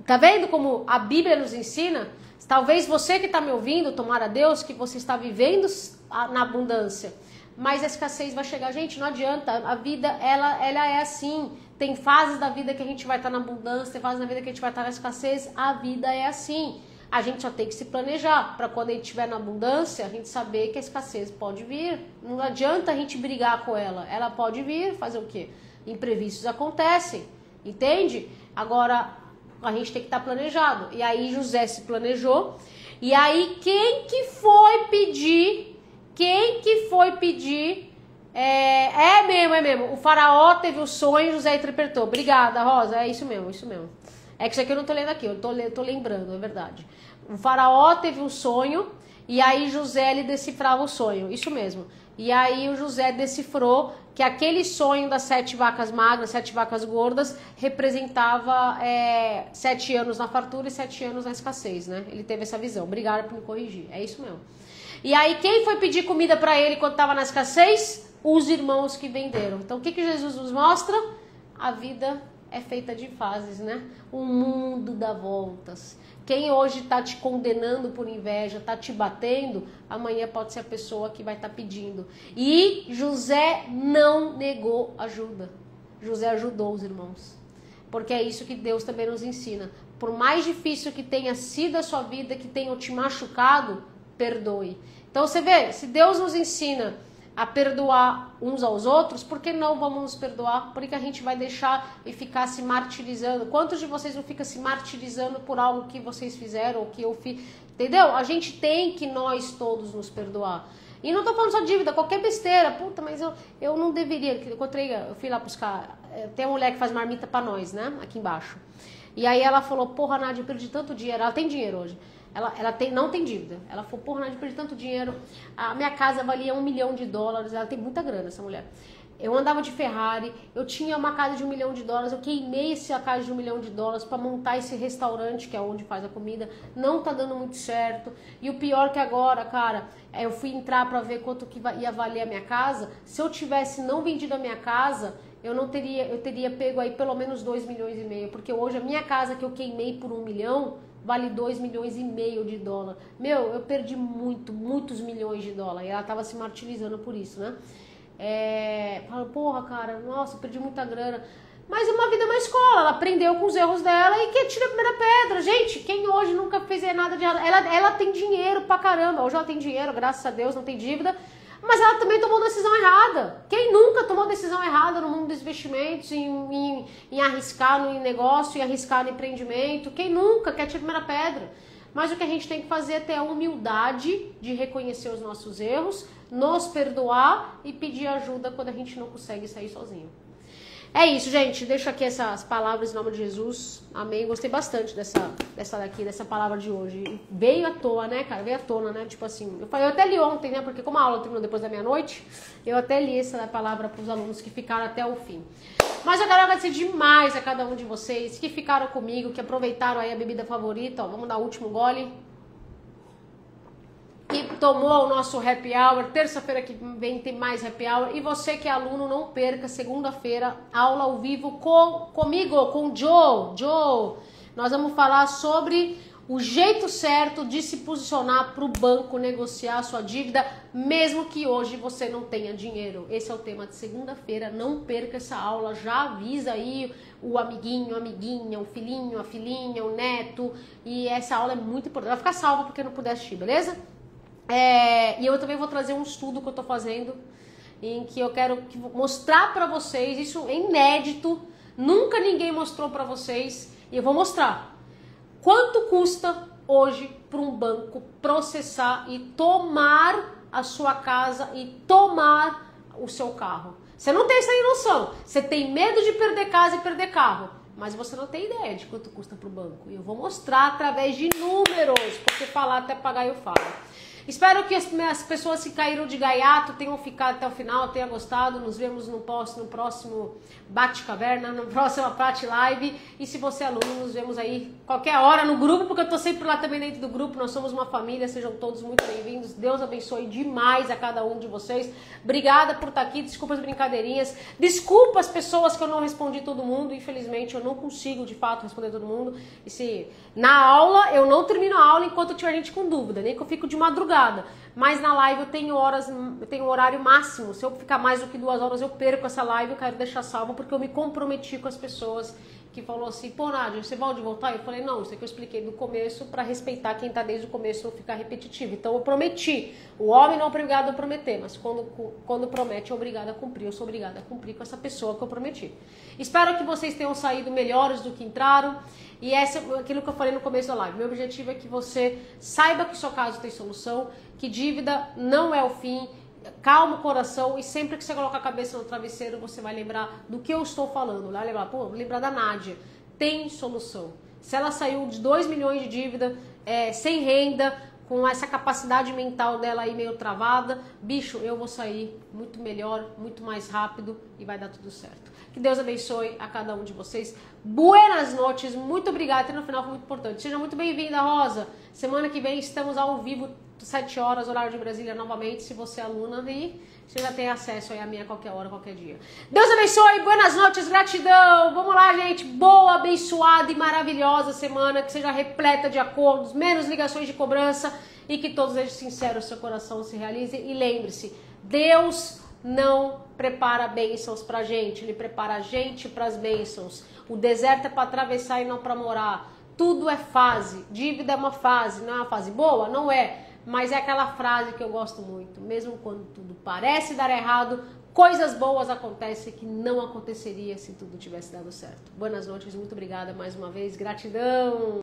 Tá vendo como a Bíblia nos ensina? Talvez você que está me ouvindo, tomara a Deus, que você está vivendo na abundância, mas a escassez vai chegar. Gente, não adianta, a vida, ela é assim. Tem fases da vida que a gente vai estar na abundância, tem fases da vida que a gente vai estar na escassez. A vida é assim. A gente só tem que se planejar para quando a gente estiver na abundância, a gente saber que a escassez pode vir. Não adianta a gente brigar com ela. Ela pode vir, fazer o quê? Imprevistos acontecem, entende? Agora, a gente tem que estar planejado. E aí José se planejou. E aí quem que foi pedir? É mesmo. O faraó teve o sonho, José interpretou. Obrigada, Rosa. É isso mesmo. É que isso aqui eu não tô lendo aqui, eu tô lembrando, é verdade. O faraó teve um sonho e aí José ele decifrava o sonho, isso mesmo. E aí o José decifrou que aquele sonho das 7 vacas magras, 7 vacas gordas, representava 7 anos na fartura e 7 anos na escassez, né? Ele teve essa visão. Obrigada por me corrigir, é isso mesmo. E aí quem foi pedir comida para ele quando estava na escassez? Os irmãos que venderam. Então o que Jesus nos mostra? A vida é feita de fases, né? O mundo dá voltas. Quem hoje está te condenando por inveja, está te batendo, amanhã pode ser a pessoa que vai estar pedindo. E José não negou ajuda. José ajudou os irmãos. Porque é isso que Deus também nos ensina. Por mais difícil que tenha sido a sua vida, que tenha te machucado, perdoe. Então você vê, se Deus nos ensina a perdoar uns aos outros, por que não vamos nos perdoar? Por que a gente vai deixar e ficar se martirizando? Quantos de vocês não ficam se martirizando por algo que vocês fizeram ou que eu fiz? Entendeu? A gente tem que nós todos nos perdoar. E não tô falando só dívida, qualquer besteira. Puta, mas eu não deveria. Eu fui lá buscar. Tem uma mulher que faz marmita pra nós, né? Aqui embaixo. E aí ela falou, porra, Nádia, eu perdi tanto dinheiro. Ela tem dinheiro hoje. Ela não tem dívida. Ela falou, porra, Nádia, eu perdi tanto dinheiro. A minha casa valia $1 milhão. Ela tem muita grana, essa mulher. Eu andava de Ferrari, eu tinha uma casa de $1 milhão, eu queimei essa casa de $1 milhão para montar esse restaurante, que é onde faz a comida. Não tá dando muito certo. E o pior que agora, cara, eu fui entrar para ver quanto que ia valer a minha casa. Se eu tivesse não vendido a minha casa, eu teria pego aí pelo menos $2,5 milhões, porque hoje a minha casa que eu queimei por $1 milhão vale $2,5 milhões. Meu, eu perdi muitos milhões de dólares. E ela tava se martirizando por isso, né? Fala, porra, cara, nossa, eu perdi muita grana. Mas uma vida é uma escola, ela aprendeu com os erros dela e que atira a primeira pedra. Gente, quem hoje nunca fez nada de errado? Ela tem dinheiro pra caramba, hoje ela tem dinheiro, graças a Deus, não tem dívida. Mas ela também tomou decisão errada. Quem nunca tomou decisão errada no mundo dos investimentos, em arriscar no negócio, em arriscar no empreendimento? Quem nunca quer tirar a primeira pedra? Mas o que a gente tem que fazer é ter a humildade de reconhecer os nossos erros, nos perdoar e pedir ajuda quando a gente não consegue sair sozinho. É isso, gente. Deixo aqui essas palavras em nome de Jesus. Amém. Gostei bastante dessa palavra de hoje. Veio à toa, né, cara? Veio à tona, né? Tipo assim, eu até li ontem, né? Porque como a aula terminou depois da meia-noite, eu até li essa palavra para os alunos que ficaram até o fim. Mas eu quero agradecer demais a cada um de vocês que ficaram comigo, que aproveitaram aí a bebida favorita. Ó, vamos dar o último gole. E tomou o nosso happy hour. Terça-feira que vem tem mais happy hour. E você que é aluno, não perca, segunda-feira, aula ao vivo comigo, com o Joe. Nós vamos falar sobre o jeito certo de se posicionar para o banco negociar a sua dívida, mesmo que hoje você não tenha dinheiro. Esse é o tema de segunda-feira. Não perca essa aula. Já avisa aí o amiguinho, a amiguinha, o filhinho, a filhinha, o neto. E essa aula é muito importante. Vai ficar salva porque não puder assistir, beleza? E eu também vou trazer um estudo que eu tô fazendo, em que eu quero mostrar pra vocês, isso é inédito, nunca ninguém mostrou pra vocês, e eu vou mostrar quanto custa hoje para um banco processar e tomar a sua casa e tomar o seu carro. Você não tem essa noção, você tem medo de perder casa e perder carro, mas você não tem ideia de quanto custa para o banco. E eu vou mostrar através de números, porque falar até pagar eu falo. Espero que as pessoas que caíram de gaiato tenham ficado até o final, tenham gostado. Nos vemos no próximo Bate-Caverna, no próximo Prate Live. E se você é aluno, nos vemos aí qualquer hora no grupo, porque eu tô sempre lá também dentro do grupo. Nós somos uma família, sejam todos muito bem-vindos. Deus abençoe demais a cada um de vocês. Obrigada por estar aqui, desculpa as brincadeirinhas. Desculpa as pessoas que eu não respondi todo mundo. Infelizmente, eu não consigo, de fato, responder todo mundo. E se na aula, eu não termino a aula enquanto tiver gente com dúvida, nem que eu fico de madrugada. Mas na live eu tenho horário máximo. Se eu ficar mais do que 2 horas, eu perco essa live. Eu quero deixar salvo porque eu me comprometi com as pessoas que falou assim: pô, Nádia, você pode voltar? Eu falei: não, isso aqui eu expliquei do começo para respeitar quem tá desde o começo, não ficar repetitivo. Então eu prometi. O homem não é obrigado a prometer, mas quando promete é obrigado a cumprir. Eu sou obrigada a cumprir com essa pessoa que eu prometi. Espero que vocês tenham saído melhores do que entraram. E aquilo que eu falei no começo da live. Meu objetivo é que você saiba que seu caso tem solução, que dívida não é o fim. Calma o coração e sempre que você colocar a cabeça no travesseiro, você vai lembrar do que eu estou falando. Vai lembrar, lembrar da Nádia. Tem solução. Se ela saiu de 2 milhões de dívida, sem renda, com essa capacidade mental dela aí meio travada, bicho, eu vou sair muito melhor, muito mais rápido e vai dar tudo certo. Que Deus abençoe a cada um de vocês. Buenas noites, muito obrigada. Até no final foi muito importante. Seja muito bem-vinda, Rosa. Semana que vem estamos ao vivo, 7 horas, horário de Brasília, novamente. Se você é aluna, e você já tem acesso aí a mim a qualquer hora, qualquer dia. Deus abençoe, buenas noites, gratidão. Vamos lá, gente. Boa, abençoada e maravilhosa semana. Que seja repleta de acordos, menos ligações de cobrança e que todos sejam sinceros, seu coração se realize. E lembre-se, Deus não prepara bênçãos pra gente, Ele prepara a gente pras bênçãos. O deserto é para atravessar e não para morar. Tudo é fase. Dívida é uma fase. Não é uma fase boa? Não é. Mas é aquela frase que eu gosto muito. Mesmo quando tudo parece dar errado, coisas boas acontecem que não aconteceria se tudo tivesse dado certo. Boas noites, muito obrigada mais uma vez. Gratidão.